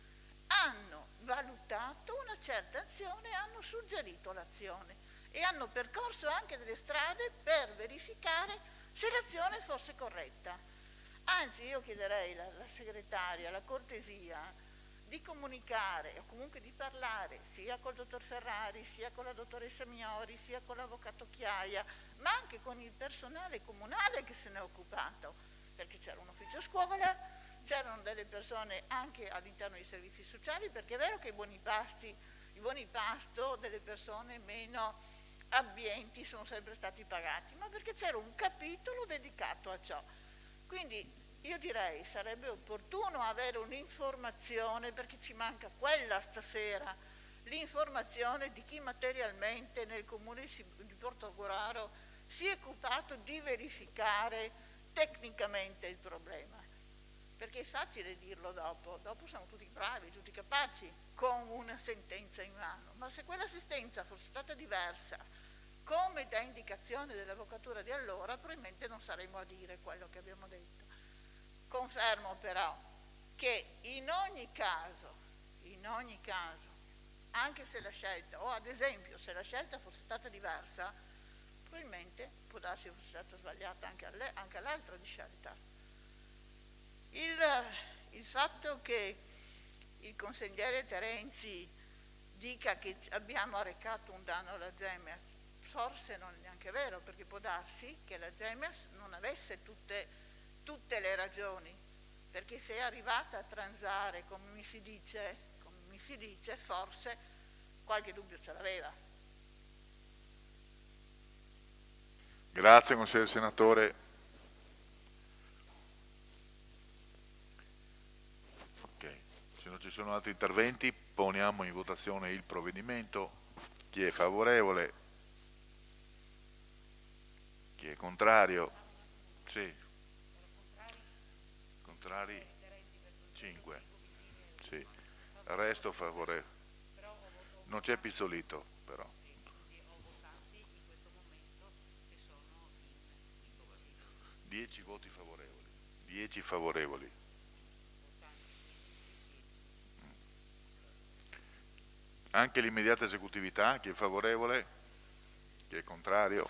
Speaker 4: hanno valutato una certa azione, hanno suggerito l'azione e hanno percorso anche delle strade per verificare se l'azione fosse corretta. Anzi, io chiederei alla segretaria la cortesia di comunicare o comunque di parlare sia col dottor Ferrari, sia con la dottoressa Miori, sia con l'avvocato Chiaia, ma anche con il personale comunale che se ne è occupato, perché c'era un ufficio scuola, c'erano delle persone anche all'interno dei servizi sociali, perché è vero che i buoni pasto delle persone meno abbienti sono sempre stati pagati, ma perché c'era un capitolo dedicato a ciò. Quindi io direi sarebbe opportuno avere un'informazione, perché ci manca quella stasera, l'informazione di chi materialmente nel Comune di Portogruaro si è occupato di verificare tecnicamente il problema. Perché è facile dirlo dopo siamo tutti bravi, tutti capaci, con una sentenza in mano, ma se quella sentenza fosse stata diversa, come da indicazione dell'avvocatura di allora, probabilmente non saremmo a dire quello che abbiamo detto. Confermo però che in ogni caso, anche se la scelta, o ad esempio se la scelta fosse stata diversa, probabilmente può darsi fosse stata sbagliata anche all'altra di scelta. Il fatto che il consigliere Terenzi dica che abbiamo arrecato un danno alla Gemers, forse non è neanche vero, perché può darsi che la Gemers non avesse tutte le ragioni, perché se è arrivata a transare, come mi si dice, forse qualche dubbio ce l'aveva.
Speaker 1: Grazie, consigliere senatore. Ok, se non ci sono altri interventi, poniamo in votazione il provvedimento. Chi è favorevole? Chi è contrario? Sì. Contrari? 5. Sì. Il resto favorevole. Non c'è Pizzolito, però. 10 voti favorevoli. 10 favorevoli. Anche l'immediata esecutività, chi è favorevole, chi è contrario,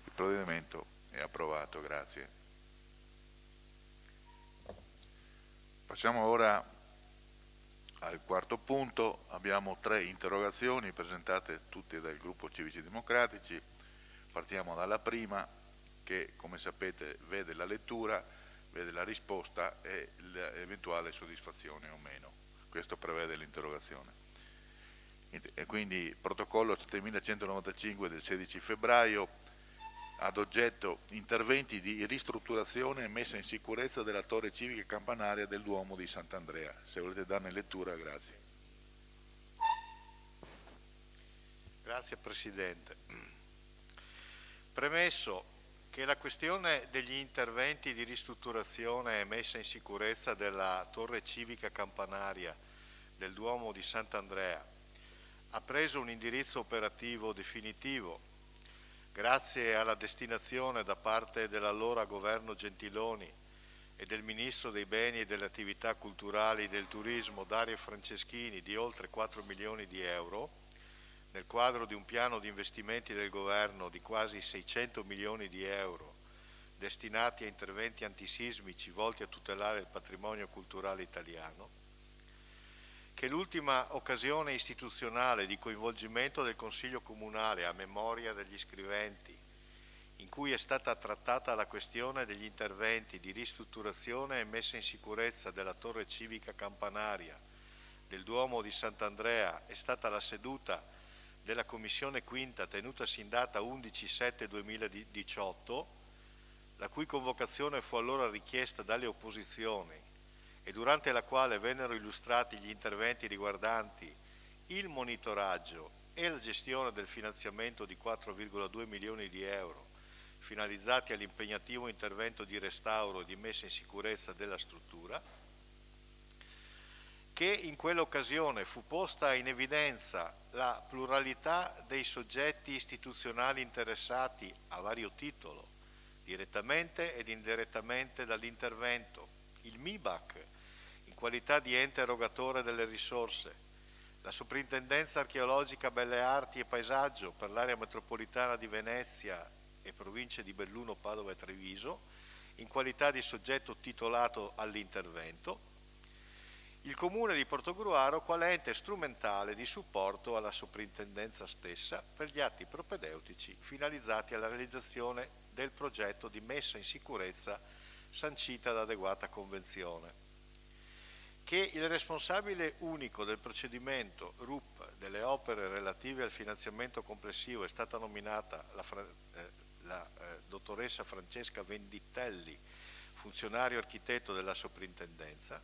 Speaker 1: il provvedimento è approvato, grazie. Passiamo ora al quarto punto. Abbiamo 3 interrogazioni presentate tutte dal gruppo Civici Democratici. Partiamo dalla prima, che come sapete vede la lettura, vede la risposta e l'eventuale soddisfazione o meno. Questo prevede l'interrogazione. E quindi protocollo 7195 del 16 febbraio ad oggetto interventi di ristrutturazione e messa in sicurezza della torre civica campanaria del Duomo di Sant'Andrea. Se volete darne lettura, grazie.
Speaker 6: Grazie Presidente. Premesso che la questione degli interventi di ristrutturazione e messa in sicurezza della torre civica campanaria del Duomo di Sant'Andrea ha preso un indirizzo operativo definitivo grazie alla destinazione da parte dell'allora governo Gentiloni e del Ministro dei Beni e delle Attività Culturali e del Turismo Dario Franceschini di oltre 4 milioni di euro, nel quadro di un piano di investimenti del governo di quasi 600 milioni di euro destinati a interventi antisismici volti a tutelare il patrimonio culturale italiano, che l'ultima occasione istituzionale di coinvolgimento del Consiglio Comunale a memoria degli iscriventi, in cui è stata trattata la questione degli interventi di ristrutturazione e messa in sicurezza della torre civica campanaria del Duomo di Sant'Andrea, è stata la seduta della Commissione Quinta tenutasi in data 11/7/2018, la cui convocazione fu allora richiesta dalle opposizioni e durante la quale vennero illustrati gli interventi riguardanti il monitoraggio e la gestione del finanziamento di 4,2 milioni di euro finalizzati all'impegnativo intervento di restauro e di messa in sicurezza della struttura, che in quell'occasione fu posta in evidenza la pluralità dei soggetti istituzionali interessati a vario titolo, direttamente ed indirettamente dall'intervento, il MIBAC in qualità di ente erogatore delle risorse, la Soprintendenza Archeologica Belle Arti e Paesaggio per l'area metropolitana di Venezia e province di Belluno, Padova e Treviso in qualità di soggetto titolato all'intervento, il Comune di Portogruaro quale ente strumentale di supporto alla Soprintendenza stessa per gli atti propedeutici finalizzati alla realizzazione del progetto di messa in sicurezza sancita da adeguata convenzione, che il responsabile unico del procedimento RUP delle opere relative al finanziamento complessivo è stata nominata la dottoressa Francesca Venditelli, funzionario architetto della Soprintendenza,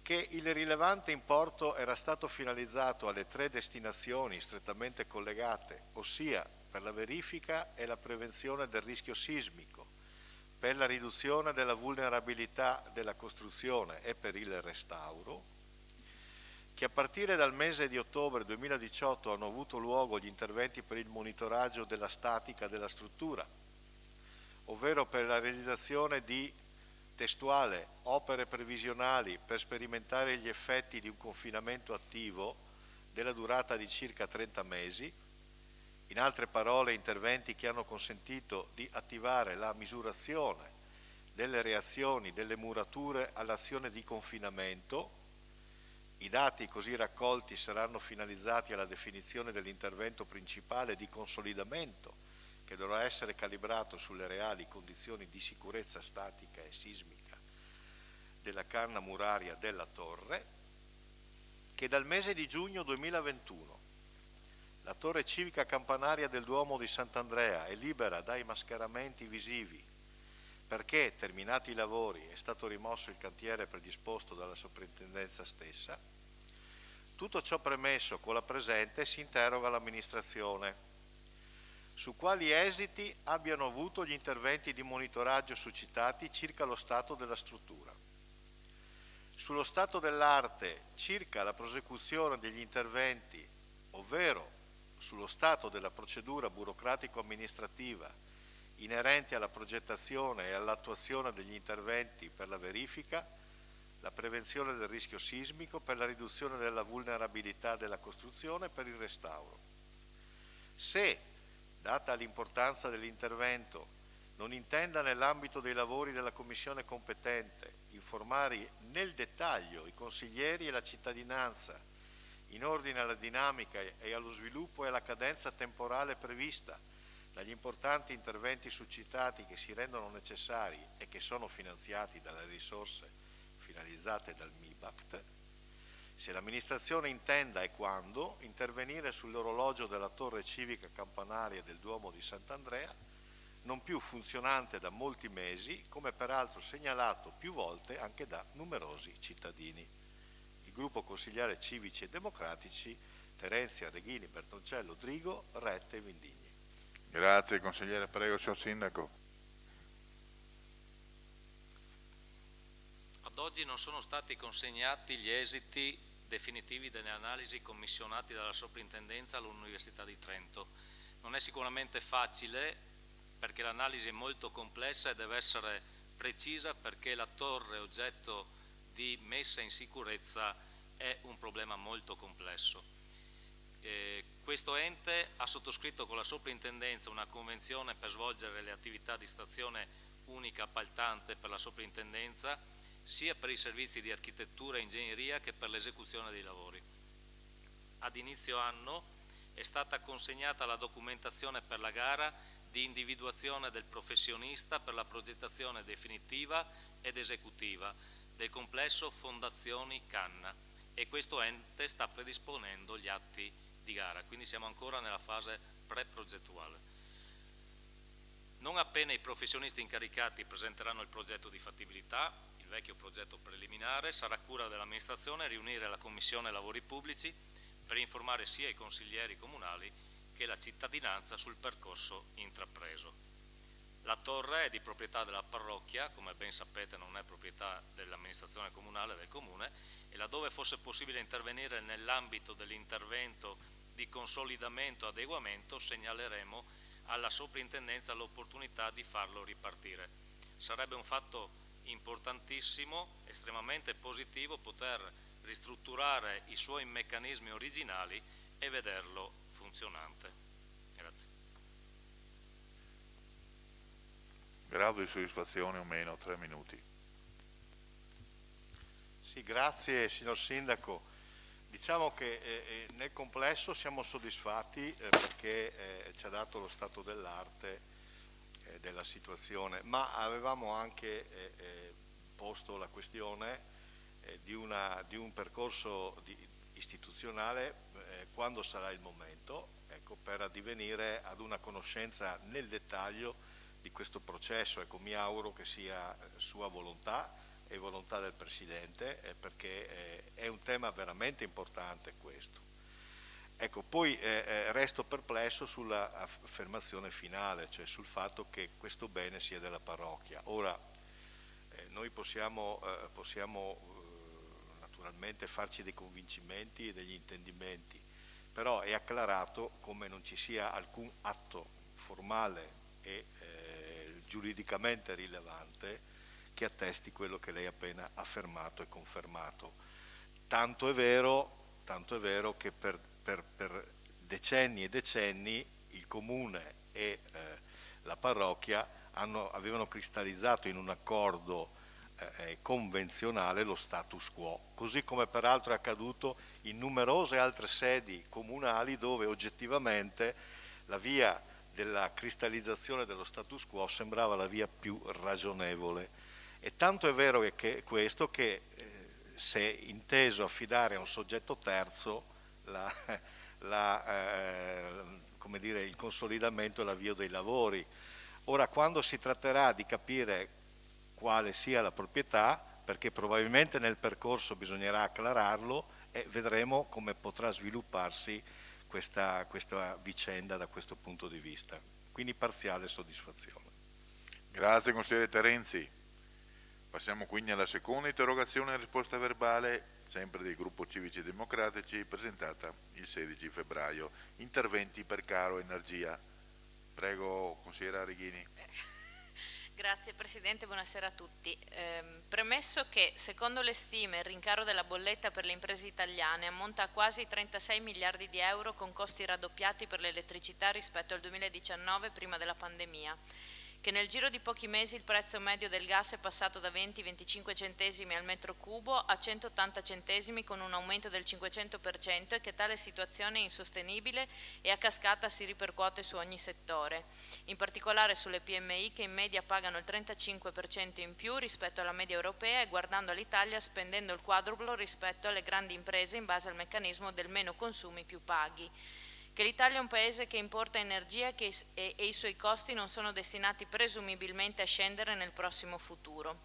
Speaker 6: che il rilevante importo era stato finalizzato alle 3 destinazioni strettamente collegate, ossia per la verifica e la prevenzione del rischio sismico, per la riduzione della vulnerabilità della costruzione e per il restauro, che a partire dal mese di ottobre 2018 hanno avuto luogo gli interventi per il monitoraggio della statica della struttura, ovvero per la realizzazione di testuale opere previsionali per sperimentare gli effetti di un confinamento attivo della durata di circa 30 mesi, In altre parole, interventi che hanno consentito di attivare la misurazione delle reazioni delle murature all'azione di confinamento. I dati così raccolti saranno finalizzati alla definizione dell'intervento principale di consolidamento che dovrà essere calibrato sulle reali condizioni di sicurezza statica e sismica della canna muraria della torre, che dal mese di giugno 2021 la torre civica campanaria del Duomo di Sant'Andrea è libera dai mascheramenti visivi perché, terminati i lavori, è stato rimosso il cantiere predisposto dalla soprintendenza stessa. Tutto ciò premesso, con la presente si interroga l'amministrazione su quali esiti abbiano avuto gli interventi di monitoraggio succitati circa lo stato della struttura. Sullo stato dell'arte circa la prosecuzione degli interventi, ovvero sullo stato della procedura burocratico-amministrativa inerenti alla progettazione e all'attuazione degli interventi per la verifica, la prevenzione del rischio sismico, per la riduzione della vulnerabilità della costruzione e per il restauro. Se, data l'importanza dell'intervento, non intenda nell'ambito dei lavori della Commissione competente informare nel dettaglio i consiglieri e la cittadinanza in ordine alla dinamica e allo sviluppo e alla cadenza temporale prevista dagli importanti interventi succitati che si rendono necessari e che sono finanziati dalle risorse finalizzate dal MIBACT, se l'amministrazione intenda e quando intervenire sull'orologio della torre civica campanaria del Duomo di Sant'Andrea, non più funzionante da molti mesi, come peraltro segnalato più volte anche da numerosi cittadini. Il gruppo consigliare Civici e Democratici, Terenzia, Reghini, Bertoncello, Drigo, Rette e Vindigni.
Speaker 1: Grazie consigliere, prego signor Sindaco.
Speaker 3: Ad oggi non sono stati consegnati gli esiti definitivi delle analisi commissionati dalla Soprintendenza all'Università di Trento. Non è sicuramente facile perché l'analisi è molto complessa e deve essere precisa perché la torre oggetto di messa in sicurezza è un problema molto complesso. Questo ente ha sottoscritto con la Soprintendenza una convenzione per svolgere le attività di stazione unica appaltante per la Soprintendenza sia per i servizi di architettura e ingegneria che per l'esecuzione dei lavori. Ad inizio anno è stata consegnata la documentazione per la gara di individuazione del professionista per la progettazione definitiva ed esecutiva del complesso Fondazioni Canna e questo ente sta predisponendo gli atti di gara, quindi siamo ancora nella fase pre-progettuale. Non appena i professionisti incaricati presenteranno il progetto di fattibilità, il vecchio progetto preliminare, sarà cura dell'amministrazione riunire la Commissione Lavori Pubblici per informare sia i consiglieri comunali che la cittadinanza sul percorso intrapreso. La torre è di proprietà della parrocchia, come ben sapete non è proprietà dell'amministrazione comunale del comune, e laddove fosse possibile intervenire nell'ambito dell'intervento di consolidamento e adeguamento segnaleremo alla Soprintendenza l'opportunità di farlo ripartire. Sarebbe un fatto importantissimo, estremamente positivo, poter ristrutturare i suoi meccanismi originali e vederlo funzionante. Grazie.
Speaker 1: Grado di soddisfazione o meno, 3 minuti.
Speaker 6: Sì, grazie signor Sindaco. Diciamo che nel complesso siamo soddisfatti perché ci ha dato lo stato dell'arte della situazione, ma avevamo anche posto la questione di un percorso istituzionale quando sarà il momento, ecco, per addivenire ad una conoscenza nel dettaglio di questo processo. Ecco, mi auguro che sia sua volontà e volontà del Presidente, perché è un tema veramente importante questo. Ecco, poi resto perplesso sulla affermazione finale, cioè sul fatto che questo bene sia della parrocchia. Ora, noi possiamo naturalmente farci dei convincimenti e degli intendimenti, però è acclarato come non ci sia alcun atto formale e giuridicamente rilevante che attesti quello che lei ha appena affermato e confermato. Tanto è vero che per decenni e decenni il Comune e la parrocchia avevano cristallizzato in un accordo convenzionale lo status quo, così come peraltro è accaduto in numerose altre sedi comunali dove oggettivamente la via della cristallizzazione dello status quo sembrava la via più ragionevole. E tanto è vero che questo che si è inteso affidare a un soggetto terzo come dire, il consolidamento e l'avvio dei lavori. Ora, quando si tratterà di capire quale sia la proprietà, perché probabilmente nel percorso bisognerà acclararlo, e vedremo come potrà svilupparsi questa vicenda da questo punto di vista. Quindi parziale soddisfazione.
Speaker 1: Grazie consigliere Terenzi. Passiamo quindi alla seconda interrogazione e risposta verbale, sempre del gruppo Civici Democratici, presentata il 16 febbraio. Interventi per caro energia. Prego, consigliera Reghini.
Speaker 14: Grazie Presidente, buonasera a tutti. Premesso che, secondo le stime, il rincaro della bolletta per le imprese italiane ammonta a quasi 36 miliardi di euro con costi raddoppiati per l'elettricità rispetto al 2019 prima della pandemia, che nel giro di pochi mesi il prezzo medio del gas è passato da 20-25 centesimi al metro cubo a 180 centesimi con un aumento del 500% e che tale situazione è insostenibile e a cascata si ripercuote su ogni settore, in particolare sulle PMI che in media pagano il 35% in più rispetto alla media europea e guardando all'Italia spendendo il quadruplo rispetto alle grandi imprese in base al meccanismo del meno consumi più paghi. Che l'Italia è un paese che importa energia e i suoi costi non sono destinati presumibilmente a scendere nel prossimo futuro.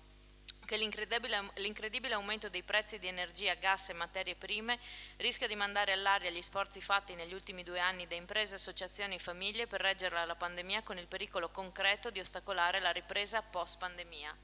Speaker 14: Che l'incredibile aumento dei prezzi di energia, gas e materie prime rischia di mandare all'aria gli sforzi fatti negli ultimi 2 anni da imprese, associazioni e famiglie per reggere alla pandemia con il pericolo concreto di ostacolare la ripresa post-pandemia.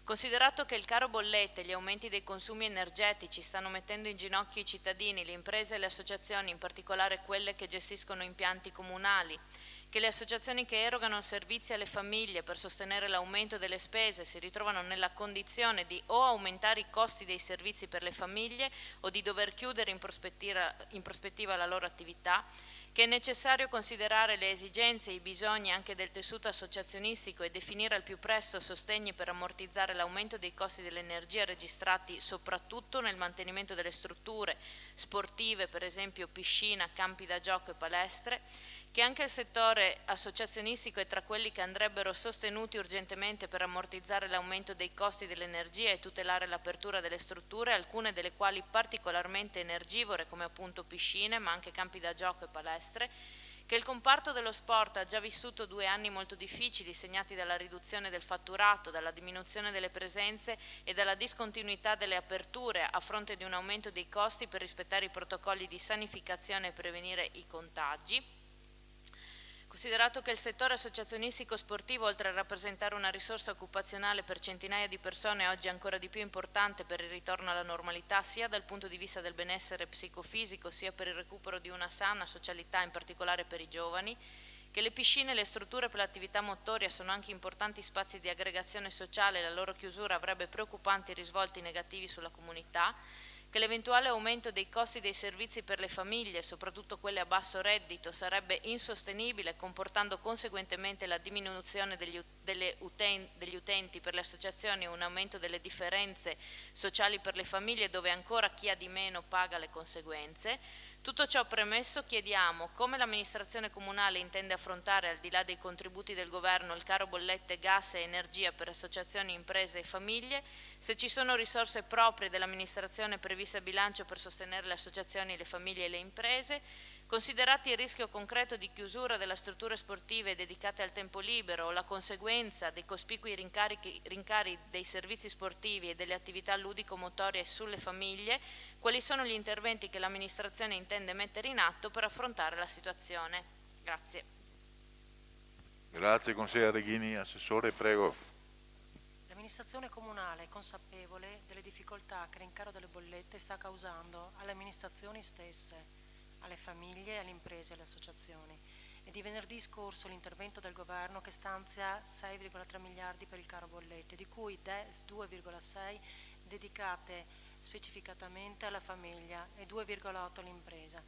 Speaker 14: Considerato che il caro bollette e gli aumenti dei consumi energetici stanno mettendo in ginocchio i cittadini, le imprese e le associazioni, in particolare quelle che gestiscono impianti comunali, che le associazioni che erogano servizi alle famiglie per sostenere l'aumento delle spese si ritrovano nella condizione di o aumentare i costi dei servizi per le famiglie o di dover chiudere in prospettiva la loro attività, che è necessario considerare le esigenze e i bisogni anche del tessuto associazionistico e definire al più presto sostegni per ammortizzare l'aumento dei costi dell'energia registrati soprattutto nel mantenimento delle strutture sportive, per esempio piscina, campi da gioco e palestre, che anche il settore associazionistico è tra quelli che andrebbero sostenuti urgentemente per ammortizzare l'aumento dei costi dell'energia e tutelare l'apertura delle strutture, alcune delle quali particolarmente energivore come appunto piscine, ma anche campi da gioco e palestre, che il comparto dello sport ha già vissuto 2 anni molto difficili, segnati dalla riduzione del fatturato, dalla diminuzione delle presenze e dalla discontinuità delle aperture a fronte di un aumento dei costi per rispettare i protocolli di sanificazione e prevenire i contagi. Considerato che il settore associazionistico sportivo, oltre a rappresentare una risorsa occupazionale per centinaia di persone, è oggi ancora di più importante per il ritorno alla normalità, sia dal punto di vista del benessere psicofisico, sia per il recupero di una sana socialità, in particolare per i giovani, che le piscine e le strutture per l'attività motoria sono anche importanti spazi di aggregazione sociale e la loro chiusura avrebbe preoccupanti risvolti negativi sulla comunità, che l'eventuale aumento dei costi dei servizi per le famiglie, soprattutto quelle a basso reddito, sarebbe insostenibile, comportando conseguentemente la diminuzione degli utenti per le associazioni e un aumento delle differenze sociali per le famiglie, dove ancora chi ha di meno paga le conseguenze. Tutto ciò premesso, chiediamo come l'amministrazione comunale intende affrontare, al di là dei contributi del governo, il caro bollette, gas e energia per associazioni, imprese e famiglie, se ci sono risorse proprie dell'amministrazione previste a bilancio per sostenere le associazioni, le famiglie e le imprese, considerati il rischio concreto di chiusura delle strutture sportive dedicate al tempo libero o la conseguenza dei cospicui rincari dei servizi sportivi e delle attività ludico-motorie sulle famiglie, quali sono gli interventi che l'amministrazione intende mettere in atto per affrontare la situazione. Grazie.
Speaker 1: Grazie consigliere Reghini. Assessore, prego.
Speaker 10: L'amministrazione comunale è consapevole delle difficoltà che il rincaro delle bollette sta causando alle amministrazioni stesse, alle famiglie, alle imprese e alle associazioni. È di venerdì scorso l'intervento del governo che stanzia 6,3 miliardi per il caro bollette, di cui 2,6 dedicate specificatamente alla famiglia e 2,8 all'impresa.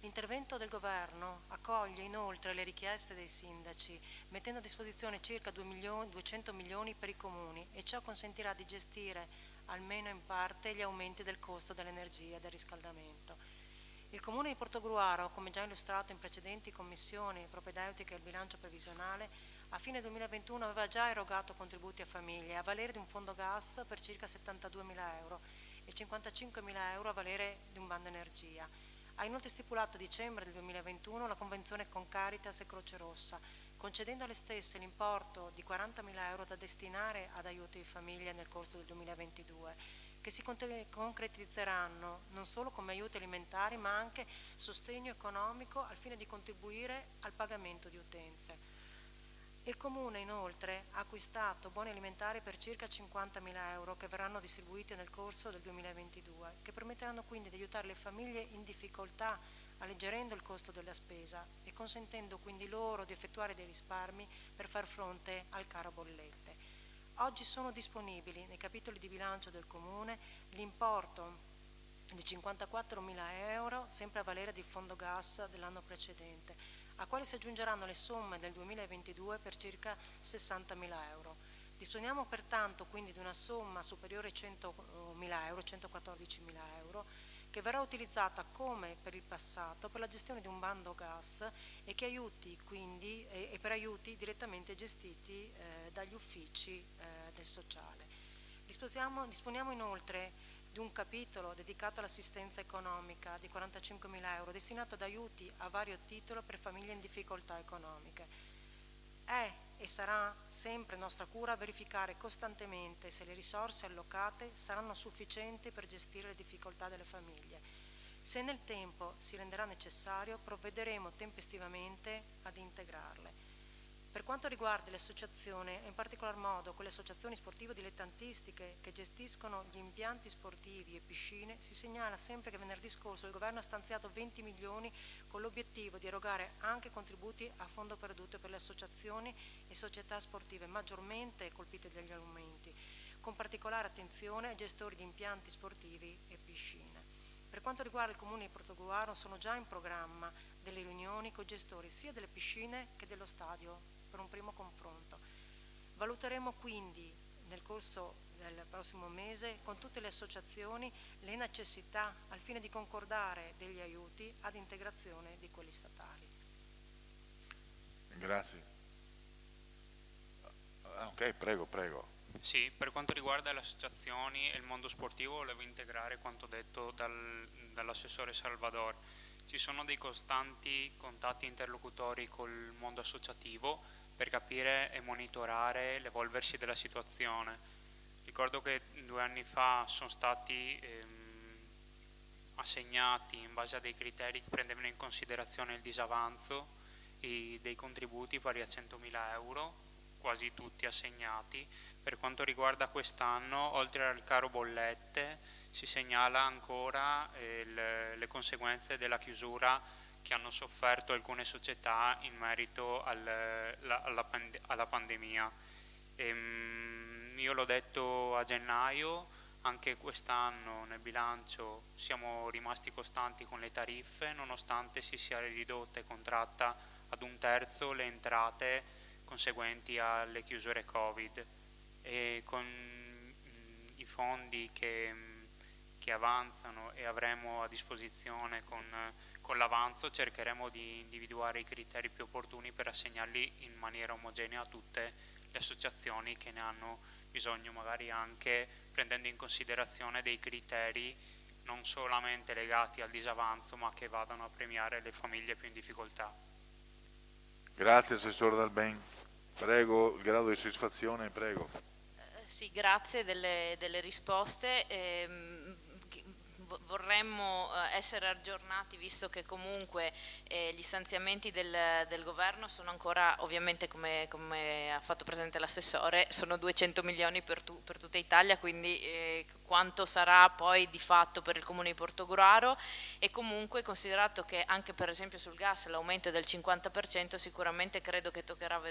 Speaker 10: L'intervento del Governo accoglie inoltre le richieste dei sindaci, mettendo a disposizione circa 200 milioni per i comuni, e ciò consentirà di gestire almeno in parte gli aumenti del costo dell'energia e del riscaldamento. Il Comune di Portogruaro, come già illustrato in precedenti commissioni propedeutiche al bilancio previsionale, a fine 2021 aveva già erogato contributi a famiglie a valere di un fondo gas per circa 72.000 euro e 55.000 euro a valere di un bando energia. Ha inoltre stipulato a dicembre del 2021 la convenzione con Caritas e Croce Rossa, concedendo alle stesse l'importo di 40.000 euro da destinare ad aiuti di famiglia nel corso del 2022, che si concretizzeranno non solo come aiuti alimentari ma anche sostegno economico al fine di contribuire al pagamento di utenze. Il Comune inoltre ha acquistato buoni alimentari per circa 50.000 euro che verranno distribuiti nel corso del 2022, che permetteranno quindi di aiutare le famiglie in difficoltà, alleggerendo il costo della spesa e consentendo quindi loro di effettuare dei risparmi per far fronte al caro bollette. Oggi sono disponibili nei capitoli di bilancio del Comune l'importo di 54.000 euro, sempre a valere di fondo gas dell'anno precedente, a quali si aggiungeranno le somme del 2022 per circa 60.000 euro. Disponiamo pertanto quindi di una somma superiore a 100.000 euro, 114.000 euro, che verrà utilizzata come per il passato per la gestione di un bando gas e che aiuti quindi e per aiuti direttamente gestiti dagli uffici del sociale. Disponiamo inoltre di un capitolo dedicato all'assistenza economica di 45.000 euro destinato ad aiuti a vario titolo per famiglie in difficoltà economiche. È e sarà sempre nostra cura verificare costantemente se le risorse allocate saranno sufficienti per gestire le difficoltà delle famiglie. Se nel tempo si renderà necessario, provvederemo tempestivamente ad integrarle. Per quanto riguarda le associazioni, e in particolar modo quelle associazioni sportive dilettantistiche che gestiscono gli impianti sportivi e piscine, si segnala sempre che venerdì scorso il Governo ha stanziato 20 milioni con l'obiettivo di erogare anche contributi a fondo perduto per le associazioni e società sportive maggiormente colpite dagli aumenti, con particolare attenzione ai gestori di impianti sportivi e piscine. Per quanto riguarda il Comune di Portogruaro, sono già in programma delle riunioni con i gestori sia delle piscine che dello stadio per un primo confronto. Valuteremo quindi nel corso del prossimo mese con tutte le associazioni le necessità al fine di concordare degli aiuti ad integrazione di quelli statali.
Speaker 1: Grazie. Ok, prego.
Speaker 15: Sì, per quanto riguarda le associazioni e il mondo sportivo volevo integrare quanto detto dall'assessore Salvador. Ci sono dei costanti contatti interlocutori col mondo associativo per capire e monitorare l'evolversi della situazione. Ricordo che 2 anni fa sono stati assegnati in base a dei criteri che prendevano in considerazione il disavanzo dei contributi pari a 100.000 euro, quasi tutti assegnati. Per quanto riguarda quest'anno, oltre al caro bollette, si segnala ancora le conseguenze della chiusura che hanno sofferto alcune società in merito alla pandemia. Io l'ho detto a gennaio, anche quest'anno nel bilancio siamo rimasti costanti con le tariffe, nonostante si sia ridotta e contratta ad 1/3 le entrate conseguenti alle chiusure Covid, e con i fondi che avanzano e avremo a disposizione con l'avanzo cercheremo di individuare i criteri più opportuni per assegnarli in maniera omogenea a tutte le associazioni che ne hanno bisogno, magari anche prendendo in considerazione dei criteri non solamente legati al disavanzo ma che vadano a premiare le famiglie più in difficoltà.
Speaker 1: Grazie Assessore Dalben. Prego, il grado di soddisfazione, prego.
Speaker 14: Sì, grazie delle risposte. Vorremmo essere aggiornati, visto che comunque gli stanziamenti del governo sono ancora, ovviamente come ha fatto presente l'assessore, sono 200 milioni per tutta Italia, quindi quanto sarà poi di fatto per il Comune di Portogruaro, e comunque considerato che anche per esempio sul gas l'aumento è del 50%, sicuramente credo che toccherà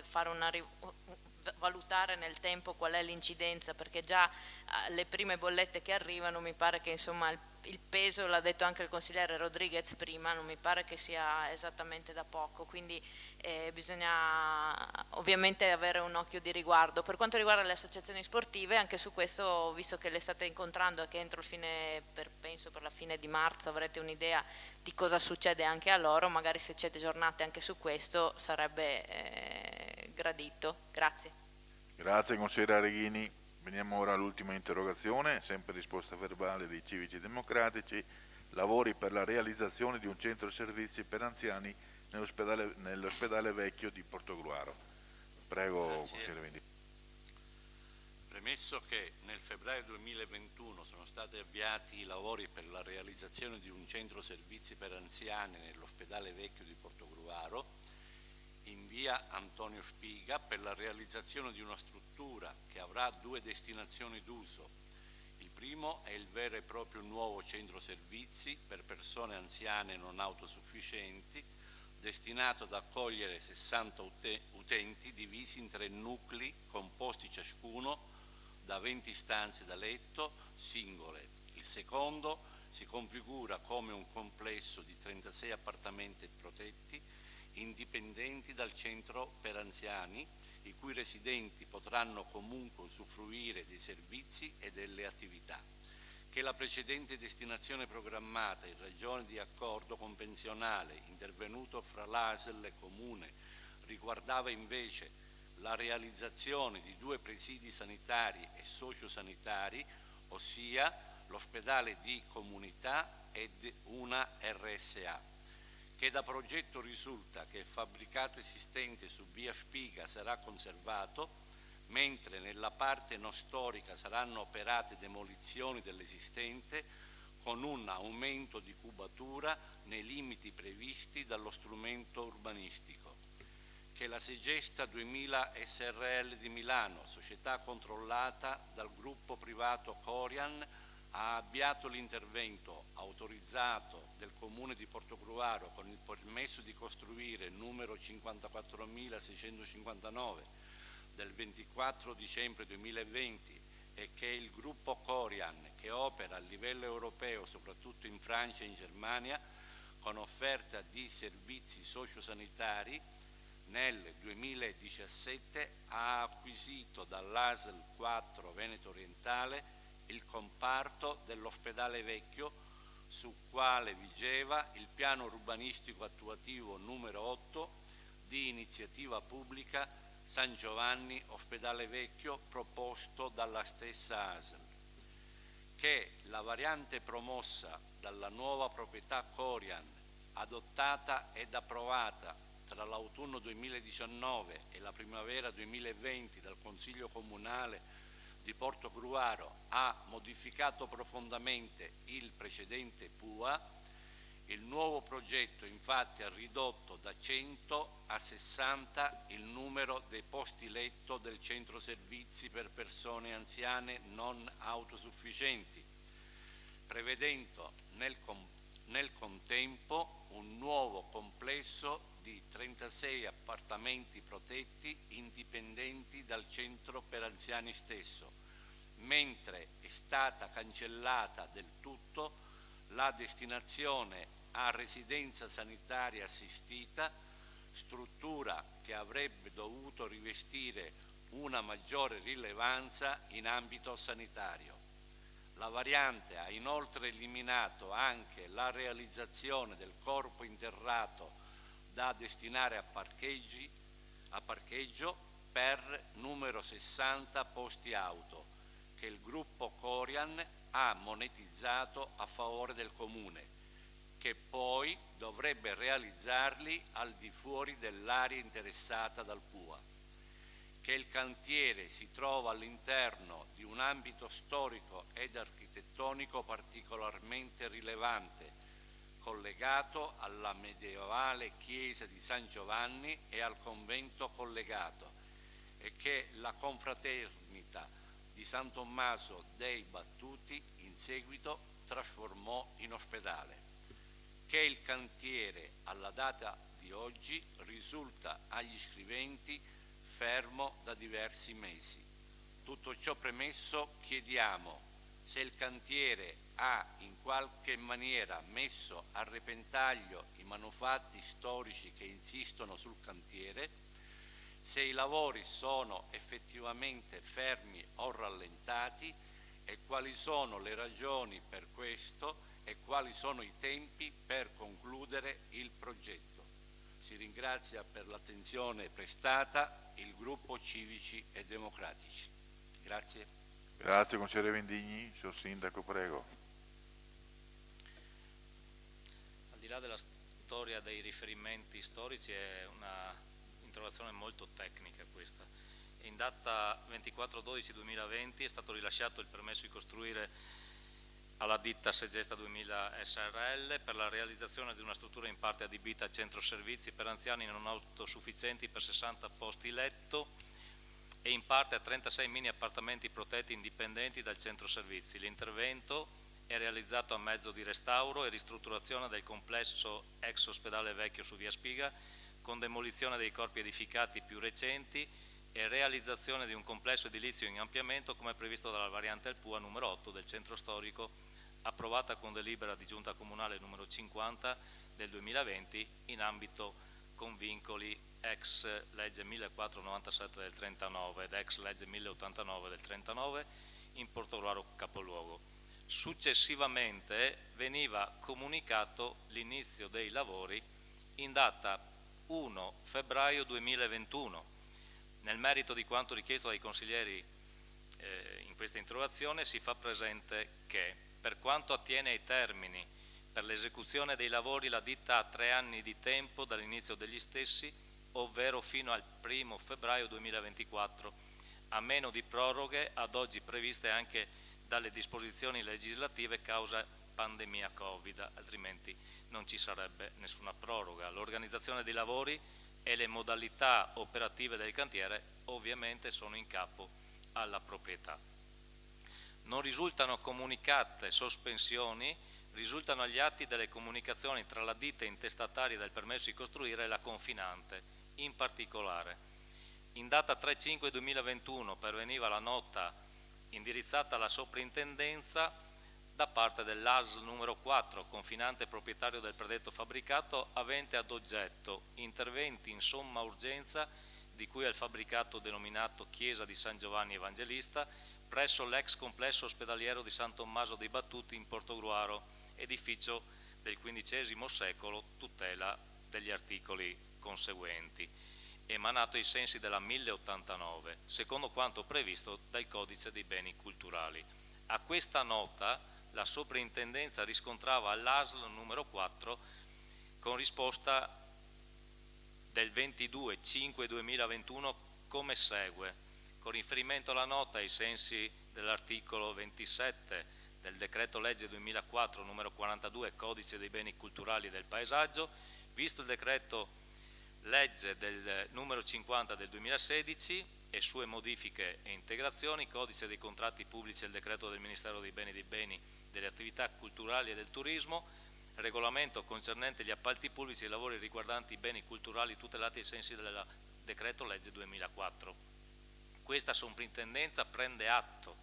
Speaker 14: valutare nel tempo qual è l'incidenza, perché già le prime bollette che arrivano mi pare che insomma il peso, l'ha detto anche il consigliere Rodriguez prima, non mi pare che sia esattamente da poco, quindi bisogna ovviamente avere un occhio di riguardo. Per quanto riguarda le associazioni sportive, anche su questo, visto che le state incontrando e che entro il fine, penso per la fine di marzo avrete un'idea di cosa succede anche a loro, magari se c'è giornate anche su questo sarebbe gradito. Grazie.
Speaker 1: Grazie consigliere Areghini. Veniamo ora all'ultima interrogazione, sempre risposta verbale dei Civici Democratici, lavori per la realizzazione di un centro servizi per anziani nell'ospedale vecchio di Portogruaro. Prego, consigliere Vendi.
Speaker 11: Premesso che nel febbraio 2021 sono stati avviati i lavori per la realizzazione di un centro servizi per anziani nell'ospedale vecchio di Portogruaro, in via Antonio Spiga, per la realizzazione di una struttura che avrà 2 destinazioni d'uso. Il primo è il vero e proprio nuovo centro servizi per persone anziane non autosufficienti, destinato ad accogliere 60 utenti divisi in 3 nuclei composti ciascuno da 20 stanze da letto singole. Il secondo si configura come un complesso di 36 appartamenti protetti indipendenti dal centro per anziani, i cui residenti potranno comunque usufruire dei servizi e delle attività, che la precedente destinazione programmata in ragione di accordo convenzionale intervenuto fra l'ASL e Comune riguardava invece la realizzazione di 2 presidi sanitari e sociosanitari, ossia l'ospedale di comunità ed una RSA. Che da progetto risulta che il fabbricato esistente su via Spiga sarà conservato, mentre nella parte non storica saranno operate demolizioni dell'esistente con un aumento di cubatura nei limiti previsti dallo strumento urbanistico. Che la Segesta 2000 SRL di Milano, società controllata dal gruppo privato Corian, ha avviato l'intervento autorizzato del Comune di Portogruaro con il permesso di costruire numero 54.659 del 24 dicembre 2020 e che il gruppo Corian, che opera a livello europeo soprattutto in Francia e in Germania con offerta di servizi sociosanitari, nel 2017 ha acquisito dall'ASL 4 Veneto Orientale il comparto dell'ospedale vecchio, su quale vigeva il piano urbanistico attuativo numero 8 di iniziativa pubblica San Giovanni Ospedale Vecchio proposto dalla stessa ASL. Che la variante promossa dalla nuova proprietà Corian, adottata ed approvata tra l'autunno 2019 e la primavera 2020 dal Consiglio Comunale di Portogruaro, ha modificato profondamente il precedente PUA. Il nuovo progetto infatti ha ridotto da 100 a 60 il numero dei posti letto del centro servizi per persone anziane non autosufficienti, prevedendo nel contempo un nuovo complesso di 36 appartamenti protetti indipendenti dal centro per anziani stesso, mentre è stata cancellata del tutto la destinazione a residenza sanitaria assistita, struttura che avrebbe dovuto rivestire una maggiore rilevanza in ambito sanitario. La variante ha inoltre eliminato anche la realizzazione del corpo interrato da destinare a parcheggio per numero 60 posti auto, che il gruppo Corian ha monetizzato a favore del Comune, che poi dovrebbe realizzarli al di fuori dell'area interessata dal PUA. Che il cantiere si trova all'interno di un ambito storico ed architettonico particolarmente rilevante, collegato alla medievale chiesa di San Giovanni e al convento collegato, e che la confraternita di San Tommaso dei Battuti in seguito trasformò in ospedale. Che il cantiere alla data di oggi risulta agli scriventi fermo da diversi mesi. Tutto ciò premesso, chiediamo se il cantiere ha in qualche maniera messo a repentaglio i manufatti storici che insistono sul cantiere, se i lavori sono effettivamente fermi o rallentati e quali sono le ragioni per questo e quali sono i tempi per concludere il progetto. Si ringrazia per l'attenzione prestata il gruppo Civici e Democratici. Grazie.
Speaker 1: Grazie consigliere Vendigni. Signor Sindaco, prego.
Speaker 3: Al di là della storia dei riferimenti storici, è una interrogazione molto tecnica questa. In data 24/12/2020 è stato rilasciato il permesso di costruire alla ditta Segesta 2000 SRL per la realizzazione di una struttura in parte adibita a centro servizi per anziani non autosufficienti per 60 posti letto e in parte a 36 mini appartamenti protetti indipendenti dal centro servizi. L'intervento è realizzato a mezzo di restauro e ristrutturazione del complesso ex ospedale vecchio su via Spiga, con demolizione dei corpi edificati più recenti e realizzazione di un complesso edilizio in ampliamento come previsto dalla variante al PUA numero 8 del centro storico, approvata con delibera di giunta comunale numero 50 del 2020 in ambito con vincoli ex legge 1497 del 39 ed ex legge 1089 del 39 in Portogruaro capoluogo. Successivamente veniva comunicato l'inizio dei lavori in data 1 febbraio 2021. Nel merito di quanto richiesto dai consiglieri in questa interrogazione si fa presente che per quanto attiene ai termini per l'esecuzione dei lavori la ditta ha 3 anni di tempo dall'inizio degli stessi, ovvero fino al 1 febbraio 2024, a meno di proroghe ad oggi previste anche dalle disposizioni legislative causa pandemia Covid, altrimenti non ci sarebbe nessuna proroga. L'organizzazione dei lavori e le modalità operative del cantiere ovviamente sono in capo alla proprietà. Non risultano comunicate sospensioni, risultano agli atti delle comunicazioni tra la ditta intestataria del permesso di costruire e la confinante. In particolare, in data 3/5/2021 perveniva la nota indirizzata alla soprintendenza da parte dell'ASL numero 4, confinante proprietario del predetto fabbricato, avente ad oggetto interventi in somma urgenza di cui al fabbricato denominato Chiesa di San Giovanni Evangelista presso l'ex complesso ospedaliero di San Tommaso dei Battuti in Portogruaro, edificio del XV secolo, tutela degli articoli conseguenti, emanato ai sensi della 1089, secondo quanto previsto dal Codice dei Beni Culturali. A questa nota la soprintendenza riscontrava all'ASL numero 4 con risposta del 22/5/2021 come segue. Con riferimento alla nota ai sensi dell'articolo 27 del decreto legge 2004 numero 42 Codice dei Beni Culturali e del Paesaggio, visto il decreto legge del numero 50 del 2016 e sue modifiche e integrazioni, Codice dei Contratti Pubblici e il decreto del Ministero dei Beni, delle Attività Culturali e del Turismo, regolamento concernente gli appalti pubblici e i lavori riguardanti i beni culturali tutelati ai sensi del decreto legge 2004. Questa soprintendenza prende atto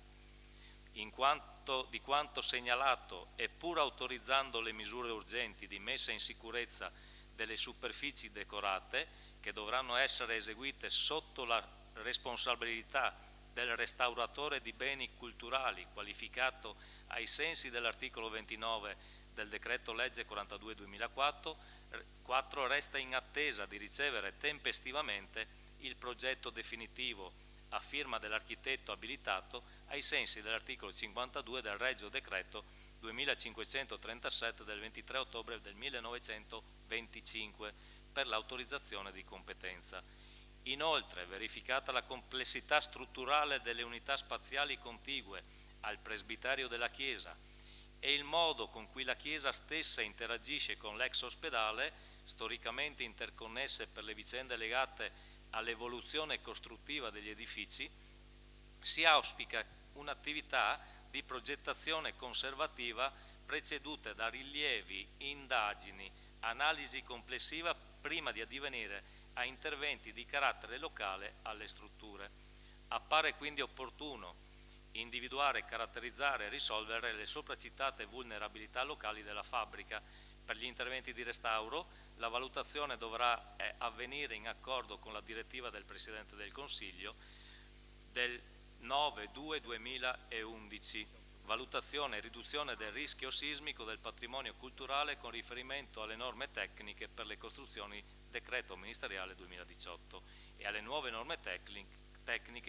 Speaker 3: di quanto segnalato e pur autorizzando le misure urgenti di messa in sicurezza delle superfici decorate che dovranno essere eseguite sotto la responsabilità del restauratore di beni culturali qualificato ai sensi dell'articolo 29 del decreto legge 42/2004, resta in attesa di ricevere tempestivamente il progetto definitivo a firma dell'architetto abilitato ai sensi dell'articolo 52 del Regio Decreto 2537 del 23 ottobre del 1925 per l'autorizzazione di competenza. Inoltre, verificata la complessità strutturale delle unità spaziali contigue al presbiterio della chiesa e il modo con cui la chiesa stessa interagisce con l'ex ospedale, storicamente interconnesse per le vicende legate all'evoluzione costruttiva degli edifici, si auspica un'attività di progettazione conservativa preceduta da rilievi, indagini, analisi complessiva prima di addivenire a interventi di carattere locale alle strutture. Appare quindi opportuno individuare, caratterizzare e risolvere le sopracitate vulnerabilità locali della fabbrica. Per gli interventi di restauro la valutazione dovrà avvenire in accordo con la direttiva del Presidente del Consiglio del 9/2/2011, valutazione e riduzione del rischio sismico del patrimonio culturale con riferimento alle norme tecniche per le costruzioni decreto ministeriale 2018 e alle nuove norme tecniche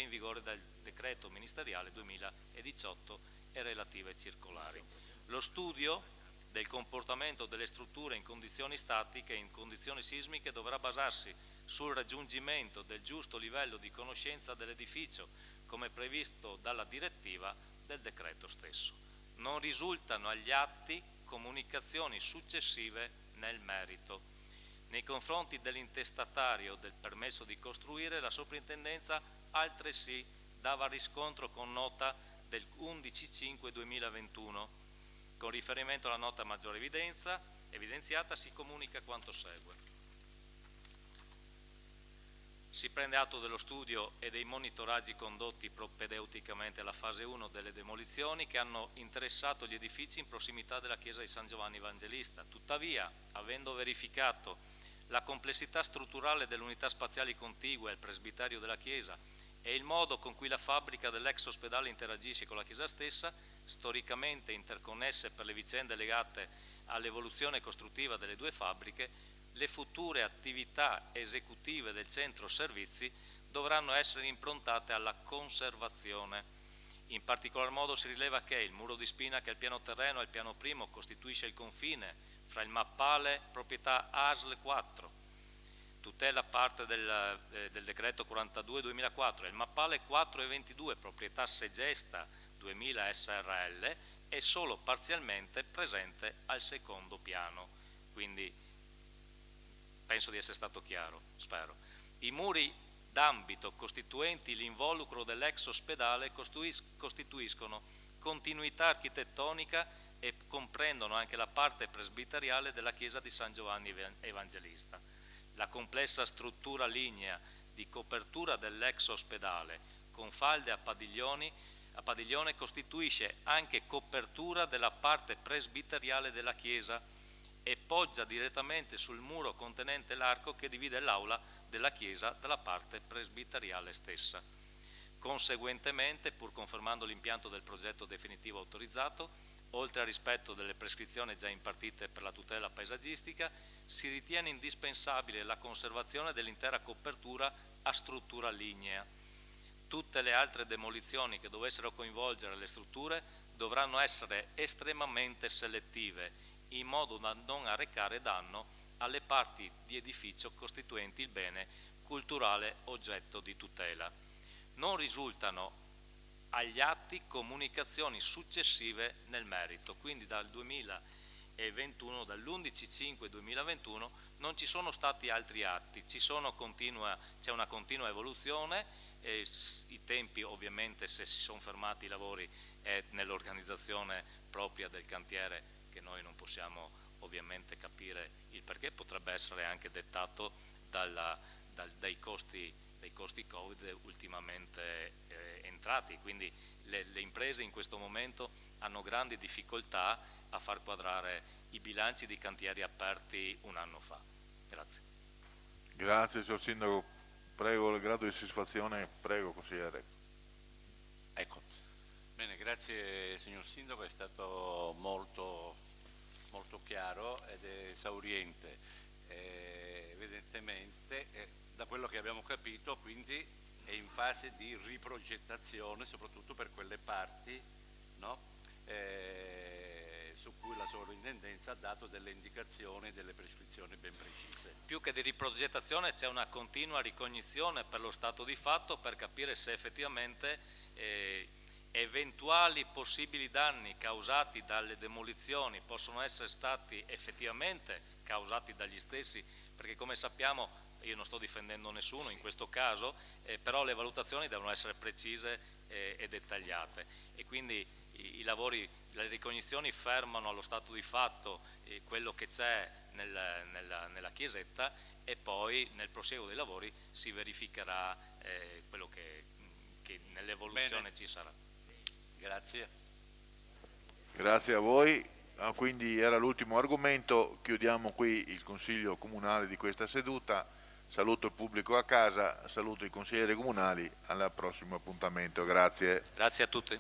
Speaker 3: in vigore dal decreto ministeriale 2018 e relative circolari. Lo studio del comportamento delle strutture in condizioni statiche e in condizioni sismiche dovrà basarsi sul raggiungimento del giusto livello di conoscenza dell'edificio, come previsto dalla direttiva del decreto stesso. Non risultano agli atti comunicazioni successive nel merito. Nei confronti dell'intestatario del permesso di costruire, la Soprintendenza altresì dava riscontro con nota del 11/5/2021. Con riferimento alla nota maggiore evidenziata si comunica quanto segue. Si prende atto dello studio e dei monitoraggi condotti propedeuticamente alla fase 1 delle demolizioni che hanno interessato gli edifici in prossimità della chiesa di San Giovanni Evangelista. Tuttavia, avendo verificato la complessità strutturale delle unità spaziali contigue al presbiterio della chiesa e il modo con cui la fabbrica dell'ex ospedale interagisce con la chiesa stessa, storicamente interconnesse per le vicende legate all'evoluzione costruttiva delle due fabbriche, le future attività esecutive del centro servizi dovranno essere improntate alla conservazione. In particolar modo si rileva che il muro di spina che al piano terreno e al piano primo costituisce il confine fra il mappale proprietà ASL 4, tutela parte del decreto 42/2004, e il mappale 4 e 22 proprietà Segesta 2000 SRL è solo parzialmente presente al secondo piano. Quindi penso di essere stato chiaro, spero. I muri d'ambito costituenti l'involucro dell'ex ospedale costituiscono continuità architettonica e comprendono anche la parte presbiteriale della chiesa di San Giovanni Evangelista. La complessa struttura lignea di copertura dell'ex ospedale con falde a padiglione costituisce anche copertura della parte presbiteriale della chiesa e poggia direttamente sul muro contenente l'arco che divide l'aula della chiesa dalla parte presbiteriale stessa. Conseguentemente, pur confermando l'impianto del progetto definitivo autorizzato, oltre al rispetto delle prescrizioni già impartite per la tutela paesaggistica, si ritiene indispensabile la conservazione dell'intera copertura a struttura lignea. Tutte le altre demolizioni che dovessero coinvolgere le strutture dovranno essere estremamente selettive, in modo da non arrecare danno alle parti di edificio costituenti il bene culturale oggetto di tutela. Non risultano agli atti comunicazioni successive nel merito, quindi dal 2021, dall'11/5/2021 non ci sono stati altri atti, c'è una continua evoluzione, i tempi ovviamente, se si sono fermati i lavori, è nell'organizzazione propria del cantiere che noi non possiamo ovviamente capire il perché, potrebbe essere anche dettato dai costi Covid ultimamente entrati, quindi le imprese in questo momento hanno grandi difficoltà a far quadrare i bilanci di cantieri aperti un anno fa. Grazie.
Speaker 1: Grazie signor Sindaco, prego il grado di soddisfazione, prego consigliere.
Speaker 11: Ecco, bene, grazie signor Sindaco, è stato molto chiaro ed esauriente. Evidentemente, da quello che abbiamo capito, quindi è in fase di riprogettazione, soprattutto per quelle parti, no? Su cui la sovrintendenza ha dato delle indicazioni e delle prescrizioni ben precise.
Speaker 3: Più che di riprogettazione c'è una continua ricognizione per lo stato di fatto, per capire se effettivamente eventuali possibili danni causati dalle demolizioni possono essere stati effettivamente causati dagli stessi, perché come sappiamo, io non sto difendendo nessuno in questo caso, però le valutazioni devono essere precise e dettagliate, e quindi i lavori, le ricognizioni fermano allo stato di fatto quello che c'è nella chiesetta, e poi nel prosieguo dei lavori si verificherà quello che nell'evoluzione ci sarà.
Speaker 11: Grazie.
Speaker 1: Grazie a voi. Quindi era l'ultimo argomento, chiudiamo qui il Consiglio Comunale di questa seduta, saluto il pubblico a casa, saluto i consiglieri comunali, al prossimo appuntamento, grazie.
Speaker 3: Grazie a tutti.